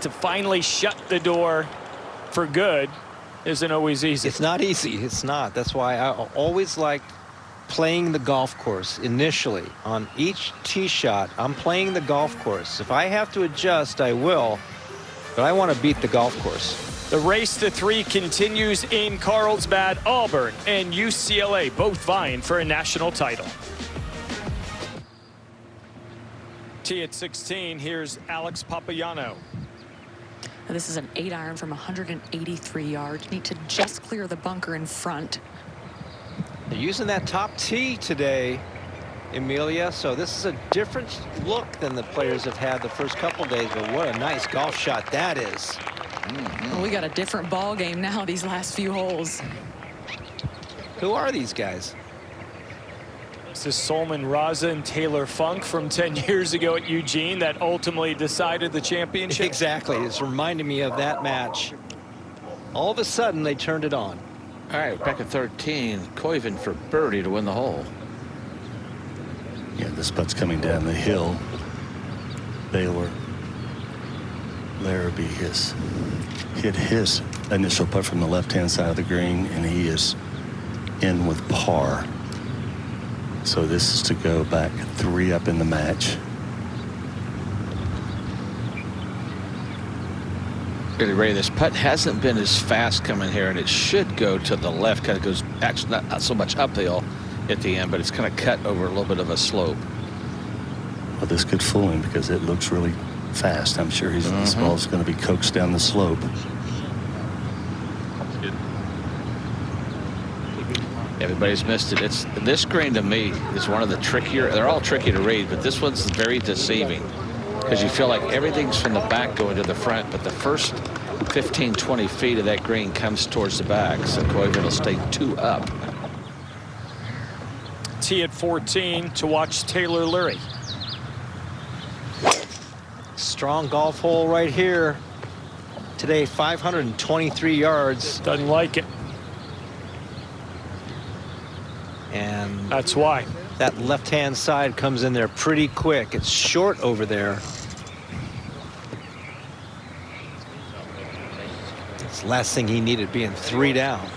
To finally shut the door for good isn't always easy. It's not easy. It's not. That's why I always like playing the golf course initially. On each tee shot, I'm playing the golf course. If I have to adjust, I will, but I want to beat the golf course. The race to 3 continues in Carlsbad. Auburn and UCLA both vying for a national title. Tee at 16, here's Alex Papagiano. This is an 8-iron from 183 yards. Need to just clear the bunker in front. They're using that top tee today, Emilia, so this is a different look than the players have had the first couple days, but what a nice golf shot that is. Well, we got a different ball game now these last few holes. Who are these guys? This is Solomon Raza and Taylor Funk from 10 years ago at Eugene that ultimately decided the championship. Exactly. It's reminding me of that match. All of a sudden, they turned it on. All right, back at 13, Koivin for birdie to win the hole. Yeah, this putt's coming down the hill. Baylor. Larrabee has hit his initial putt from the left-hand side of the green, and he is in with par. So this is to go back 3 up in the match. Really, Ray, this putt hasn't been as fast coming here, and it should go to the left. Kind of goes actually not so much uphill at the end, but it's kind of cut over a little bit of a slope. Well, this could fool him because it looks really fast. I'm sure this ball's going to be coaxed down the slope. Everybody's missed it. This green to me is one of the trickier. They're all tricky to read, but this one's very deceiving because you feel like everything's from the back going to the front, but the first 15, 20 feet of that green comes towards the back. So Koivu will stay 2 up. Tee at 14 to watch Taylor Lurie. Strong golf hole right here. Today, 523 yards. Doesn't like it. And that's why. That left-hand side comes in there pretty quick. It's short over there. It's the last thing he needed, being 3 down.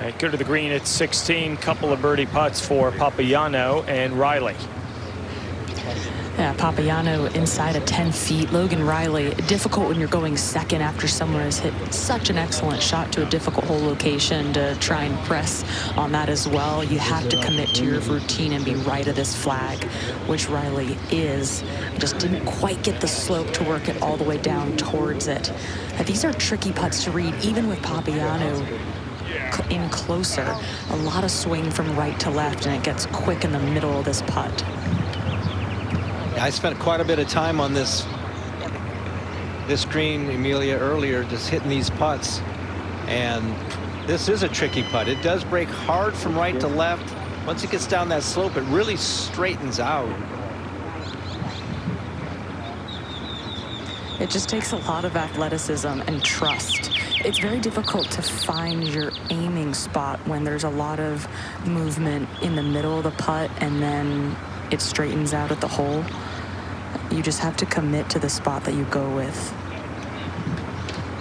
Right, go to the green at 16. Couple of birdie putts for Papagiannou and Riley. Yeah, Papagiannou inside of 10 feet. Logan Riley, difficult when you're going second after someone has hit such an excellent shot to a difficult hole location to try and press on that as well. You have to commit to your routine and be right of this flag, which Riley is. He just didn't quite get the slope to work it all the way down towards it. These are tricky putts to read, even with Papagiannou in closer. A lot of swing from right to left, and it gets quick in the middle of this putt. I spent quite a bit of time on this green, Amelia, earlier, just hitting these putts. And this is a tricky putt. It does break hard from right to left. Once it gets down that slope, it really straightens out. It just takes a lot of athleticism and trust. It's very difficult to find your aiming spot when there's a lot of movement in the middle of the putt and then it straightens out at the hole. You just have to commit to the spot that you go with.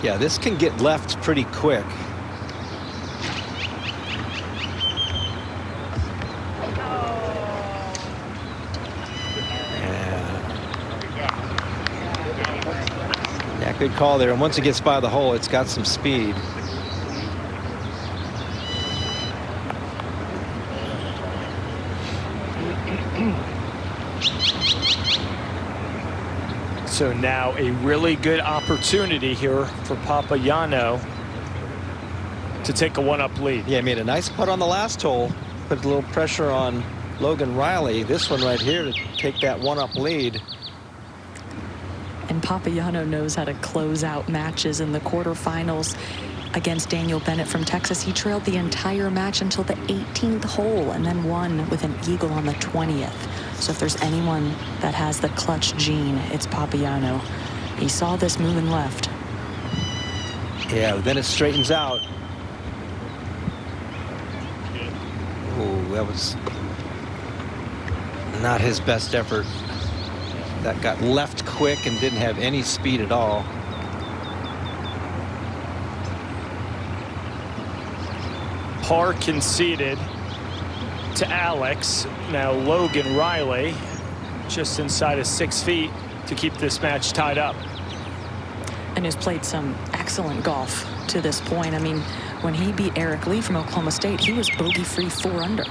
Yeah, this can get left pretty quick. Yeah, good call there. And once it gets by the hole, it's got some speed. So now a really good opportunity here for Papagiannou to take a 1-up lead. Yeah, made a nice putt on the last hole. Put a little pressure on Logan Riley. This one right here to take that 1-up lead. And Papagiannou knows how to close out matches in the quarterfinals against Daniel Bennett from Texas. He trailed the entire match until the 18th hole and then won with an eagle on the 20th. So if there's anyone that has the clutch gene, it's Papagiannou. He saw this moving left. Yeah, then it straightens out. Oh, that was not his best effort. That got left quick and didn't have any speed at all. Par conceded to Alex. Now Logan Riley just inside of 6 feet to keep this match tied up. And has played some excellent golf to this point. I mean, when he beat Eric Lee from Oklahoma State, he was bogey-free 4 under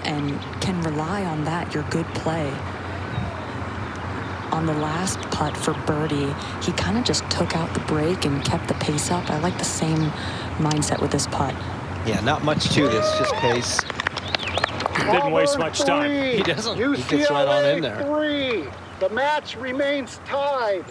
and can rely on that, your good play. On the last putt for birdie, he kind of just took out the brake and kept the pace up. I like the same mindset with this putt. Yeah, not much to this, just pace. Didn't waste much time. He doesn't. UCLA He gets right on in there. 3. The match remains tied.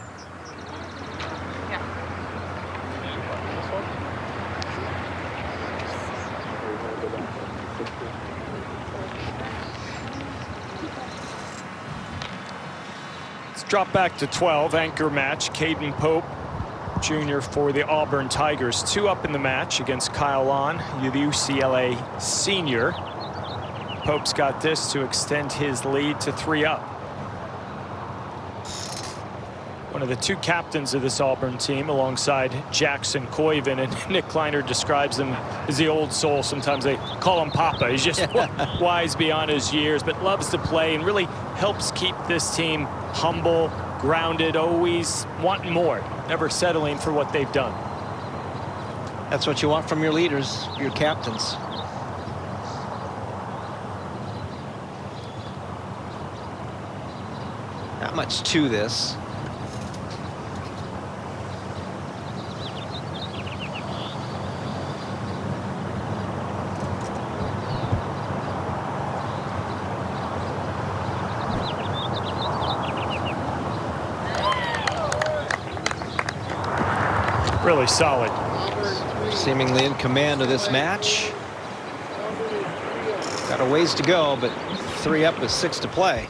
Let's drop back to 12. Anchor match. Caden Pope Jr. for the Auburn Tigers. 2 up in the match against Kyle Long, the UCLA senior. Pope's got this to extend his lead to 3 up. one of the two captains of this Auburn team alongside Jackson Koiven, and Nick Kleiner describes him as the old soul. Sometimes they call him Papa. He's just wise beyond his years, but loves to play and really helps keep this team humble, grounded, always wanting more, never settling for what they've done. That's what you want from your leaders, your captains. Not much to this. Really solid. Seemingly in command of this match. Got a ways to go, but 3 up with 6 to play.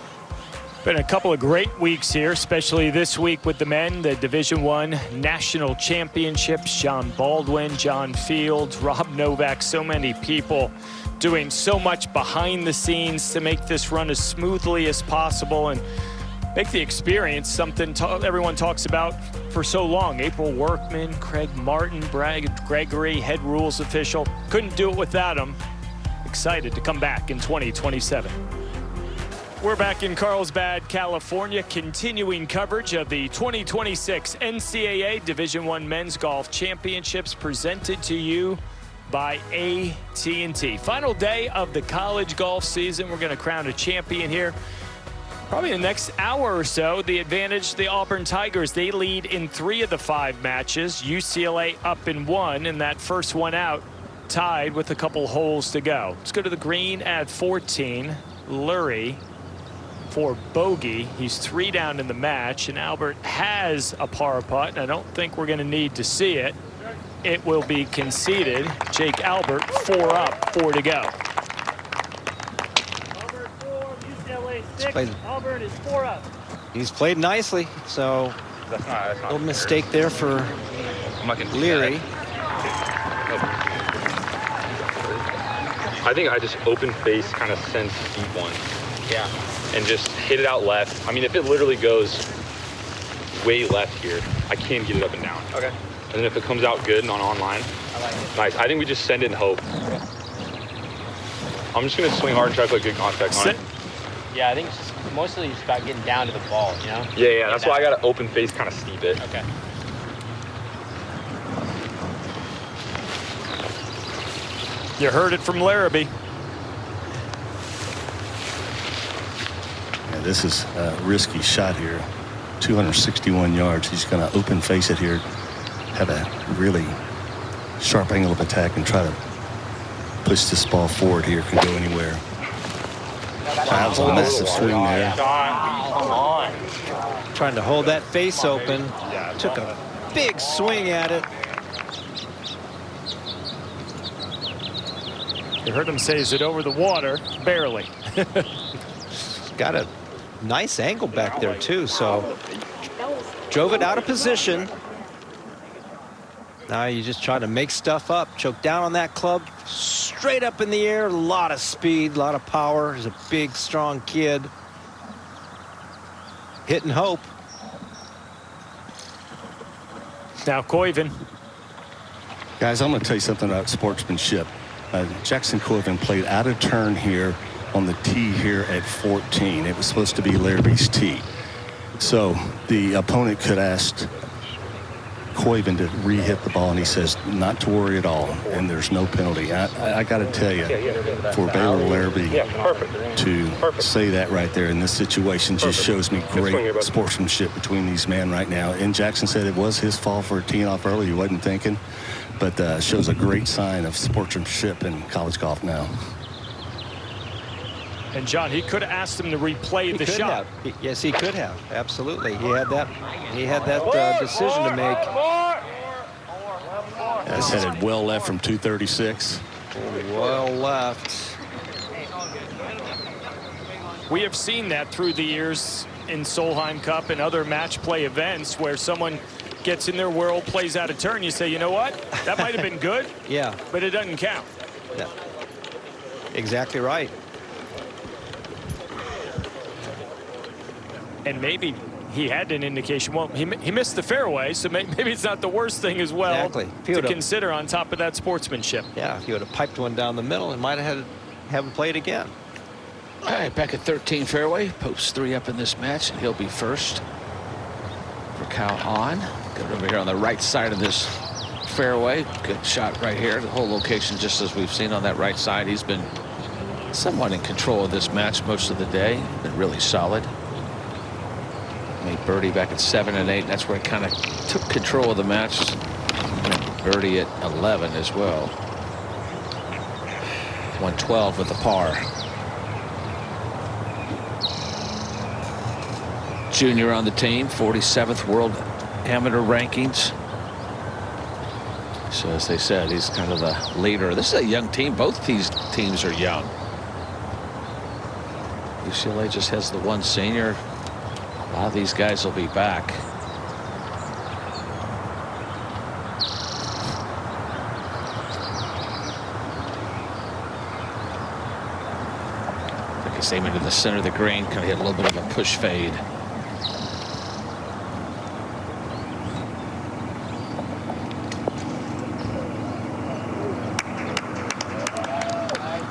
Been a couple of great weeks here, especially this week with the men, the Division I National Championships. John Baldwin, John Fields, Rob Novak, so many people doing so much behind the scenes to make this run as smoothly as possible and make the experience something everyone talks about for so long. April Workman, Craig Martin, Bragg Gregory, head rules official. Couldn't do it without them. Excited to come back in 2027. We're back in Carlsbad, California, continuing coverage of the 2026 NCAA Division I Men's Golf Championships presented to you by AT&T. Final day of the college golf season. We're going to crown a champion here. Probably in the next hour or so. The advantage, the Auburn Tigers, they lead in 3 of the 5 matches. UCLA up in 1, and that first one out tied with a couple holes to go. Let's go to the green at 14. Lurie for bogey. He's 3 down in the match, and Albert has a par putt, and I don't think we're going to need to see it. It will be conceded. Jake Albert 4 up, 4 to go. Auburn 4, UCLA 6. Auburn is 4 up. He's played nicely, so That's not no mistake there for Leary. I think I just open face kind of sends deep one. Yeah. And just hit it out left. I mean, if it literally goes way left here, I can't get it up and down. Okay. And then if it comes out good and online, I like it. Nice. I think we just send it and hope. Okay. I'm just going to swing hard and try to put good contact on it. Yeah, I think it's just mostly just about getting down to the ball, you know? Yeah. That's why I got to open face, kind of steep it. Okay. You heard it from Larrabee. Yeah, this is a risky shot here. 261 yards. He's going to open face it here, have a really sharp angle of attack, and try to push this ball forward here. Can go anywhere. That was a massive swing there. Come on. Trying to hold that face open. Took a big swing at it. You heard him say, is it over the water? Barely. Got a nice angle back there, too, so drove it out of position. Now you just try to make stuff up. Choke down on that club. Straight up in the air. A lot of speed, a lot of power. He's a big, strong kid. Hit and hope. Now Koiven. Guys, I'm going to tell you something about sportsmanship. Jackson Koiven played out of turn here on the tee here at 14. It was supposed to be Larrabee's tee. So the opponent could ask Koiven to re-hit the ball, and he says not to worry at all, and there's no penalty. I got to tell you, for Baylor Larrabee to say that right there in this situation just shows me great sportsmanship between these men right now. And Jackson said it was his fault for teeing off early. He wasn't thinking, but shows a great sign of sportsmanship in college golf now. And John, he could have asked him to replay the shot. Yes, he could have. Absolutely. He had that decision to make. That's headed well left from 236. Well left. We have seen that through the years in Solheim Cup and other match play events where someone gets in their world, plays out of turn. You say, you know what? That might have been good. Yeah. But it doesn't count. Yeah. Exactly right. And maybe he had an indication. Well, he missed the fairway, so maybe it's not the worst thing as well to consider on top of that sportsmanship. Yeah, if he would have piped one down the middle, he might have had him play it again. All right, back at 13 fairway. Post 3 up in this match, and he'll be first. For Cal on. Good over here on the right side of this fairway. Good shot right here. The whole location just as we've seen on that right side. He's been somewhat in control of this match most of the day. Been really solid. Made birdie back at 7 and 8. That's where he kind of took control of the match. And birdie at 11 as well. 112 with the par. Junior on the team, 47th world amateur rankings. So as they said, he's kind of the leader. This is a young team. Both these teams are young. UCLA just has the one senior. A lot of these guys will be back. I think he's aiming to the center of the green. Kind of hit a little bit of a push fade.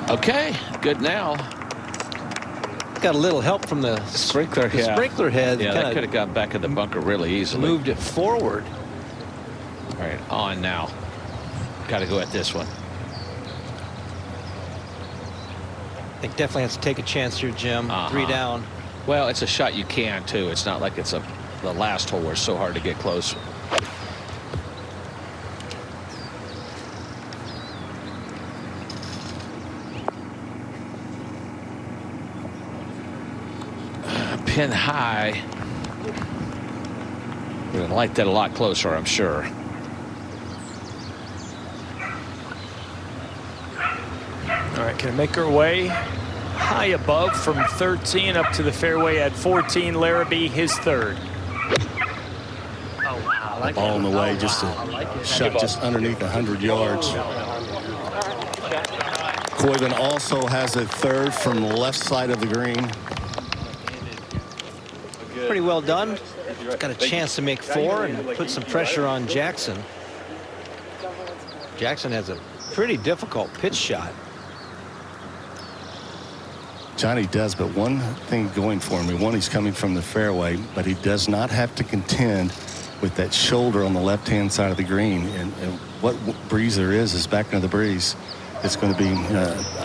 Okay, good now. Got a little help from the sprinkler. The sprinkler head. Yeah, that could have got back in the bunker really easily. Moved it forward. All right, on now. Got to go at this one. I think definitely has to take a chance here, Jim. 3 down. Well, it's a shot you can too. It's not like it's the last hole where it's so hard to get close. Pin high. We're gonna like that a lot closer, I'm sure. All right, can make her way high above from 13 up to the fairway at 14. Larrabee, his third. Oh, wow. Ball in the way, just a shot just underneath 100 yards. Koiven also has a third from the left side of the green. Pretty well done. Got a chance to make 4 and put some pressure on Jackson. Jackson has a pretty difficult pitch shot. Johnny does, but one thing going for him. One, he's coming from the fairway, but he does not have to contend with that shoulder on the left-hand side of the green. And what breeze there is back into the breeze. It's going to be,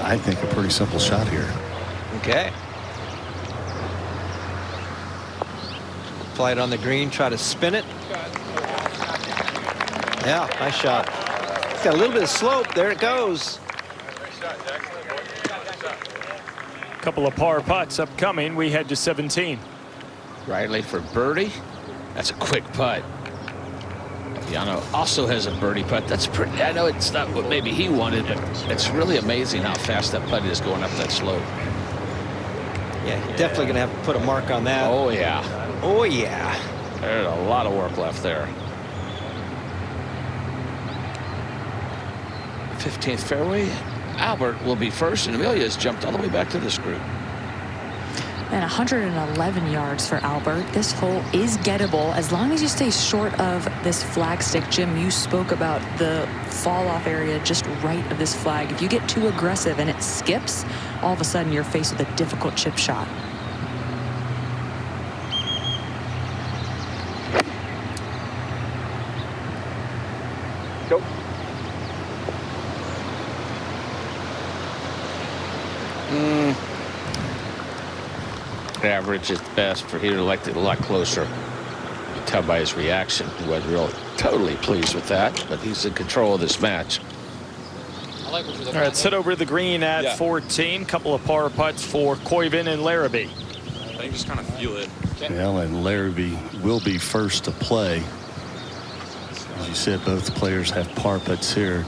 I think, a pretty simple shot here. Okay. Apply it on the green, try to spin it. Yeah, nice shot. It's got a little bit of slope. There it goes. Couple of par putts upcoming. We head to 17. Riley for birdie. That's a quick putt. Yano also has a birdie putt. That's pretty. I know it's not what maybe he wanted, but it's really amazing how fast that putt is going up that slope. Yeah, definitely going to have to put a mark on that. Oh, yeah. Oh, yeah. There's a lot of work left there. 15th fairway. Albert will be first, and Amelia has jumped all the way back to this group. And 111 yards for Albert. This hole is gettable as long as you stay short of this flag stick. Jim, you spoke about the fall off area just right of this flag. If you get too aggressive and it skips, all of a sudden you're faced with a difficult chip shot. Go. Average at best. For he would have liked it a lot closer. You can tell by his reaction. He wasn't really totally pleased with that, but he's in control of this match. All right, set over to the green at 14. Couple of par putts for Koiven and Larrabee. I think just kind of feel it. Well, and Larrabee will be first to play. As you said, both players have par putts here.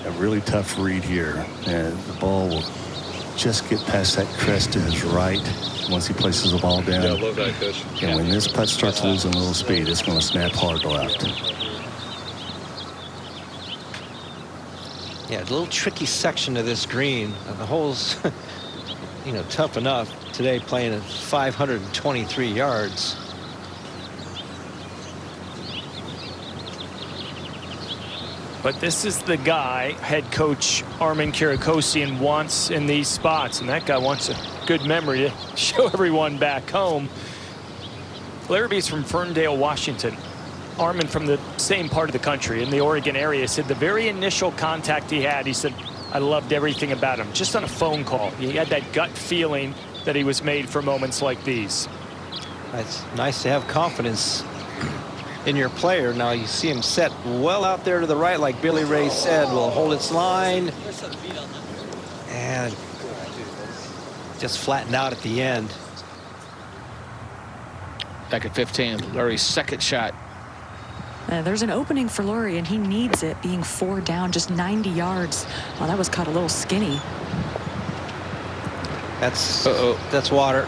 A really tough read here, and the ball will just get past that crest to his right once he places the ball down. Yeah, I love that, Coach. And when this putt starts losing a little speed, it's going to snap hard left. Yeah, a little tricky section of this green. The hole's, you know, tough enough today, playing at 523 yards. But this is the guy head coach Armin Kirikosian wants in these spots, and that guy wants a good memory to show everyone back home. Larrabee's from Ferndale, Washington. Armin from the same part of the country in the Oregon area said the very initial contact he had, he said, I loved everything about him. Just on a phone call, he had that gut feeling that he was made for moments like these. It's nice to have confidence in your player. Now you see him set well out there to the right, like Billy Ray said, will hold its line and just flattened out at the end. Back at 15, Lurie's second shot. There's an opening for Lurie, and he needs it, being 4 down, just 90 yards. Well, that was caught a little skinny. That's water.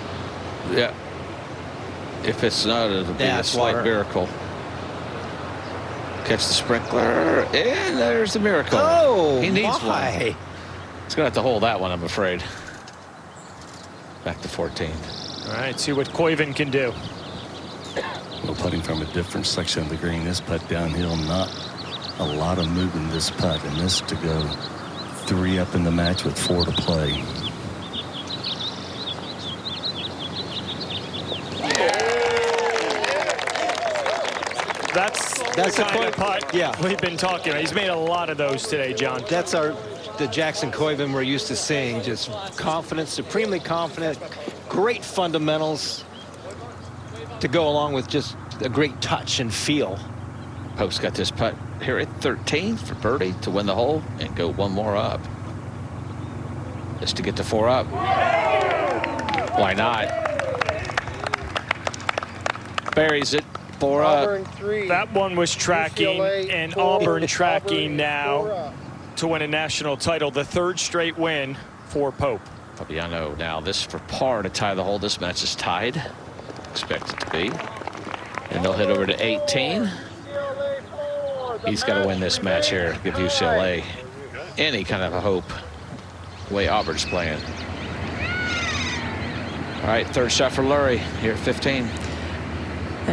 Yeah. If it's not, it'll be a slight miracle. Catch the sprinkler, and there's the miracle. Oh, he needs my. one. He's going to have to hold that one, I'm afraid. Back to 14. All right, see what Koiven can do. Well, putting from a different section of the green. This putt downhill, not a lot of movement this putt, and this to go 3 up in the match with 4 to play. That's the kind of putt we've been talking about. He's made a lot of those today, John. That's the Jackson Koiven we're used to seeing. Just confident, supremely confident, great fundamentals to go along with just a great touch and feel. Pope's got this putt here at 13 for birdie to win the hole and go 1 more up. Just to get to 4 up. Why not? Buries it. 4 up. That one was tracking, UCLA, and 4, Auburn tracking Auburn, now 4 up. to win a national title, the 3rd straight win for Pope. Fabiano now this for par to tie the hole. This match is tied. Expect it to be. And they'll head over to 18. He's got to win this match here, give UCLA any kind of a hope the way Auburn's playing. All right, 3rd shot for Lurie here at 15.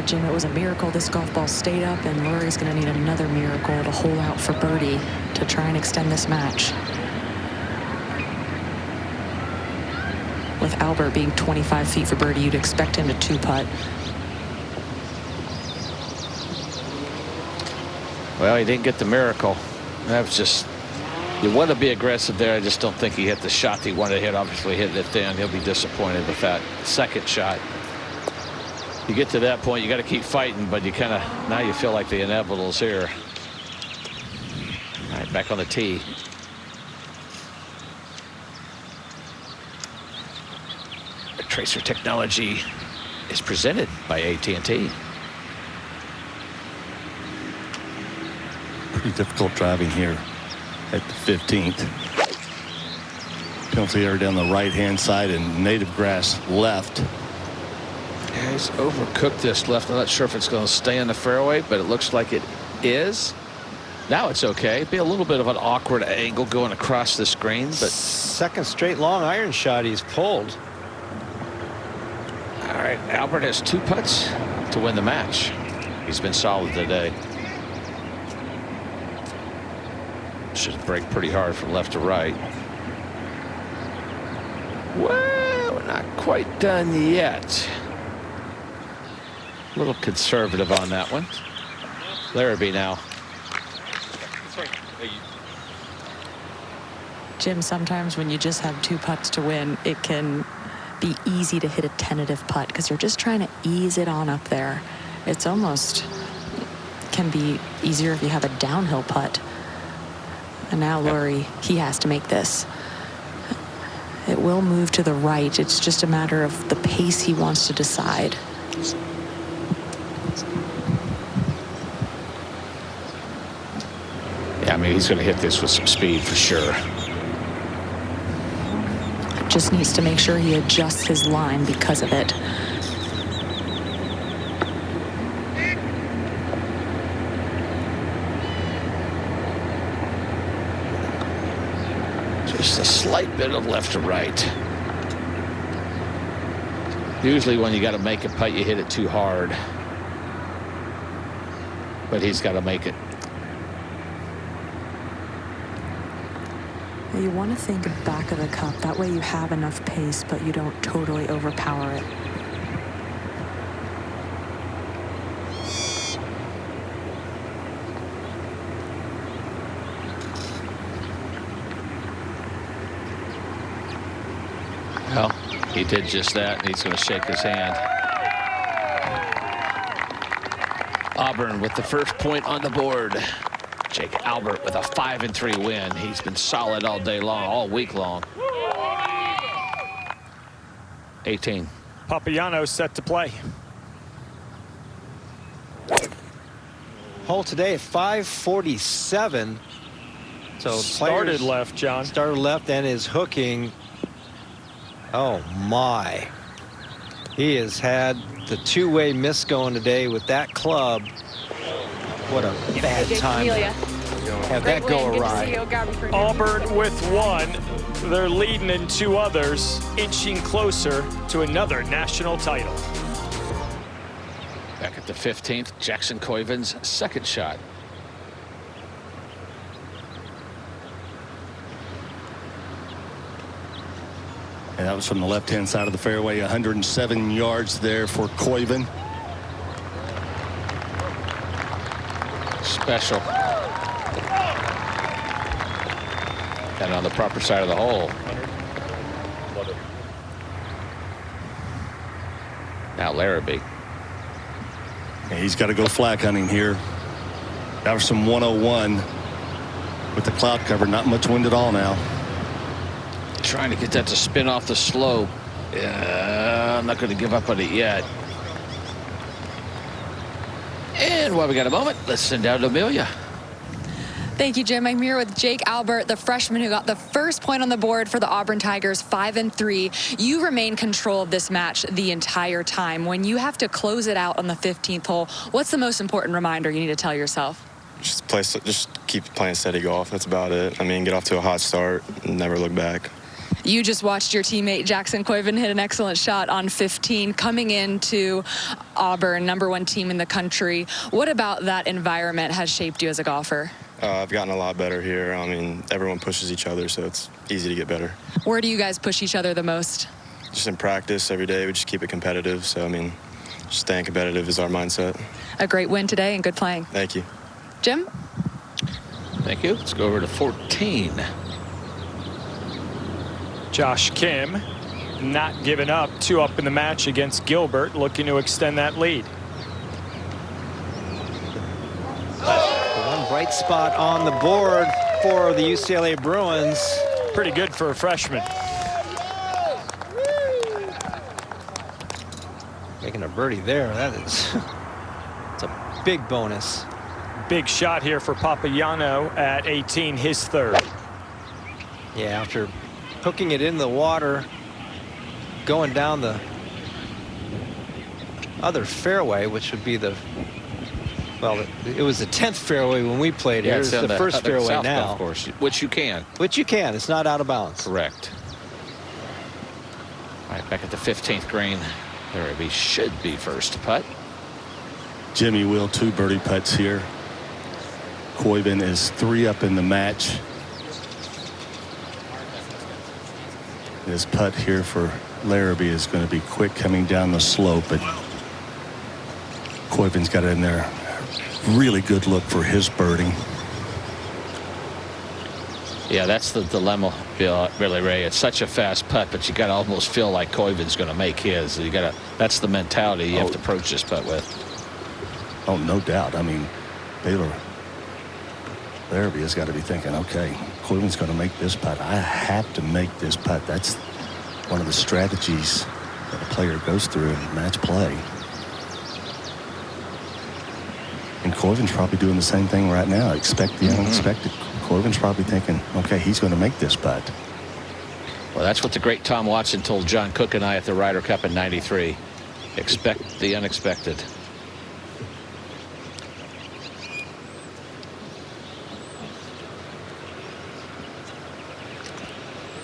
Jim, it was a miracle this golf ball stayed up, and Lurie's going to need another miracle to hole out for birdie to try and extend this match. With Albert being 25 feet for birdie, you'd expect him to 2-putt. Well, he didn't get the miracle. That was just, you want to be aggressive there. I just don't think he hit the shot he wanted to hit. Obviously hitting it thin. He'll be disappointed with that 2nd shot. You get to that point, you got to keep fighting, but you kind of, now you feel like the inevitable's here. All right, back on the tee. Tracer technology is presented by AT&T. Pretty difficult driving here at the 15th. Penalty area down the right-hand side and native grass left. Yeah, he's overcooked this left. I'm not sure if it's going to stay in the fairway, but it looks like it is. Now it's okay. Be a little bit of an awkward angle going across the screen, but 2nd straight long iron shot he's pulled. All right, Albert has 2 putts to win the match. He's been solid today. Should break pretty hard from left to right. Well, we're not quite done yet. A little conservative on that one. Larrabee now. Jim, sometimes when you just have 2 putts to win, it can be easy to hit a tentative putt because you're just trying to ease it on up there. It's almost can be easier if you have a downhill putt. And now Lurie, he has to make this. It will move to the right. It's just a matter of the pace he wants to decide. Yeah, I mean, he's going to hit this with some speed for sure. Just needs to make sure he adjusts his line because of it. Just a slight bit of left to right. Usually when you got to make a putt, you hit it too hard. But he's got to make it. You want to think back of the cup. That way you have enough pace, but you don't totally overpower it. Well, he did just that, and he's going to shake his hand. Auburn with the first point on the board. Jake Albert with a 5-3 win. He's been solid all day long, all week long. 18. Papagiano set to play. Hole today at 547. So started left, John. Started left and is hooking. Oh my. He has had the two-way miss going today with that club. What a bad time to have that go awry. Auburn with one. They're leading in two others, inching closer to another national title. Back at the 15th, Jackson Koiven's second shot. And that was from the left-hand side of the fairway. 107 yards there for Koiven. Special. And on the proper side of the hole. Now Larrabee. And he's got to go flag hunting here. That was some 101 with the cloud cover. Not much wind at all now. Trying to get that to spin off the slope. I'm not going to give up on it yet. And while we got a moment, let's send out Amelia. Thank you, Jim. I'm here with Jake Albert, the freshman who got the first point on the board for the Auburn Tigers, 5-3. You remain control of this match the entire time. When you have to close it out on the 15th hole, what's the most important reminder you need to tell yourself? Just keep playing steady golf. That's about it. I mean, get off to a hot start and never look back. You just watched your teammate Jackson Koiven hit an excellent shot on 15 coming into Auburn, #1 team in the country. What about that environment has shaped you as a golfer? I've gotten a lot better here. I mean, everyone pushes each other, so it's easy to get better. Where do you guys push each other the most? Just in practice every day, we just keep it competitive. So, I mean, just staying competitive is our mindset. A great win today and good playing. Thank you. Jim? Thank you. Let's go over to 14. Josh Kim not giving up. 2 up in the match against Gilbert, looking to extend that lead. One bright spot on the board for the UCLA Bruins. Pretty good for a freshman. Making a birdie there. That is it's a big bonus. Big shot here for Papagiano at 18, his third. Yeah, after hooking it in the water, going down the other fairway, which would be the, well, it was the 10th fairway when we played here. It's the first fairway now. Of course, which you can. Which you can. It's not out of bounds. Correct. All right, back at the 15th green. Larrabee should be first to putt. Jimmy will 2 birdie putts here. Koiven is 3 up in the match. This putt here for Larrabee is going to be quick coming down the slope, but Koiven's got it in there. Really good look for his birding. Yeah, that's the dilemma, Billy Ray. It's such a fast putt, but you got to almost feel like Koiven's going to make his. You got to. That's the mentality you have to approach this putt with. Oh, no doubt. I mean, Larrabee has got to be thinking, okay, Koiven's going to make this putt. I have to make this putt. That's one of the strategies that a player goes through in match play. And Koiven's probably doing the same thing right now. Expect the unexpected. Koiven's probably thinking, okay, he's going to make this putt. Well, that's what the great Tom Watson told John Cook and I at the Ryder Cup in '93. Expect the unexpected.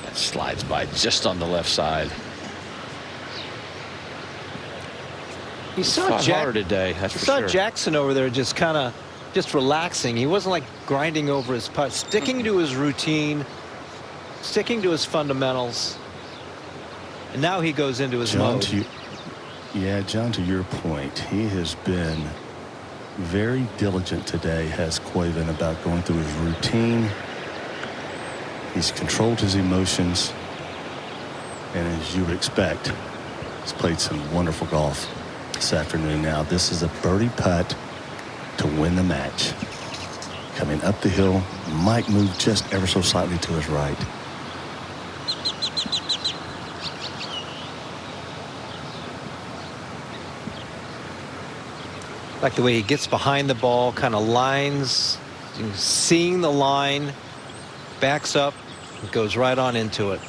That slides by just on the left side. You saw hard today, that's for sure. Jackson over there just kind of relaxing. He wasn't like grinding over his putt, sticking to his routine. sticking to his fundamentals. And now he goes into his mode. John, to your point, he has been very diligent today, has Koiven, about going through his routine. He's controlled his emotions. And as you would expect, he's played some wonderful golf this afternoon. Now, this is a birdie putt to win the match. Coming up the hill, might move just ever so slightly to his right. Like the way he gets behind the ball, kind of lines, seeing the line, backs up, and goes right on into it.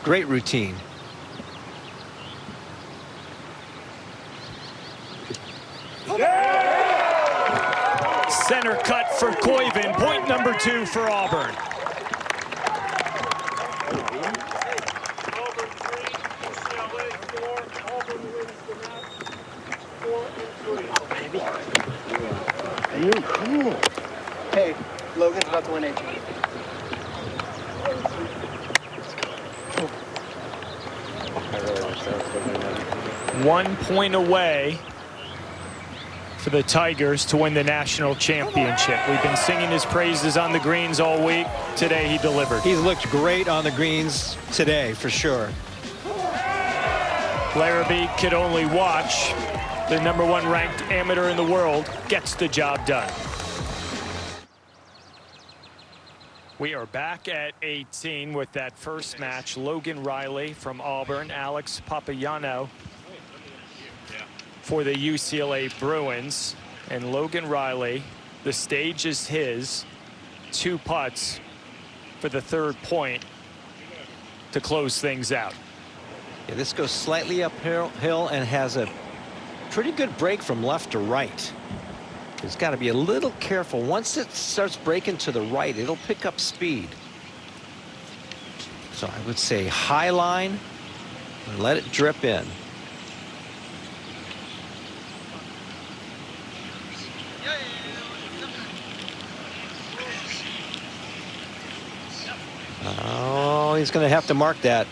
Great routine. Center cut for Koiven. Point number 2 for Auburn. Hey, Logan's about to win 18. 1 point away for the Tigers to win the national championship. We've been singing his praises on the greens all week. Today he delivered. He's looked great on the greens today, for sure. Larrabee could only watch. The #1 ranked amateur in the world gets the job done. We are back at 18 with that first match. Logan Riley from Auburn, Alex Papagiannou for the UCLA Bruins. And Logan Riley, the stage is his. 2 putts for the 3rd point to close things out. Yeah, this goes slightly uphill and has a pretty good break from left to right. He's got to be a little careful. Once it starts breaking to the right, it'll pick up speed. So I would say high line and let it drip in. Oh, he's going to have to mark that.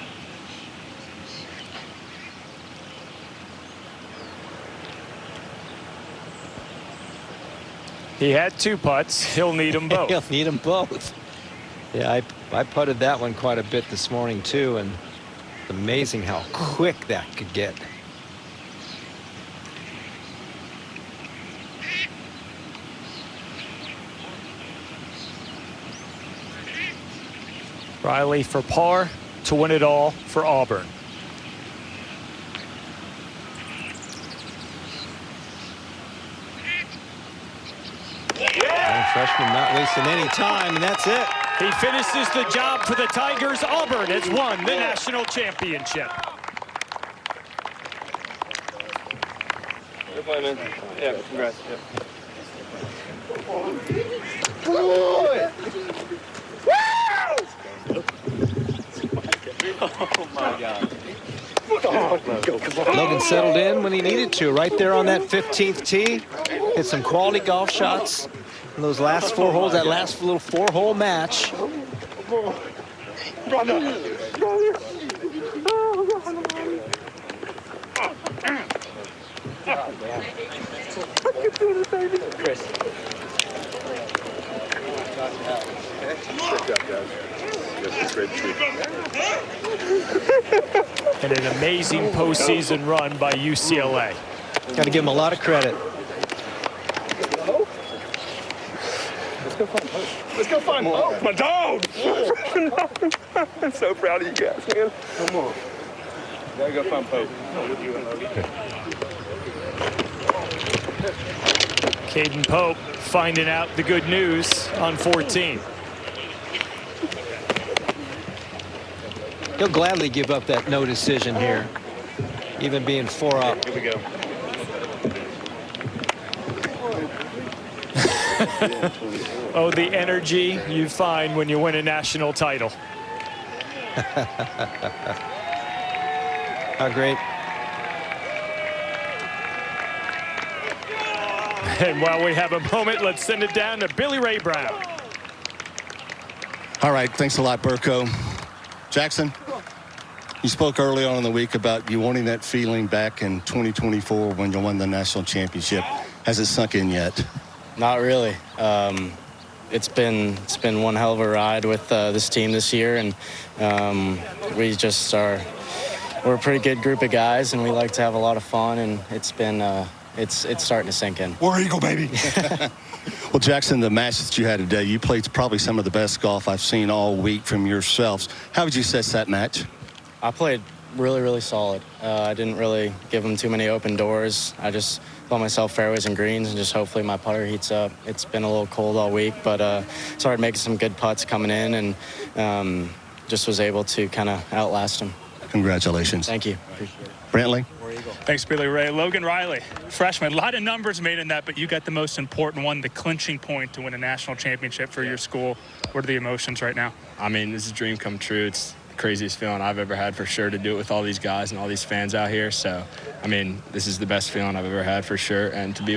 He had 2 putts. He'll need them both. He'll need them both. Yeah, I putted that one quite a bit this morning too, and it's amazing how quick that could get. Riley for par to win it all for Auburn. Freshman not wasting any time, and that's it. He finishes the job for the Tigers. Auburn has won the national championship. Good play, man. Yeah, congrats. Yeah. Oh my God. Logan settled in when he needed to, right there on that 15th tee. Hit some quality golf shots in those last 4 holes, that last little 4-hole match. Chris. And an amazing postseason run by UCLA. Got to give him a lot of credit. Let's go find Pope. My dog! I'm so proud of you guys, man. Come on. Gotta go find Pope. Caden Pope finding out the good news on 14. He'll gladly give up that no decision here, even being 4 up. Here we go. Oh, the energy you find when you win a national title. How great. And while we have a moment, let's send it down to Billy Ray Brown. All right, thanks a lot, Burko. Jackson, you spoke early on in the week about you wanting that feeling back in 2024 when you won the national championship. Has it sunk in yet? Not really. It's been one hell of a ride with this team this year, and we're a pretty good group of guys, and we like to have a lot of fun, and it's starting to sink in. War Eagle, baby. Well, Jackson, the match that you had today, you played probably some of the best golf I've seen all week from yourselves. How would you assess that match? I played really, really solid. I didn't really give them too many open doors. I just thought myself fairways and greens, and just hopefully my putter heats up. It's been a little cold all week, but started making some good putts coming in, and just was able to kind of outlast them. Congratulations. Thank you. Appreciate it. Brantley? Thanks, Billy Ray. Logan Riley, freshman. A lot of numbers made in that, but you got the most important one, the clinching point to win a national championship for your school. What are the emotions right now? I mean, this is a dream come true. It's the craziest feeling I've ever had, for sure, to do it with all these guys and all these fans out here. So, I mean, this is the best feeling I've ever had, for sure. And to be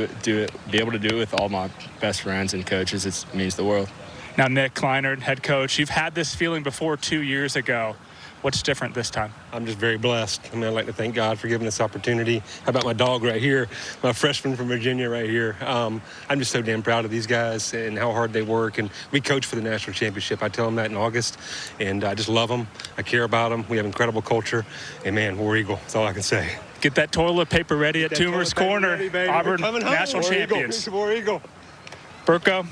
able to do it with all my best friends and coaches, it means the world. Now, Nick Kleinert, head coach, you've had this feeling before 2 years ago. What's different this time? I'm just very blessed. I mean, I'd like to thank God for giving this opportunity. How about my dog right here, my freshman from Virginia right here. I'm just so damn proud of these guys and how hard they work. And we coach for the national championship. I tell them that in August. And I just love them. I care about them. We have incredible culture. And, man, War Eagle. That's all I can say. Get that toilet paper ready at Toomer's Corner. Ready, Auburn national champions. War Eagle. Burko.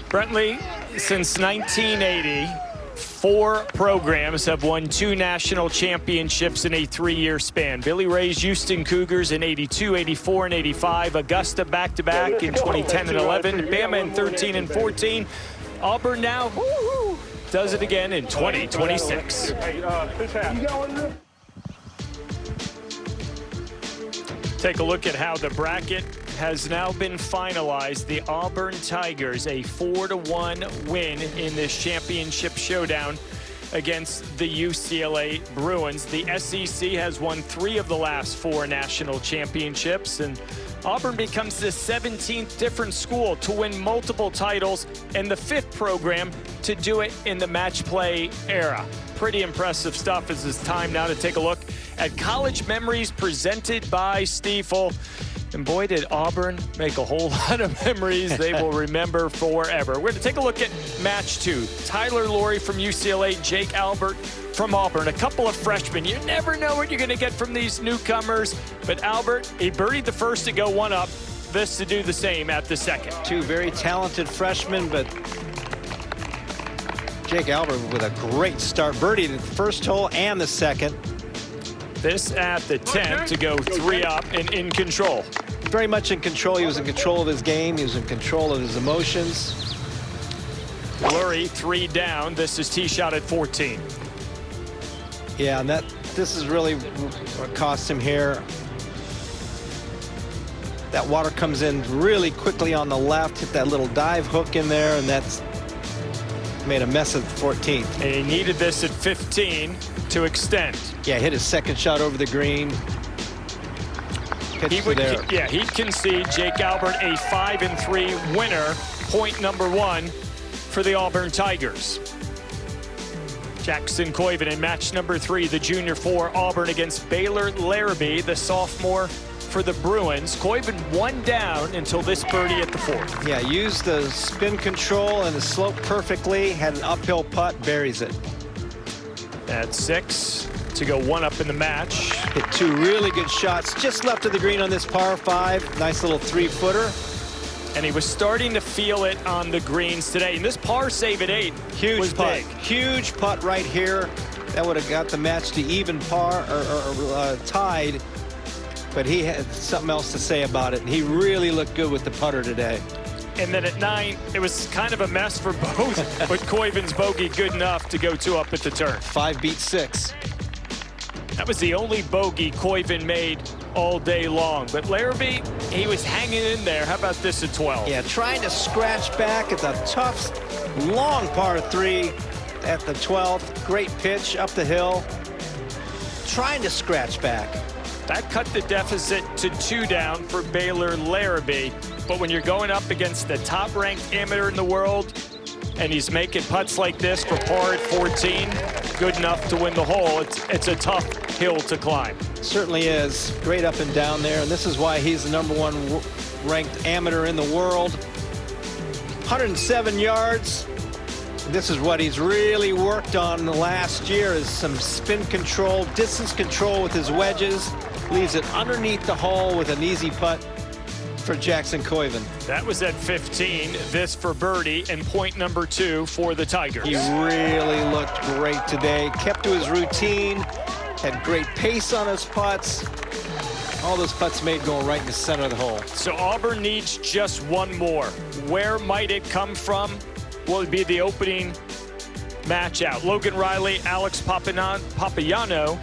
Brentley, since 1980, 4 programs have won 2 national championships in a 3-year span. Billy Ray's Houston Cougars in 82, 84, and 85. Augusta back-to-back in 2010 and 11. Bama in 13 and 14. Auburn now does it again in 2026. Take a look at how the bracket has now been finalized. The Auburn Tigers, a 4-1 win in this championship showdown against the UCLA Bruins. The SEC has won 3 of the last 4 national championships, and Auburn becomes the 17th different school to win multiple titles and the 5th program to do it in the match play era. Pretty impressive stuff. It's time now to take a look at college memories presented by Stiefel. And boy, did Auburn make a whole lot of memories they will remember forever. We're going to take a look at match 2. Tyler Laurie from UCLA, Jake Albert from Auburn. A couple of freshmen. You never know what you're going to get from these newcomers. But Albert, he birdied the first to go 1 up. This to do the same at the second. 2 very talented freshmen, but Jake Albert with a great start. Birdied the first hole and the second. This at the 10th to go 3 up and in control. Very much in control. He was in control of his game. He was in control of his emotions. Lurie 3 down. This is tee shot at 14. Yeah, and this is really what cost him here. That water comes in really quickly on the left, hit that little dive hook in there, and that's made a mess of the 14th. And he needed this at 15 to extend. Yeah, hit his second shot over the green. He would, yeah, he'd concede Jake Albert a 5-3 winner, point number 1 for the Auburn Tigers. Jackson Koiven in match number 3, the junior for Auburn against Baylor Larrabee, the sophomore for the Bruins. Koiven 1 down until this birdie at the 4th. Yeah, used the spin control and the slope perfectly, had an uphill putt, buries it. At 6 to go 1 up in the match. Hit 2 really good shots just left of the green on this par 5. Nice little 3-footer. And he was starting to feel it on the greens today. And this par save at 8 huge putt. Big. Huge putt right here. That would have got the match to even par or tied. But he had something else to say about it. And he really looked good with the putter today. And then at 9, it was kind of a mess for both, but Koiven's bogey good enough to go 2 up at the turn. 5 beat 6. That was the only bogey Koiven made all day long. But Larrabee, he was hanging in there. How about this at 12? Yeah, trying to scratch back at the tough, long par 3 at the 12th. Great pitch up the hill. Trying to scratch back. That cut the deficit to 2 down for Baylor Larrabee. But when you're going up against the top-ranked amateur in the world, and he's making putts like this for par at 14, good enough to win the hole. It's a tough hill to climb. Certainly is. Great up and down there, and this is why he's the #1 ranked amateur in the world. 107 yards. This is what he's really worked on the last year, is some spin control, distance control with his wedges. Leaves it underneath the hole with an easy putt for Jackson Koiven. That was at 15. This for birdie and point number 2 for the Tigers. He really looked great today. Kept to his routine. Had great pace on his putts. All those putts made going right in the center of the hole. So Auburn needs just one more. Where might it come from? Will it be the opening match out? Logan Riley, Alex Papagiano.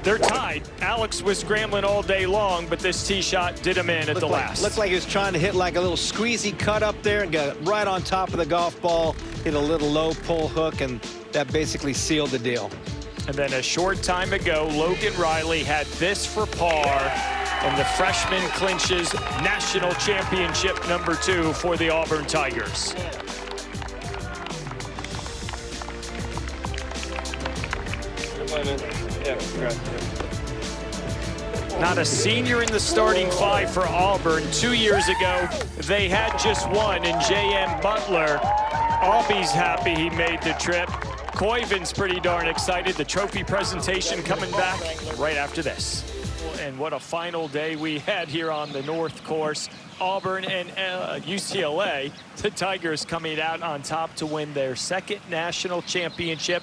They're tied. Alex was scrambling all day long, but this tee shot did him in at the last. Looked like he was trying to hit like a little squeezy cut up there and got right on top of the golf ball. Hit a little low pull hook, and that basically sealed the deal. And then a short time ago, Logan Riley had this for par, and the freshman clinches national championship #2 for the Auburn Tigers. Not a senior in the starting 5 for Auburn. 2 years ago, they had just one in J.M. Butler. Aubie's happy he made the trip. Koiven's pretty darn excited. The trophy presentation coming back right after this. And what a final day we had here on the North Course. Auburn and UCLA, the Tigers coming out on top to win their 2nd national championship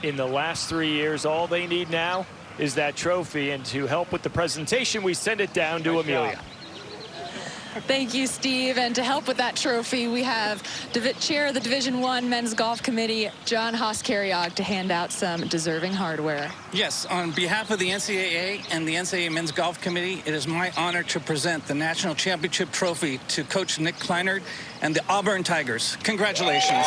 in the last 3 years. All they need now is that trophy, and to help with the presentation, we send it down to Amelia. Thank you, Steve. And to help with that trophy, we have Chair of the Division I Men's Golf Committee, John Haas-Kariog, to hand out some deserving hardware. Yes, on behalf of the NCAA and the NCAA Men's Golf Committee, it is my honor to present the National Championship Trophy to Coach Nick Kleinert and the Auburn Tigers. Congratulations.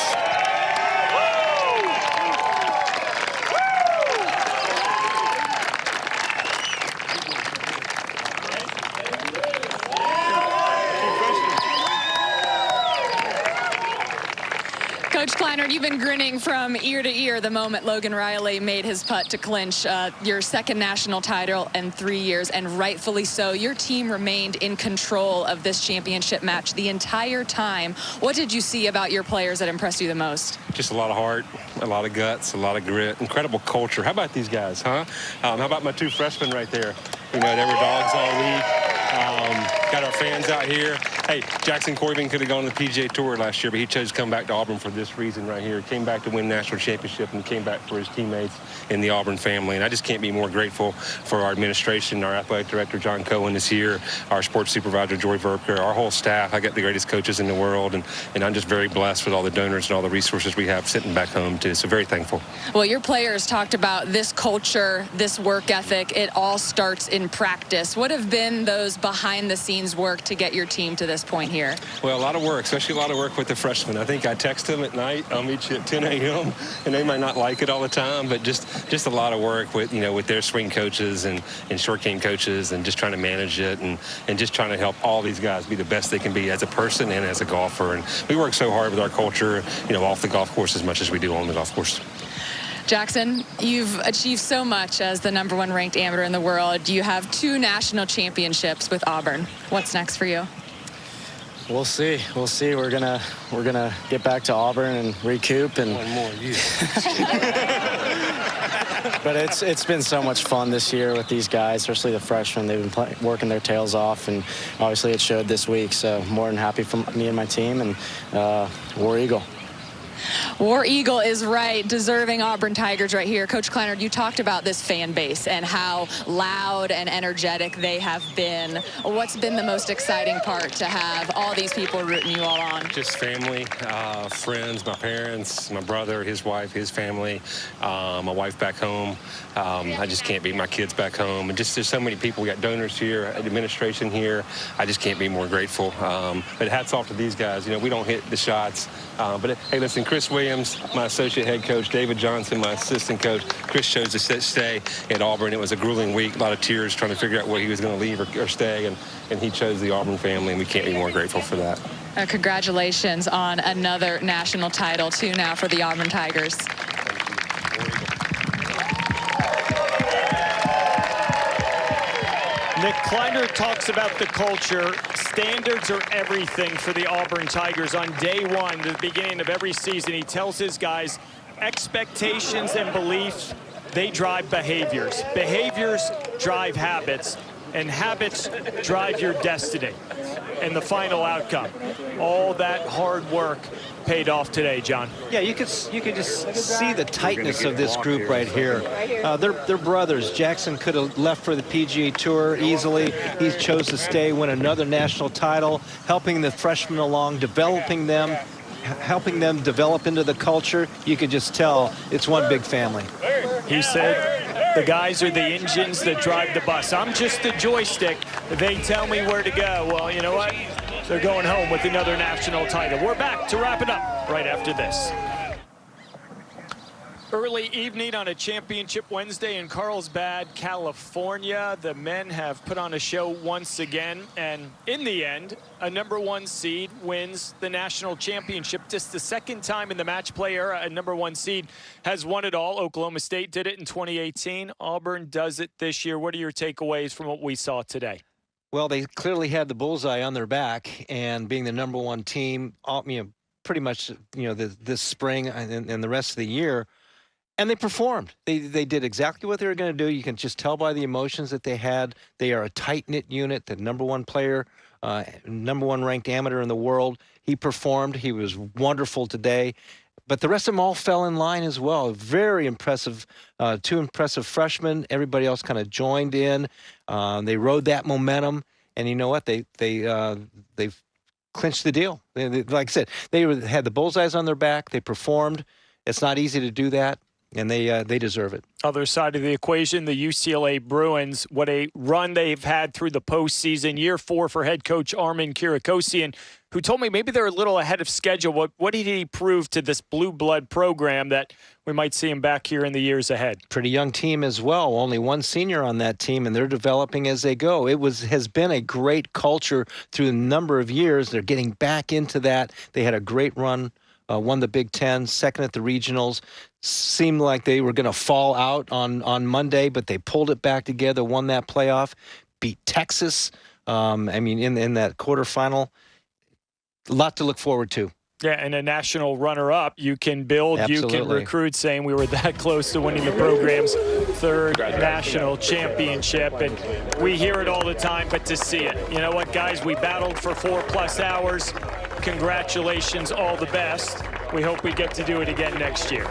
Coach Kleinert, you've been grinning from ear to ear the moment Logan Riley made his putt to clinch your 2nd national title in 3 years, and rightfully so. Your team remained in control of this championship match the entire time. What did you see about your players that impressed you the most? Just a lot of heart, a lot of guts, a lot of grit, incredible culture. How about these guys, huh? How about my 2 freshmen right there? You know, they were dogs all week. Got our fans out here. Hey, Jackson Koiven could have gone to the PGA Tour last year, but he chose to come back to Auburn for this reason right here. Came back to win national championship and came back for his teammates in the Auburn family. And I just can't be more grateful for our administration. Our athletic director, John Cohen, is here. Our sports supervisor, Joy Verker, our whole staff. I got the greatest coaches in the world, and I'm just very blessed with all the donors and all the resources we have sitting back home, too. So very thankful. Well, your players talked about this culture, this work ethic. It all starts in practice. What have been those behind-the-scenes work to get your team to this point here? Well, a lot of work, especially a lot of work with the freshmen. I think I text them at night. I'll meet you at 10 a.m. and they might not like it all the time, but just a lot of work with, you know, with their swing coaches and short game coaches, and just trying to manage it and just trying to help all these guys be the best they can be as a person and as a golfer. And we work so hard with our culture, you know, off the golf course as much as we do on the golf course. Jackson, you've achieved so much as the #1 ranked amateur in the world. You have 2 national championships with Auburn. What's next for you? We'll see. We'll see. We're gonna get back to Auburn and recoup. And one more year. But it's been so much fun this year with these guys, especially the freshmen. They've been working their tails off, and obviously it showed this week. So more than happy for me and my team, and War Eagle. War Eagle is right. Deserving Auburn Tigers right here. Coach Kleinert, you talked about this fan base and how loud and energetic they have been. What's been the most exciting part to have all these people rooting you all on? Just family, friends, my parents, my brother, his wife, his family, my wife back home. I just can't beat my kids back home. And just there's so many people. We got donors here, administration here. I just can't be more grateful. But hats off to these guys. You know, we don't hit the shots. But hey, listen, Chris Williams, my associate head coach, David Johnson, my assistant coach. Chris chose to stay at Auburn. It was a grueling week, a lot of tears trying to figure out where he was going to leave or stay, and he chose the Auburn family, and we can't be more grateful for that. Congratulations on another national title, 2 now for the Auburn Tigers. Thank you. Nick Kleiner talks about the culture. Standards are everything for the Auburn Tigers. On day one, the beginning of every season, he tells his guys expectations and beliefs, they drive behaviors. Behaviors drive habits, and habits drive your destiny. And the final outcome, all that hard work paid off today, John. Yeah, you could just see the tightness of this group right here. They're brothers. Jackson could have left for the PGA Tour easily. He chose to stay, win another national title, helping the freshmen along, developing them, helping them develop into the culture. You could just tell it's one big family. He said, the guys are the engines that drive the bus. I'm just the joystick. They tell me where to go. Well, you know what? They're going home with another national title. We're back to wrap it up right after this. Early evening on a championship Wednesday in Carlsbad, California. The men have put on a show once again, and in the end, a #1 seed wins the national championship. Just the second time in the match play era a #1 seed has won it all. Oklahoma State did it in 2018. Auburn does it this year. What are your takeaways from what we saw today? Well, they clearly had the bullseye on their back, and being the #1 team, pretty much, this spring and the rest of the year. And they performed. They did exactly what they were going to do. You can just tell by the emotions that they had. They are a tight-knit unit. The #1 player, #1 ranked amateur in the world. He performed. He was wonderful today. But the rest of them all fell in line as well. Very impressive. 2 impressive freshmen. Everybody else kind of joined in. They rode that momentum. And you know what? They've clinched the deal. Like I said, they had the bullseyes on their back. They performed. It's not easy to do that. And they deserve it. Other side of the equation, the UCLA Bruins. What a run they've had through the postseason. Year 4 for head coach Armin Kirikosian, who told me maybe they're a little ahead of schedule. What did he prove to this blue blood program that we might see him back here in the years ahead? Pretty young team as well. Only 1 senior on that team, and they're developing as they go. It has been a great culture through a number of years. They're getting back into that. They had a great run. Won the Big Ten, second at the regionals. Seemed like they were going to fall out on Monday, but they pulled it back together, won that playoff, beat Texas. In that quarterfinal. A lot to look forward to. Yeah, and a national runner-up. You can build, Absolutely. You can recruit, saying we were that close to winning the program's 3rd national championship. And we hear it all the time, but to see it. You know what, guys? We battled for 4+ hours. Congratulations, all the best. We hope we get to do it again next year.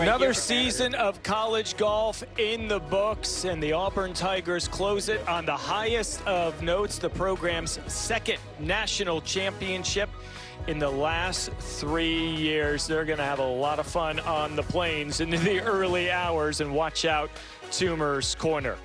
Another season of college golf in the books, and the Auburn Tigers close it on the highest of notes, the program's 2nd national championship in the last 3 years. They're going to have a lot of fun on the plains into the early hours, and watch out, Toomer's Corner.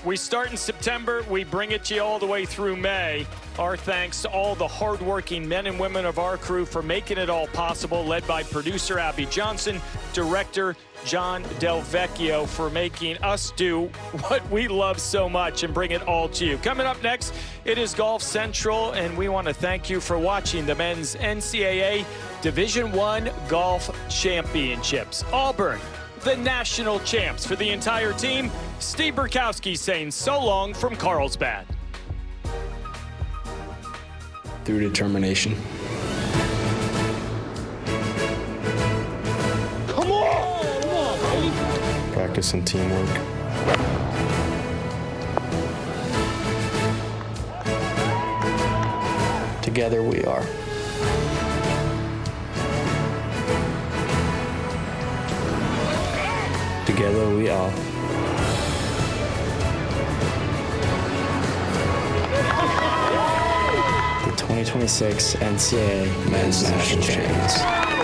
We start in September. We bring it to you all the way through May. Our thanks to all the hardworking men and women of our crew for making it all possible, led by producer Abby Johnson, director John Del Vecchio, for making us do what we love so much and bring it all to you. Coming up next, it is Golf Central, and we want to thank you for watching the men's NCAA Division I Golf Championships. Auburn, the national champs. For the entire team, Steve Burkowski saying so long from Carlsbad. Through determination. Come on! Practice and teamwork. Together we are. Together we are. The 2026 NCAA Men's National Champions.